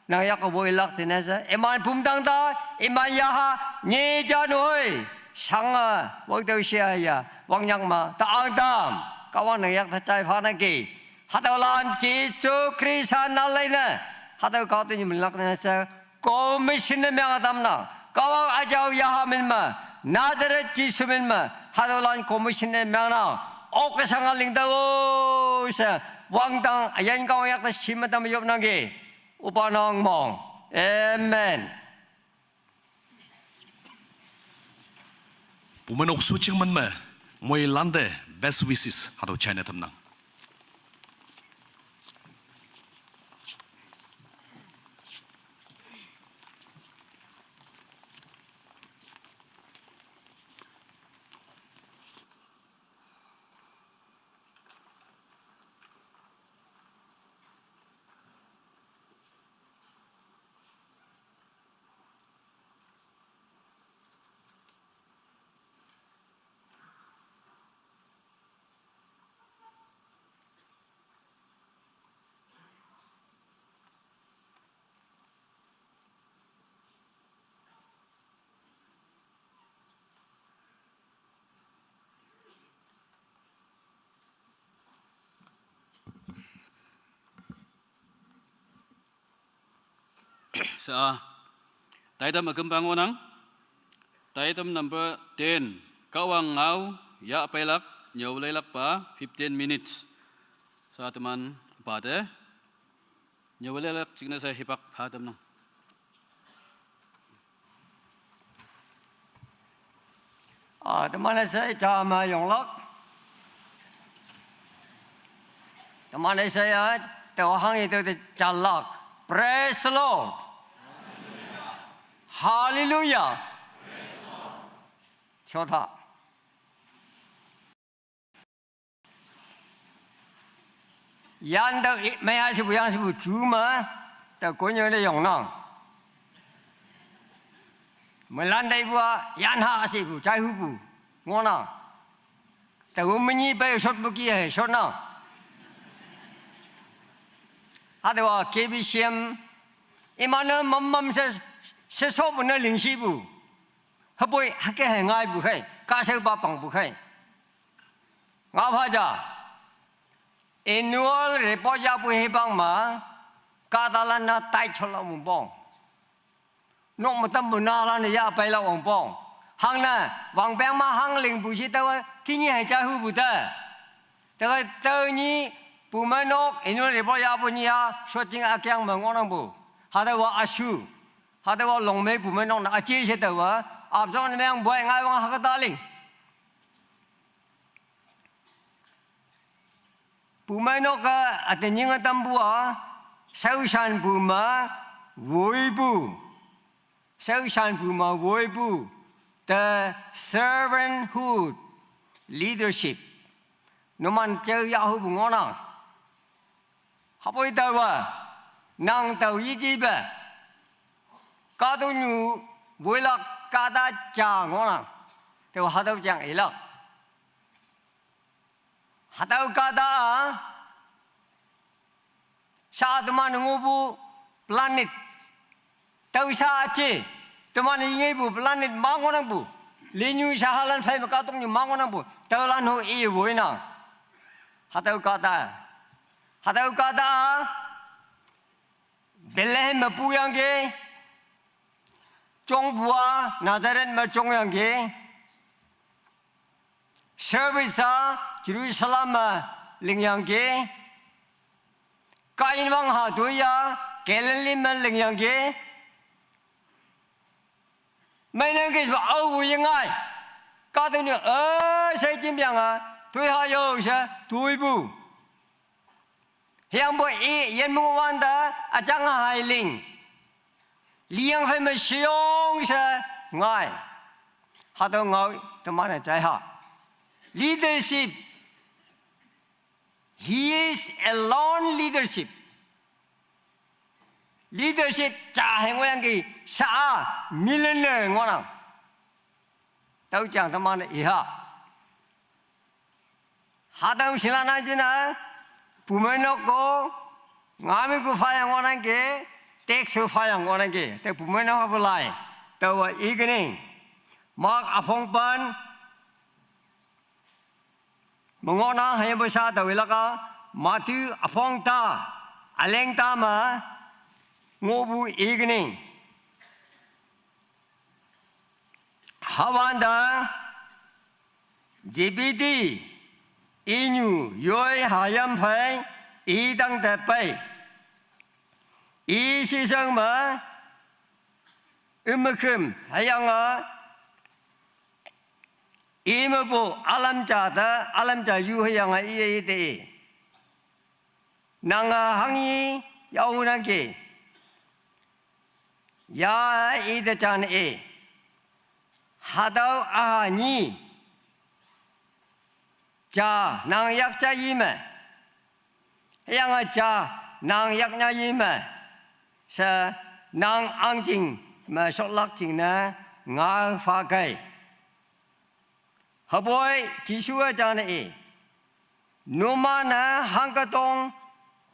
nang yak boilak tinasa iman pumdang ta iman yaha ni janoi sanga wang teu sia ya wang yang ma ta ang tam kawan nang yak ta chai phana ki hadwalan jisu krisan nalaina 하다 가더니 밀락내서 고미신의 명하담나 가왕 아자우 야하밀마 나들의 지수밀마 하도란 고미신의 명나 오케상을 링다고 왕당 연가왕 약다 심하다면 옆나게 우바낭몽 아멘
부모는 수칙만 매 모이 란데 best wishes 하도 차이나 탐낭
Sa Taitam agambang onang Taitam number 10 Kawang ngau ya pailak nyawlailak pa 15 minutes sa teman pade nyawlailak signa sa hipak padam nang
teman saya jama yonglak teman saya tewahang itu jalak praise the Lord Hallelujah. 좋다. 양도 매하시부 양시부 주마 더 권연의 용랑. 물란대부와 양하시부 자후부 원랑. 더 우문이 배 숏부기에 숏나. 하대와 KBCM 이만은 멈멈세 세소분의 링시부 허보이 학계 행하이 부해 가세바 부해 ngapaja annual report ya buhe bangma kadalana tai chola mumbong nok matam bunala ne ya paila ompong hangna wangbang ma hangling buji tawa kini hai cha hu buta tawa tawni pumanok annual report ya bunya shooting akyang mangonang bu hada wa ashu hada wa longmei pumanok na achi se tawa abjong ne mang boy ngai wang hakadaling bù mai nó cả ở trên những tâm bùa sâu san bù mà vui bù sâu san bù mà vui bù the servanthood leadership nó man chơi giao hữu bù ngon nào học bây giờ à năng tàu ý chí bè cá tu nhu vui lạc cá ta chả ngon nào tàu hạt tàu chẳng ấy lạc hạt tàu cá ta sa teman ngubu planet tàu sa ce teman ini bu planet mangon ang bu linyu sahalan fai makatung ni mangon ang bu tàu lan ho i vui nào hạt tàu cá ta Bethlehem mà pu yang ke trong bua Nazareth mà trong yang ke service Jerusalem mà linh yang ke Kain wang ha tuya Galilee mà linh yang ke mấy năm cái âu vui yang ai cá tôi nhớ say chim yang à tôi ha yo sa tôi bu Yang boy yen mo wanda ajang hai ling liang phải mà xiong sa ngai ha đâu ngồi tụi mình trái ha leadership he is alone leadership trả hàng ngoan kỳ xã millionaire ngon nào đâu chẳng tụi mình ý ha đâu xin là nói chứ na 부모는 거 남의 그 파양 원한 게 텍스 파양 원한 게 때 부모는 하블라이 또 이거는 막 아퐁반 멍어나 해보사 더 일라가 마티 아퐁타 알랭타마 ngobu 이거는 하완다 GBD 인유 요의 하염파이 이당 대파이 이 시성마 음만큼 하양아 이모부 알람자다 알람자 유하양아 이에이데 나가 항이 야우나게 야 이데잔에 하다우 아니 cha nàng yak cha yi me yang cha nàng yak nya yi me sa nàng ang jing ma sok lak jing na nga pha kai ha boy ji shu cha na e no ma na hang ka tong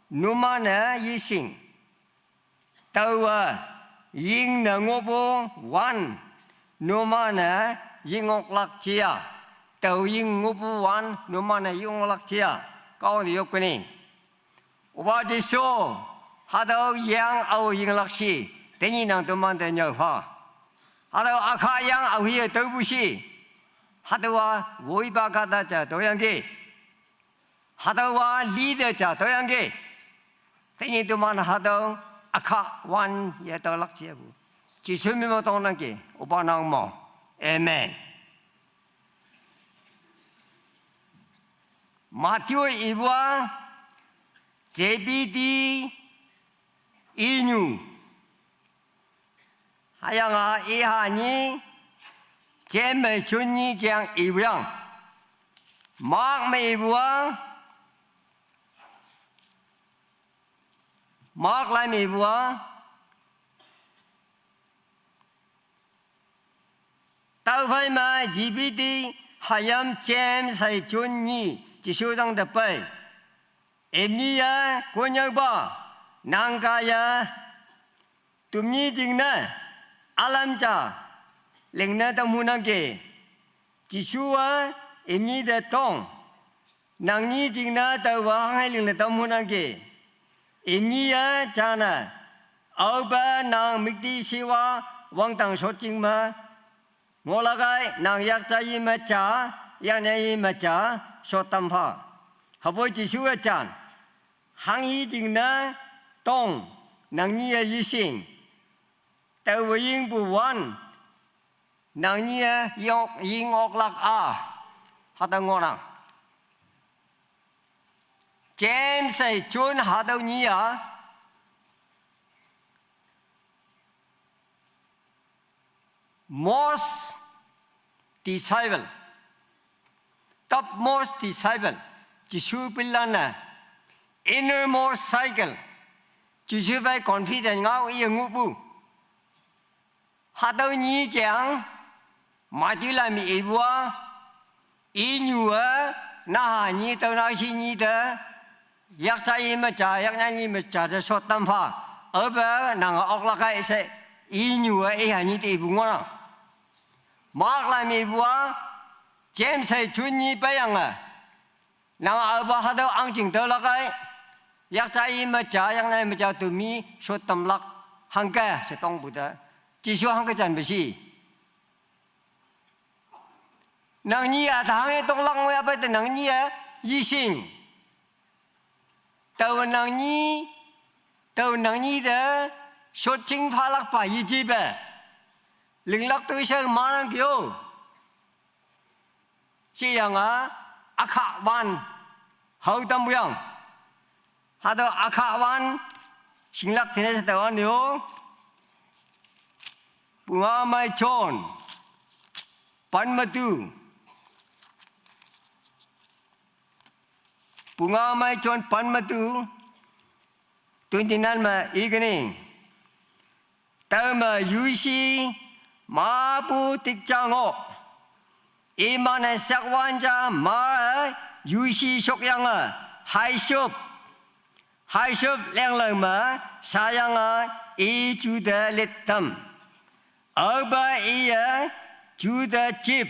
no ma na yi sing tau ying na ngo bo wan no ma na ying ngok lak chia tàu yên ngũ bu wan nô man này yung lạc chia cao thì yok cái này oba đi số hà đâu yang ao yên lạc si thế nhưng nàng tụi mình để nhớ pha hà đâu akha yang ao hi tàu bu si hà đâu vui ba cái đó cha tàu yang gì hà đâu leader cha tàu yang gì thế nhưng tụi mình hà đâu akha wan ya tàu lạc chia bu chỉ số mình mà tao năng gì oba nàng mò amen Matthew Iwa JBD Inyu 하양아 이하니 제메 준이장 이부양 막메 이부와 막라메 이부와 따우파이마 JBD 하얌 제임스 하이 준이 지쇼당 대빠이 엠니야 권여바 난가야 tumni jingna alamja lengna tamunage jisua emni de tong nangni jingna tawa hai lengna tamunage emni ya jana auba nang mikdi siwa wangtang sotingma ngolagai nang yak chai ma cha yang nei ma cha sotamha haboi jisua chan hangi jingna tong nangni ya yising tàu yên bù văn nàng nhia yong ying ok lạc a hạt ngon nào James say chun ha đâu nhỉ à most disciple topmost disciple Jisu pilana innermost cycle Jisu phải confident ngao yêu ngũ bu ha đâu nhỉ chẳng mà chỉ là mi bua ý nhua na hà nhỉ tao nói chi nhỉ đó yak trái mà trả yak nhani mà trả cho sốt tâm pha ở bên nàng ốc là cái sẽ ý nhua ý hà nhỉ thì bu ngon Mark là mi bua James say chun nhỉ bây giờ à nàng ở bên ha đâu ăn chừng tao là cái yak trái mà trả yak nhani mà trả tụi mi sốt tâm lắc hàng cái sẽ tông bù đó chỉ số hàng cái chân bị gì nàng nhi à thằng ấy tông lăng với bây nàng nhi à y sinh tàu nàng nhi đó số chính phá lắc phải y chi bè linh lắc tôi sẽ mà năng kiểu chỉ rằng à khả ban hậu tâm buyang hà đó khả ban sinh lắc thế này sẽ tàu nếu bunga mai chon pan matu bunga mai chon pan matu tunjinan ma igani ta ma yushi ma pu tik chango iman sakwan ja ma yushi sokyang hai shop leng leng ma sayang i chu de litam ở ba ý chú đã chip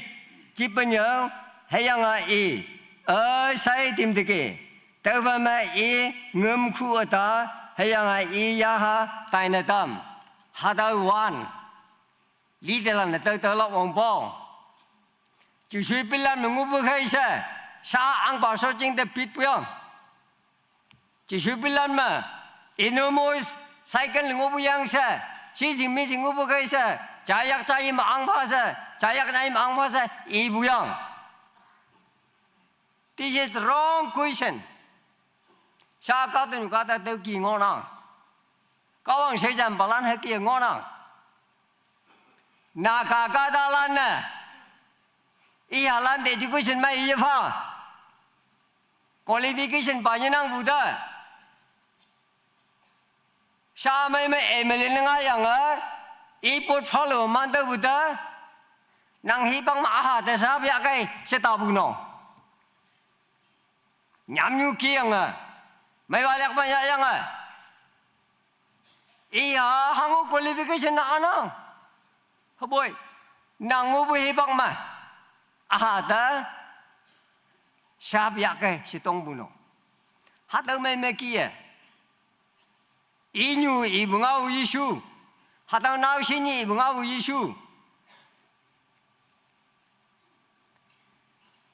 bao nhiêu hay yang ý ở sai tìm được cái tao phải mà ý ngâm khu ở đó hay yang ý ya ha tai na tam ha da wan lý để làm tao tao lọc vòng bò chú suy biết làm mình ngu bơ hay sa ăn bảo sao chính để biết bữa chú suy biết làm mà innermost sai cái ngu bơ yang chỉ chính mình chính ngu bơ hay 자약 자임 앙파세 자약 자임 앙파세 이부양 This is the wrong question. Sa có tôi có ta tiêu kỳ ngon nào. Có ông sẽ dành bà lan hay kia ngon nào. Na cả ta lan nè. I hà lan để education mai y pha. Qualification bao nhiêu năng bù đó. Sa mai em lên ngay yang I portfolio man đâu bữa năng hi bằng mã hà để sao vậy cái sẽ tạo bù nó nhắm như kia à mấy bạn lạc bao nhiêu à I hà hàng ngũ qualification nào nó không bồi năng ngũ bồi hi bằng mà hà đó sao vậy cái sẽ tông bù nó hát đâu mấy kia I như I bung ao Giêsu 하다 나오시니 뭉하고 예수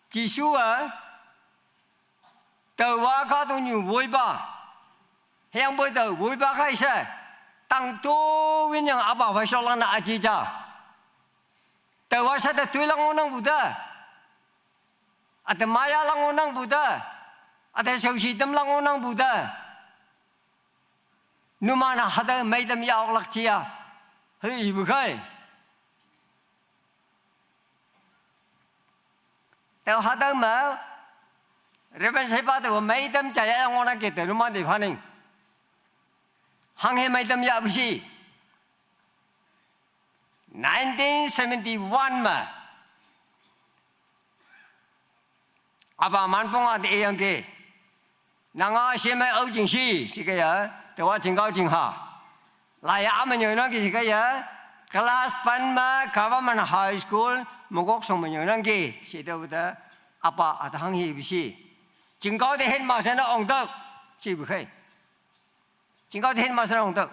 지수와 tàu có tôi nhiều vui ba hiện bây giờ vui ba khai sẽ tăng tu với những áp bảo phải so lăng là gì cha tàu sẽ được tuy lăng ngôn năng bù đà à tàu maya lăng ngôn năng bù đà à tàu sầu sĩ tâm lăng ngôn năng bù đà numa na hada mấy tâm yao lạc chia hơi bực hơi tao hada mà Reverend sẽ bắt đầu mấy tâm chạy ra ngon cái từ numa để phản ứng hàng hệ mấy tâm yao gì 1971 mà Aba manpong at iyang ke nanga siya may au jing si kaya tawa jingao jing ha laya ama nyo nang ki kaya class pan ma government high school mugok song ma nyo nang ki si tawa apa at hang hi bi si jingao de hen ma sa na ong tok si bu khai jingao de hen ma sa na ong tok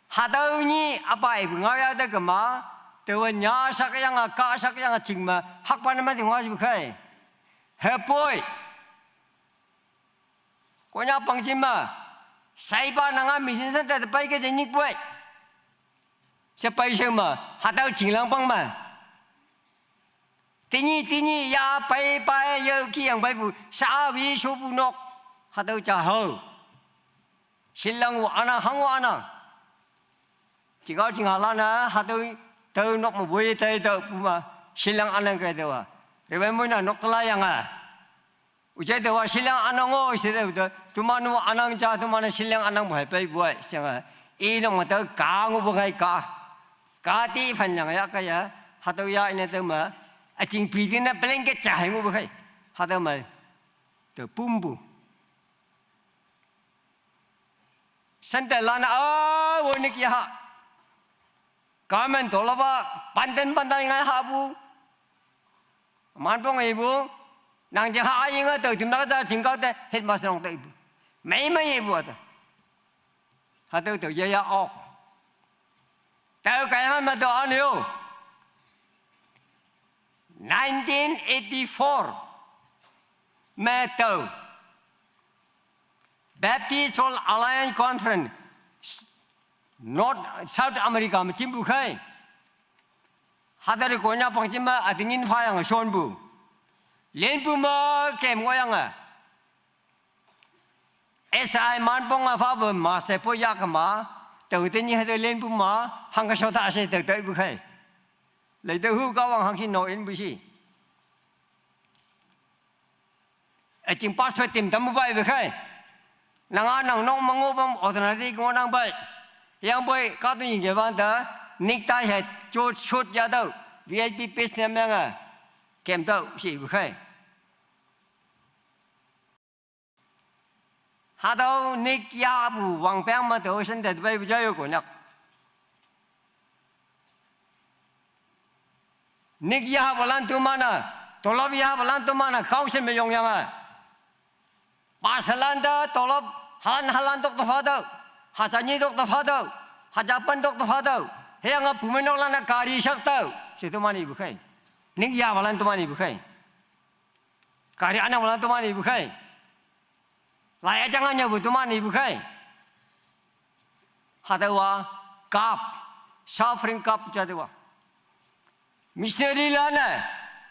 ha dau ni apa ai bu ngao ya da ka ma tawa nya sak yang ka sak yang jing ma hak pan ma ding wa si bu khai Hepoi, kau ni apa cima? Saya pa nanga mission center terbaik ke jenik buat. Siapa semua? Hatau cinglang pang ma. Tini ya pai ya ki yang pai bu. Sawi subu nok. 하도 자허 신랑우 아나 항우 아나 지가 징하라나 하도 더 녹 뭐 보이 더 부마 신랑 아는 게 되와 왜 뭐나 녹라양아 우제 되와 신랑 아는고 시대부터 두만우 아는 자 두만은 신랑 아는 뭐 해빼 뭐야 생아 이놈 더 강우 뭐가이까 가티 판량야 아까야 하도야 이네 더마 아징 비디나 블랭게 자행우 뭐가이 하도 말더 뿜부 sentelana wonik ya kamen tolaba panten pantai ngai habu manpong ibu nang jeng ha inga to timna ta jingkau te headmaster ong te ibu mai ibu ata hatu to ya ok tao kai ma to anio 1984 meto Baptist World Alliance Conference, North South America, Mchimbu Khai. Hadari konya pangchima atingin fayang shonbu. Lenpu ma kem ngoyanga. SI manpong afabu ma sepo yakama. Tau tenyi hadu lenpu ma hanga shota ase tau tau bukai. Lai tau hu kawang hangsi no in busi. Aching passport tim tamu bai bukai. Nang nong mangobam ordinary ko nang bai yang boy ka tu yin ge ban da nik tai he chot chot ya dau VIP page ne nga kem dau si bu khai ha dau nik ya bu wang pang ma dau sen de bai bu ja yo ko nak nik ya balan tu mana tolab ya balan tu mana kau sen me yong yang a Pasalanda tolop halan tok tafado hajani tok tafado hajapan tok tafado heyanga pumenok lana kari sakto situ mani bukai ning ya balan tu mani bukai kari anak balan tu mani bukai lai jangan nyabu tu mani bukai hadawa kap suffering kap jadawa missionary lana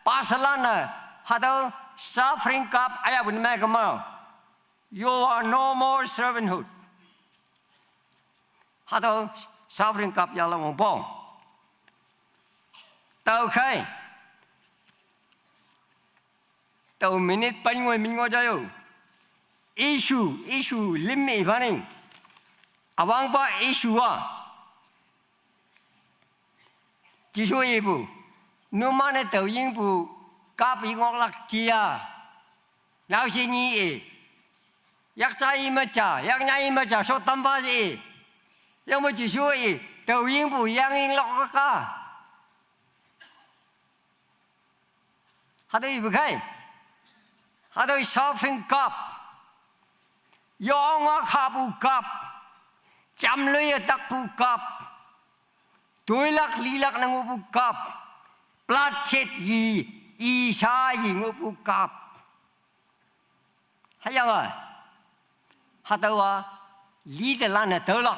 pasalana hadaw suffering kap ayabun megamau You are no more servanthood. Hado suffering cup yala mong bong. Tao khai. Tao minute pa ngồi mình ngồi jayo. Issue limit vaning. Awang ba issue a. Jisu ibu. Numane tao ying bu kap ingok lak chia. Nào xin nhi yak chai ma cha yak nyai ma cha so tam ba ji yang mo ji shui tàu ying bu yang ing lok ka ha dei bu khai ha dei shopping cup yong a kha bu cup cham lui tak bu cup tui lak li lak nang bu cup plat chet yi sha yi bu cup ha yang a hatawa leader lana tolak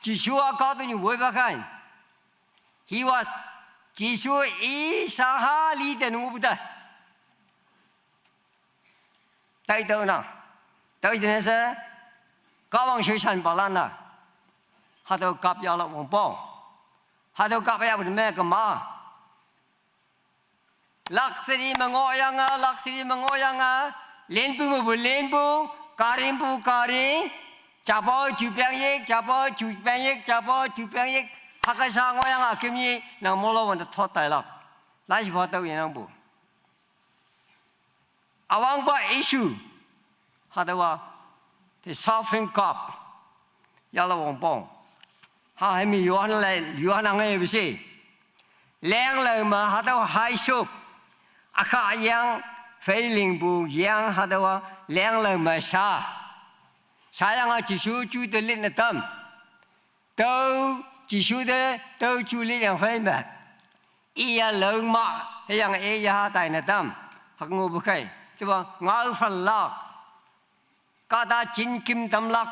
Jishua ka tu ni woi bakai he was Jishua isaha leader nu buta tai tau na tai de sa kawang shui san balana hataw kap ya la wong pong hataw kap ya bu me ka ma laksiri mangoyanga lenpu bu lenpu Karimpu kari, capo cupang yek, pakai sango yang akimnya nang molo wan thot tai lak, lai siapa tahu yang bu. Awang ba issue, hadawa the suffering cup, yala wong pong, ha hemi yuan angai bisi, leng leng ma hadawa high shop, akak yang failing bu yang hadawa leng leng ma sa sayang a jisu chu de lin na tam tau jisu de tau chu li yang fai ma ia leng ma yang ya tai na tam hak ngo bu khai tu ba ngau fan lak ka da jin kim tam lak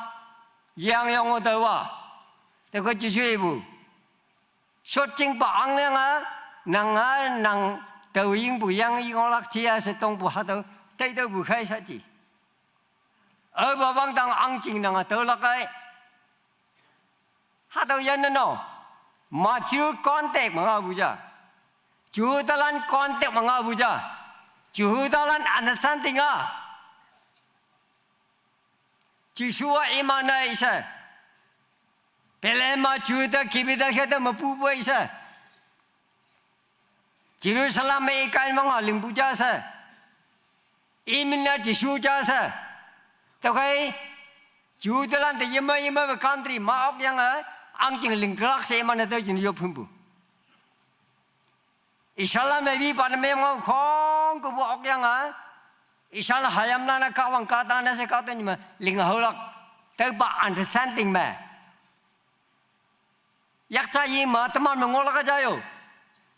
yang o de wa te ko jisu bu shot jing ba ang nang tàu ying bu yang ying lak chia se tong bu ha tàu tây tàu bu khai sa chi ở bà vang tang ang ching nang tơ la cái hát đâu yên nó mà chưa contact mà ngau buja chú ta lan contact mà ngau buja chú ta lan understanding à chú xua iman này sao pele mà chú ta kibida sao ta mà pu bui sao Jerusalem mấy cái mà ngau lim buja sao imin na chú xua cha sao tao cái chú ta lan thì yếm về country mà ốc yang à ang ching ling klak se man ta jin yo phum bu Islam me bi pan me ngau khong ku bu ok yang a Islam hayam na ka wang ka ta na se ka ta ni ma ling ho lak ta ba understanding me yak cha yi ma ta man ngol ka ja yo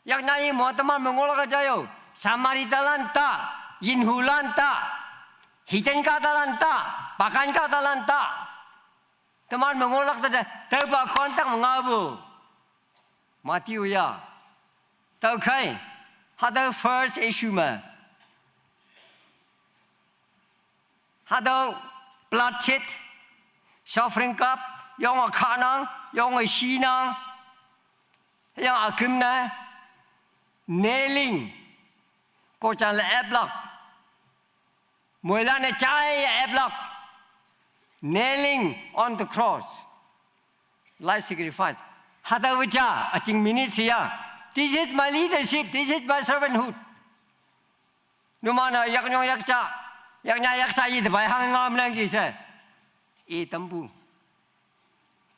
yak na yi ma ta man ngol ka ja yo Samaritalan ta yin hulan ta hiten ka ta lan ta pakan ka ta lan ta teman mengolak saja, terba kontak mengabu, mati uya. Tahu kan? Ada first issue mah, ada bloodshed, suffering cup, yang akanang, yang sinang, yang akumna, nailing, kau jangan eblak, mulanya cai eblak. Nailing on the cross, life sacrifice. Hada wajah, acing ministry ya. This is my leadership. This is my servanthood. Numana yak nyong yak cha, yak nya yak sa itu bayar ngam lagi se. I tempu.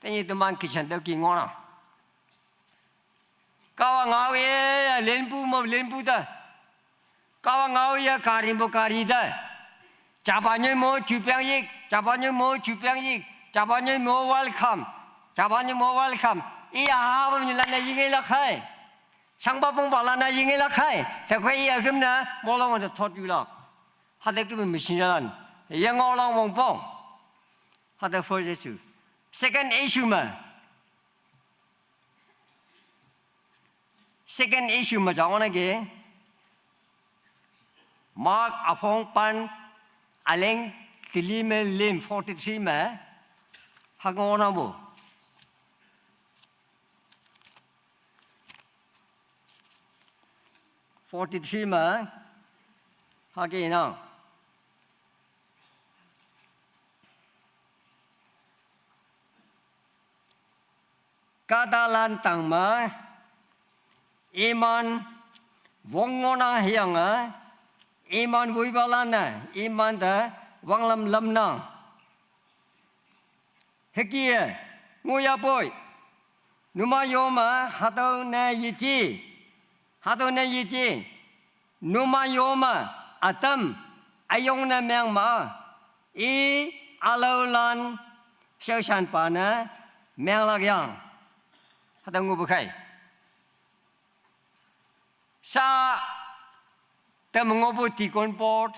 Tapi teman kisah tu kini ngora. Kau ngau ye lempu mau lempu dah. Kau ngau ye karimbo kari dah. Japannya mau cupiang yik, Japannya mau cupiang yik, Japannya mau welcome, Japannya mau welcome. Iya, apa menyelan yang nak hai, sang babung balan yang nak hai. Tapi iya kemana, malam ada thot juga. Ada kemana menyelan, yang orang mongpong. Ada first issue, second issue mah. Second issue mah jangan lagi. Mark apong pan Aleng kelima lim 43 mah hak orang bu. mah hak ini. Katalan tang mah iman wongonang hiang iman vui balana iman ta wang lam lam na hekia ngoya boy numa yoma hatau na yichi numa yoma atam ayong na meng ma i alaulan shan pa na meng lagyang hatau ngubukai sa mengobu tikon board,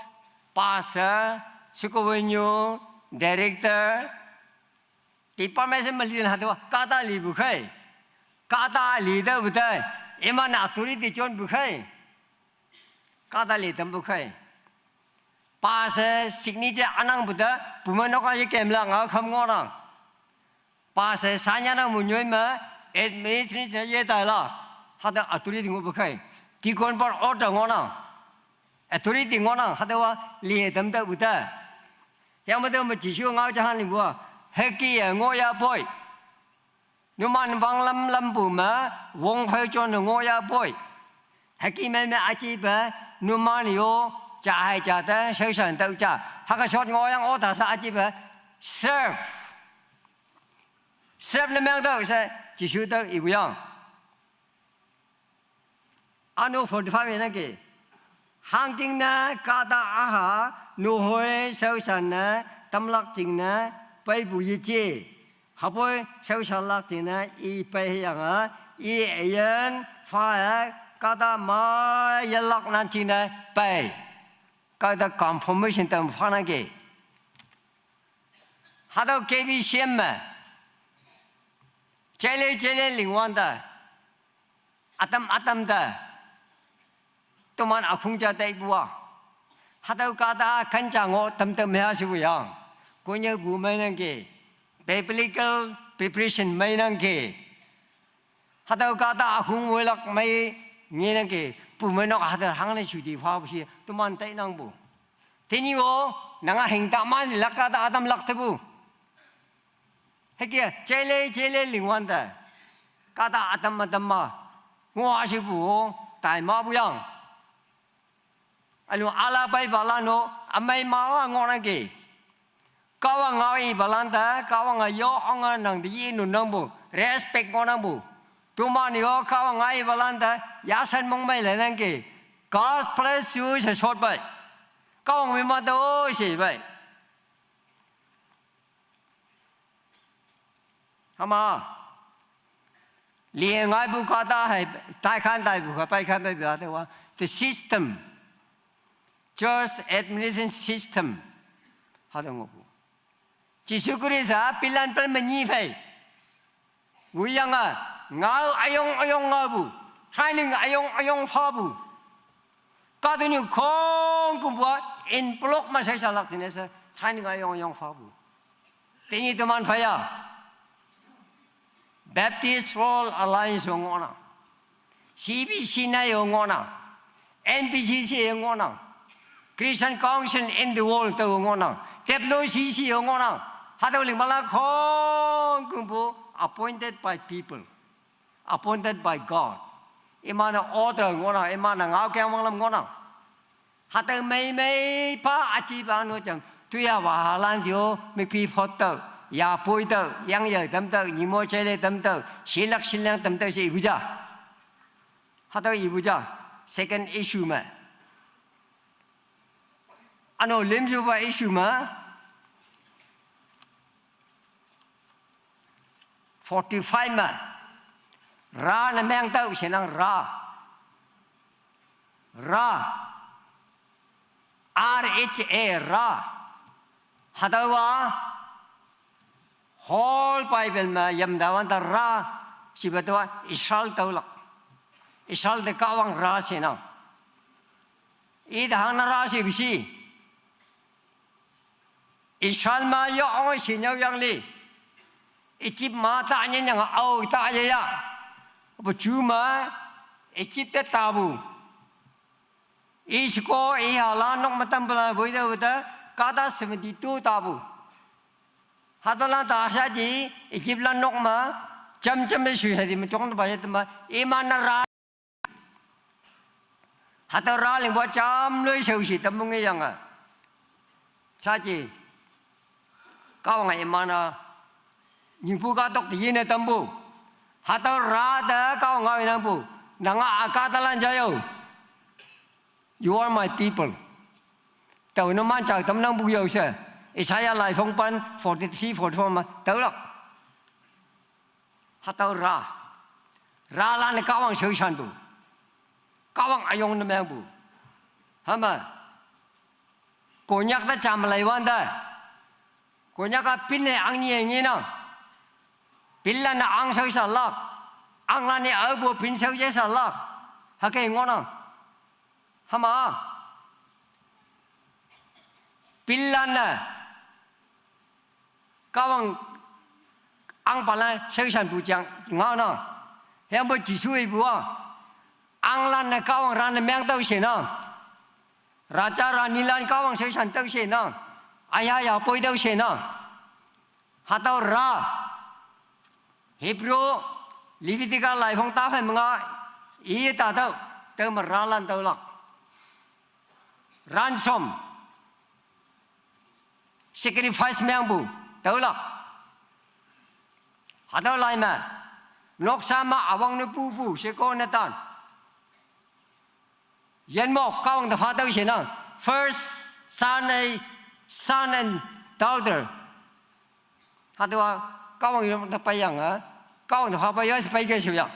pastor, sukuwenyu, director, department se melihat hatu kata li bukai, kata li dah bukai, eman authority jon bukai, kata li tam bukai, pastor signature anang buda, bumanok aja kemlang aku kamngorang, pastor sanya nang munyoy ma, administration ye dah lah, hatu authority ngubukai, tikon board order ngorang. Authority ngonang hadawa lihat tempat buta. Yang betul menjisu ngau jahan limbua. Heki ngoya boy. Numan bang lam buma wong phơi cho ngoya boy. Heki me aci ba numan yo cahai cahta seusan tau cah. Haka shot ngoyang otak sa aci ba serve. Serve lemang tau sa jisu tau ibu yang. Anu 45 lagi. Hang jing na kata aha nuhoi sau san na tamlak jing na pai bu yi ji hapoi sau san lak jing na I pai yang a I ayan fa kata ma yalak nan jing na pai kata confirmation tam fa na ge hado kebi siem ma jele lingwan da atam da teman akung jadai buah, hadau kata kencang o tem mehasibu yang, punya bu mainan ke, biblical preparation mainan ke, atau kata aku mulak mai nginan ke, bu mainok ada hangnya sudah faham sih, tu mantai nang bu. Tini wo, nanga heng tak man lak kata adam lak tebu. Hekia, cele lingwan dah, kata adam ma, ngua si bu, tai ma bu yang. Alu ala bai balano, amai ma ngona ke. Kawang ngawi balanta, kawang ayo ongan nang di inu nambu, respect ngona bu. Tuman yo kawang ngawi balanta, yasan mong mai lenang ke. God bless you se short bai. Kawang mima do si bai. Hama. Liang ngai bu kata hai, tai kan tai bu, bai kan bai bu wa. The system, church administration system, hada ngobu. Jisu Krista pilan pel menyifai. Guyanga ngau ayong ngabu. Training ayong fabu. Kadunyu kong kubuat in blok masai salak dinesa training ayong fabu. Tingi teman saya. Baptist World Alliance ngona. CBC na ngona. NPCC ngona. Christian Council in the World ngona. WCC ngona. Hada uling malak kong kumpu appointed by people, appointed by God. Imana order ngona, imana ngau kaya malam ngona. Hada may pa aci ba no jang tuya wahalan dio mikpi photo, ya poito, yang ya temto, nimo cele temto, silak silang temto si ibuja. Hada ibuja. Second issue ma. Ano limju ba issue ma? 45 mà ra là mang tao sẽ năng ra RHA ra hadawa whole Bible mà yam dawan ta ra si betwa Israel tau lak Israel de kawang ra sẽ năng i da hang ra si bisi Israel ma yo ong si nhau yang li Egypt mata nya yang au ta ya. Percuma Egypt te tabu. Isko halan nok matam bela boida boida kata 72 tabu. Hadalah ta saji Egypt lan nok ma jam me sui hadi me chong ba ya tamba iman ra. Hadara ling buat jam loi seu si tambung yang a. Saji kau ngai mana những phu ca tộc thì như này tâm bu, hạt tao ra đó cao ngài nam bu, nang akatalan jayo. You are my people. Tao nó man chào tâm năng bu yêu se. Isaiah lại phong pan 43:44 mà tao lộc. Hạt tao ra là này cao ang soi san bu, cao ang ayong nam bu, hả mà? Cô nhắc ta chạm lạiวันđó, cô nhắc cái pin này ang như nào? Bila na ang soi salak, ang lani abu pin soi je salak, hakai ngona, hama. Bila na kawang ang pala soi san bujang ngona, yang berjisui buah, ang lan na kawang ran meng tau sena, raja ranilan kawang soi san tau sena, ayah ya poi tau sena, hatau ra. Hebrew Leviticus lại phong ta phải mga ý ta đâu tao mà ra lan tao lắc ransom sacrifice mang bu tao lắc hạt tao lại mà nóc sama awang nu pu sẽ có nè tan yan mok kaung ta phá tao sẽ nè first son and daughter hạt tao cao bằng ta bay yang à cao bằng ta bay bay cái gì vậy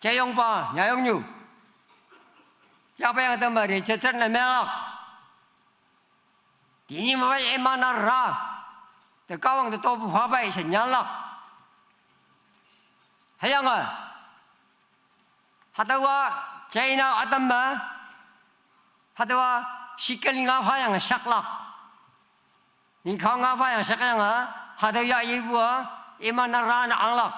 chế ông ba nhà ông nhu cha bay yang ta mà đi chơi chân này mẹ à thì như mà vậy em ăn ra thì cao bằng ta to phá bay sẽ nhăn lắm hay không à hạt đâu chế nào ở tâm mà hạt đâu xịt cái linh áp hay yang sắc lắm 你靠俺发扬啥个样啊？还得要一步啊，一般那让那昂了，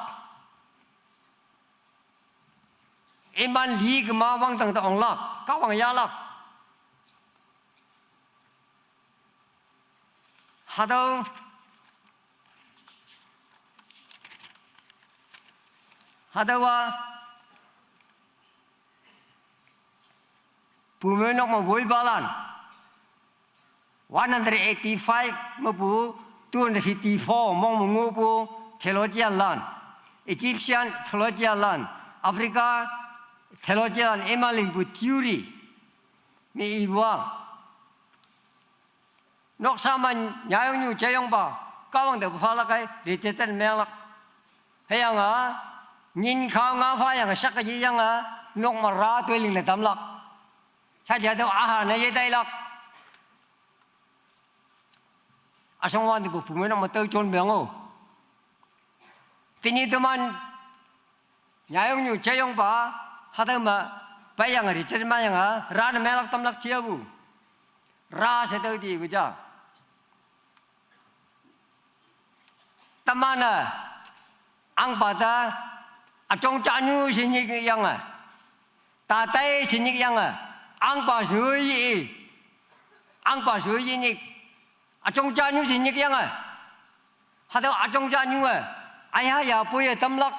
一般离个嘛往等的昂了，搞往压了，还都。Ada wa pumenok mabui balan 185 mabu 254 mong mengupu theologian lan Egyptian theologian lan Africa theologian emaling bu theory mi iwa nok saman nyayong nyu jayong ba kawang de phala kai retetan melak hayang nhìn khao ngã phá yang sắc cái gì yang nóc mà ra tôi liền là tầm lắc sao giờ đâu này vậy đây lắc xong hoàn thì bộ phụ nữ mà tôi chôn miệng ô thì như tôi man nhà ông nhiều chơi ông bà hata mà bây giờ người chơi mà yang ra nó mẹ lắc tầm lắc chia bu ra sẽ tới đi bây giờ tâm an ang bà ta trong cha nhu sinh nhị cái yang ta tay sinh nhị yang ang ba suy nhị trong cha nhu sinh nhị cái yang hạt đâu trong cha nhu ai ha ya bôi tâm lắc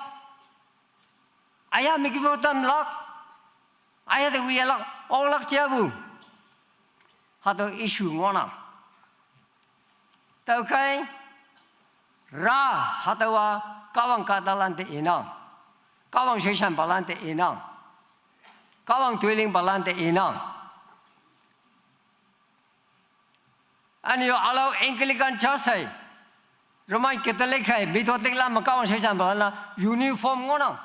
ai ha mình cái tâm lắc ai ha thì lắc ông lắc chia bu hạt đâu issue ngon nào tao khai ra hạt đâu kawang kadalan te inang kawang seshan balan te inang kawang tuiling balan te inang and you allow Anglican church hai Roman Catholic hai Methodist la ma kawang seshan balan la uniform ngona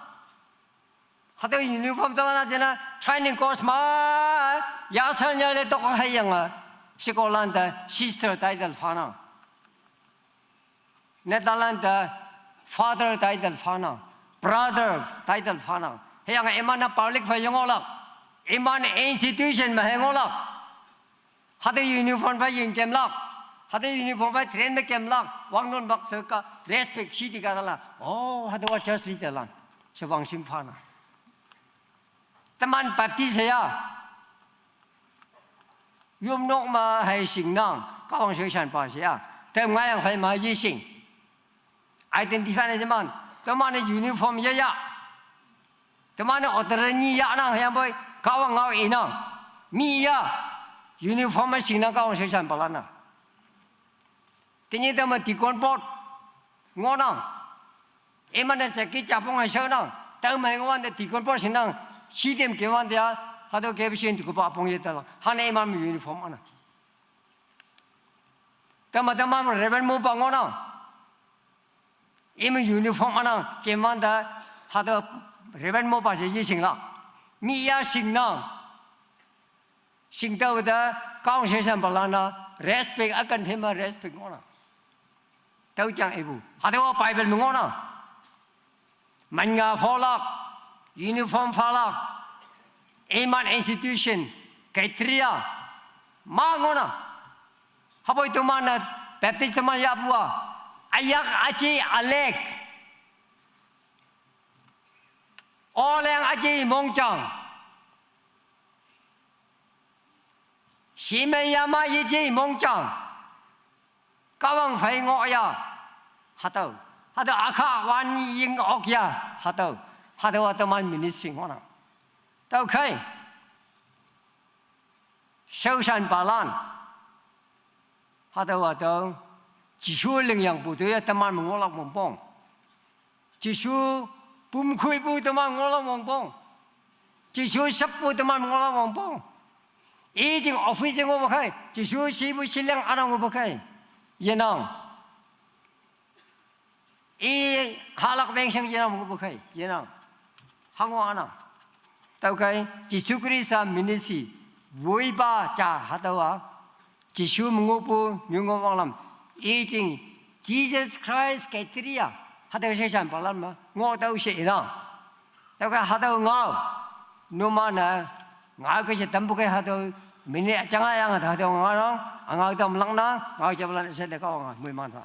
hata uniform ta na jena training course ma ya san ya le to hai yang sikolan ta sister title phana Netherlands father title phana brother title phana heyang emana public fa yongola eman institution ma hengola hade uniform fa yin kem la hade uniform fa train me kem la wangnon bak ka respect shi diga la oh hade wa church li la se wang sim phana taman baptist ya yom nok ma hai sing nang ka wang se shan pa sia tem ngai yang hai ma yi sing identify na zaman teman uniform ya teman otorani ya na yang boy kawang ngau ina mi ya uniform sing na kawang sesan balana tini teman tikon pot ngona emana ceki capong ai sana teman ngwan de tikon pot sinang sidem kewan dia hado kebisen tu ko apong yetala hane emam uniform ana teman reven mo bangona 이미 유니폼 하나 개만다 하도 레벨 못 봐서 이싱라 미야 싱나 싱다보다 가운세산 발라나 레스펙 아깐 테마 레스펙 뭐나 더장 이부 하도 바이블 뭐나 만가 폴락 유니폼 팔락 에만 인스티튜션 크라이테리아 마고나 하보이 도만나 베프티스만 야부아 ayak aci alek oleng aci mongchang simeyama aci mongchang kawang fai ngoya hatau akha wan ying okya hatau ataman minising hona tau khai shan balan hatau chỉ số lượng yang bộ đội tâm an mong lọc mong bông chỉ số bùm khui bộ tâm an mong lọc mong bông chỉ số sắp bộ tâm an mong lọc mong bông ý chính office ngô bậc hay chỉ số sĩ bộ sĩ lượng anh ngô bậc hay yên ang ý hà lạc bèn sang yên ang ngô bậc hay yên ang hàng ngô anh tao cái chỉ số Christ ministry vui ba cha hạt đâu chỉ số ngô bộ nhiều ngô vang làm 이징 Jesus Christ criteria 하다가 세상 발란마 ngô 시이나 내가 하다가 ngô 노마나 ngã cái tâm bốc cái hato Mini jangan yang ada orang, angau itu melang nang, angau jalan saya kau angau, mui mantap.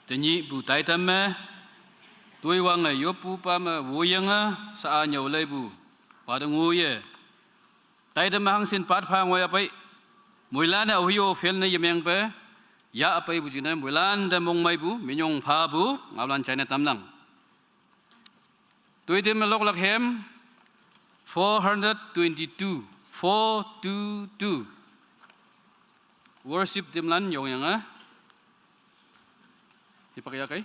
Tenyi bu tai tam me, tuai wang yo pu pa me woyang sa nyau lai bu, pada nguye. Tai tam hang sin pat phang ngoy apai, muilan au yo fel na yemeng pe, ya apai bu jina muilan da mong mai bu, minyong pha bu, ngawlan China tam lang. Tuai tam lok lak hem 422 422 worship tim lan yo yang Ipakyakai.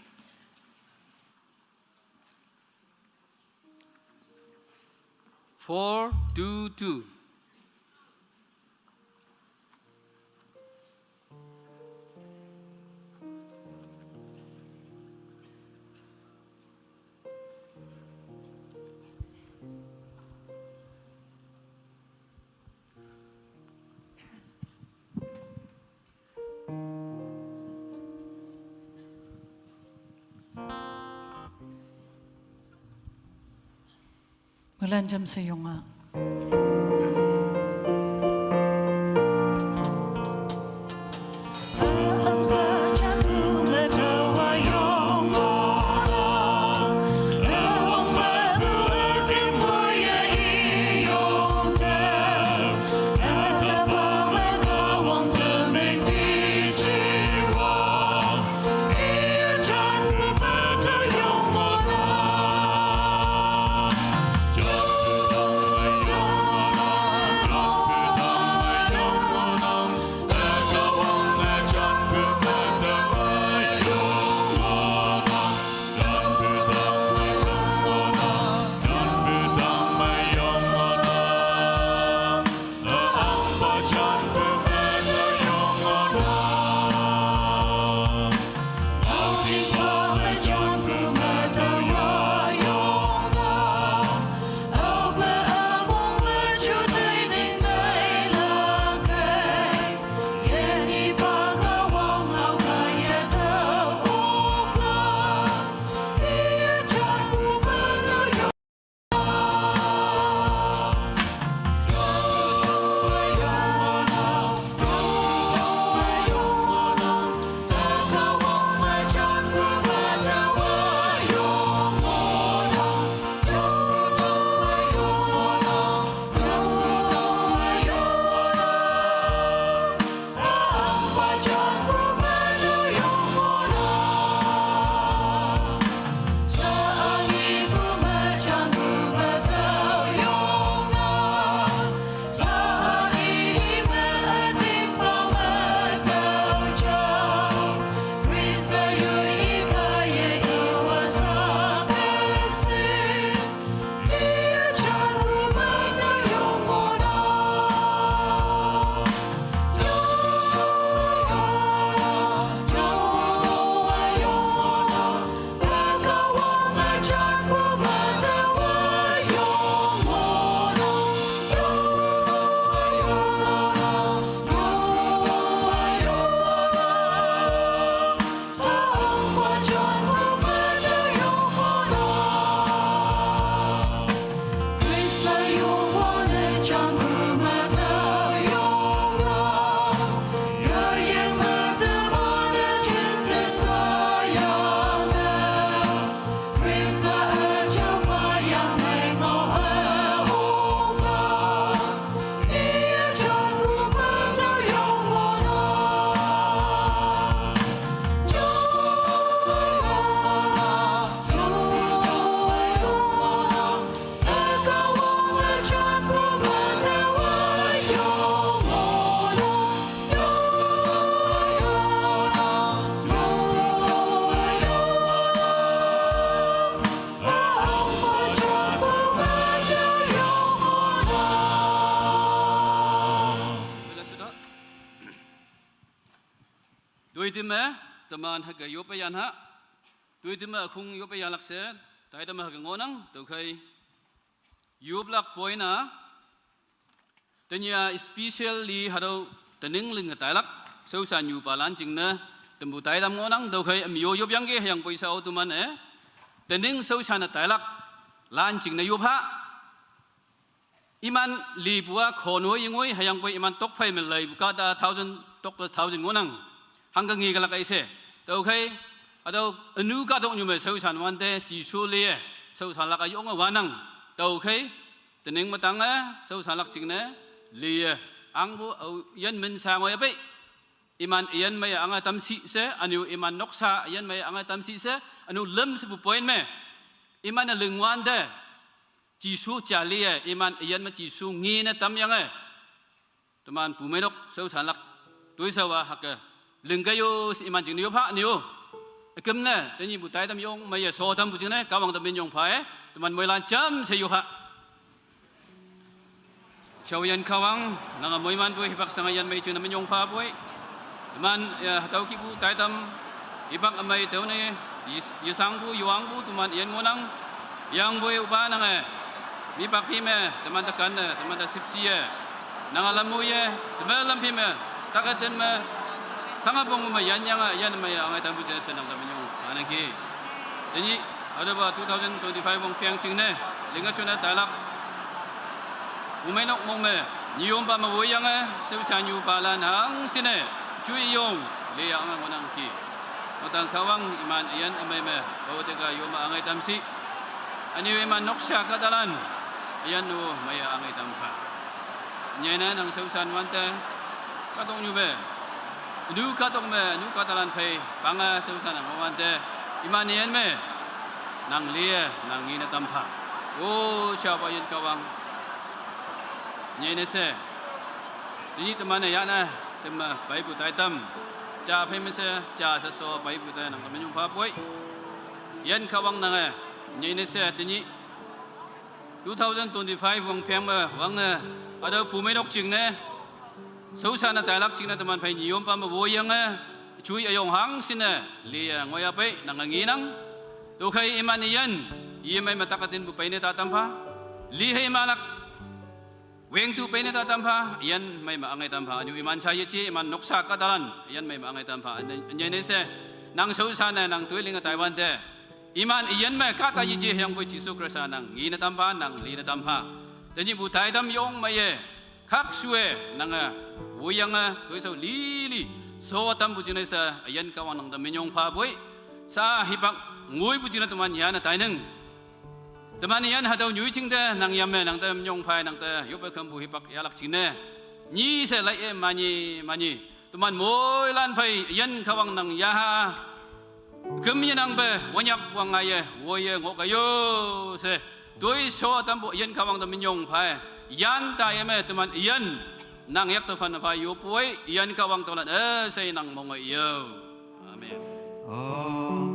Four, two.
Mulan jam sayonga.
Tuitima, teman haga yopayan ha. Tuitima kung yopayan lakse, tayo teman haga ngonang, tukay yublak poina. Tanya especially hado tening ling taylak, so san yupalan jingna tembu tayo tam ngonang, tukay amyo yobyang ke yang poisa otuman tening so san taylak ลานจิงในยุพะอิมันลีบัวขอนวยยังวยให้ยังไปอิมันตกไฟมันเลยก็ได้1,000ตก1,000งูนังหังกังงีกันละไอเสแต่โอเคเอาอนุก็ต้องอยู่ในเส้าชันวันเดจีสูเลียเส้าชันลักอายุงวันนังแต่โอเคแต่หนึ่งมาตั้งเส้าชันลักจริงนะเลียอังบุเอายันมันสางไว้ไปอิมันยันไม่อังตั้มสีเสอันอยู่อิมันนกซายันไม่อังตั้มสีเสอันอยู่ล้มสิบปอยน์ไหมอิมันลึงวันเดจีสูจ่าเลียอิมันยันมาจีสูงี้นะตั้มยังไงแต่มันผู้ไม่นกเส้าชันลักตัวเสว่าฮักลึงก็อยู่อิมันจึงนิวพระนิวกำเนิดแต่นี่บุตรทำยงไม่ยโสทำบุตรเนี่ยกำลังทำเป็นยงไผ่แต่มันไม่ลานจำเสียอยู่ฮะชาวยันขวังนั่งมวยมันบุยฮิบักสังยันไม่จึงทำเป็นยงพาบุยมันเท่ากี่บุตรทำฮิบักไม่เท่านี้ยี่สังบุยวางบุตุมันยันงวนังยังบุยอุปานังมีปักพิมพ์แต่มันตะกันแต่มันตะสิบสี่นั่งลำมวยสมัยลำพิมพ์ตะกันเต็มสังฆบงมายันยังไม่เอาไงทำบุญเจริญนั่งทำเป็นยงอันนี้กี่ทีนี้เอาดูว่า2025วงเพียงจริงเนี่ยลิงก์ชนแต่ละอุเมนกมงเมนิยมปามาวุยังเสียชันอยู่ปาลานหังสิเนี่ยช่วยยงเลี้ยงมันนั่งกี่มาตั้งขวังอิมันยันไม่เอาแต่ก็ยมเอาไงทำสิอันนี้อิมันนกชากตะลันยันนูไม่เอาไงทำผ่าเนี่ยนะนั่งเสียชันวันแต่ก็ต้องอยู่เบนูก็ต้องเมนูก็ตะลันเพย์ปังเสียชันวันแต่อิมันยันเมนางเลี้ยนางงี้นะตั้มผ่าโอ้ชาวบ้านขวังเนี่ยนี่เสียทีนี้ตัวมันเนี่ยนะตัวมันไปบุตรตั้มจ่าเพย์ไม่เสียจ่าเสียไปบุตรนั่งมันยุ่งพาป่วยยันขวังนั่งเนี่ยนี่เสียทีนี้2025วงเพียงมาวังเอาดูผู้ไม่นกจริงเนี่ยสุสานแต่ลักจริงนะตัวมันเพย์นิยมปามาโวยยังช่วยayong hang sine lia ngoy ape nanganginang tukay iman iyan may matakatin bu paine tatampa lihay malak weng tu paine tatampa iyan may maangay tampa anu iman saya chi iman noksa kadalan iyan may maangay tampa anyan ese nang susana nang tuiling Taiwan te iman iyan may kata yiji yang bu Jisu Krista nang ngina tampa nang lina tampa tani bu tai tam yong may khak suwe nang wuyang tuisaw lili so tam bujina sa ayan kawan ng daminyong paboy sa hibak nguy bujina tuman yan at taineng tuman yan hadaw nyuy chingde nang yamme nang daminyong pay nang ta yobe kambu hibak yalak chingde ni se lai mani tuman moy lan pay ayan kawang nang yaha gumya nang be wanyak wangaye woye ngokayo se doi so tam bu ayan kawang daminyong pay yan tayeme tuman ayan nang yak to fan pa yo puai yan kawang tolan say nang mongoy yo amen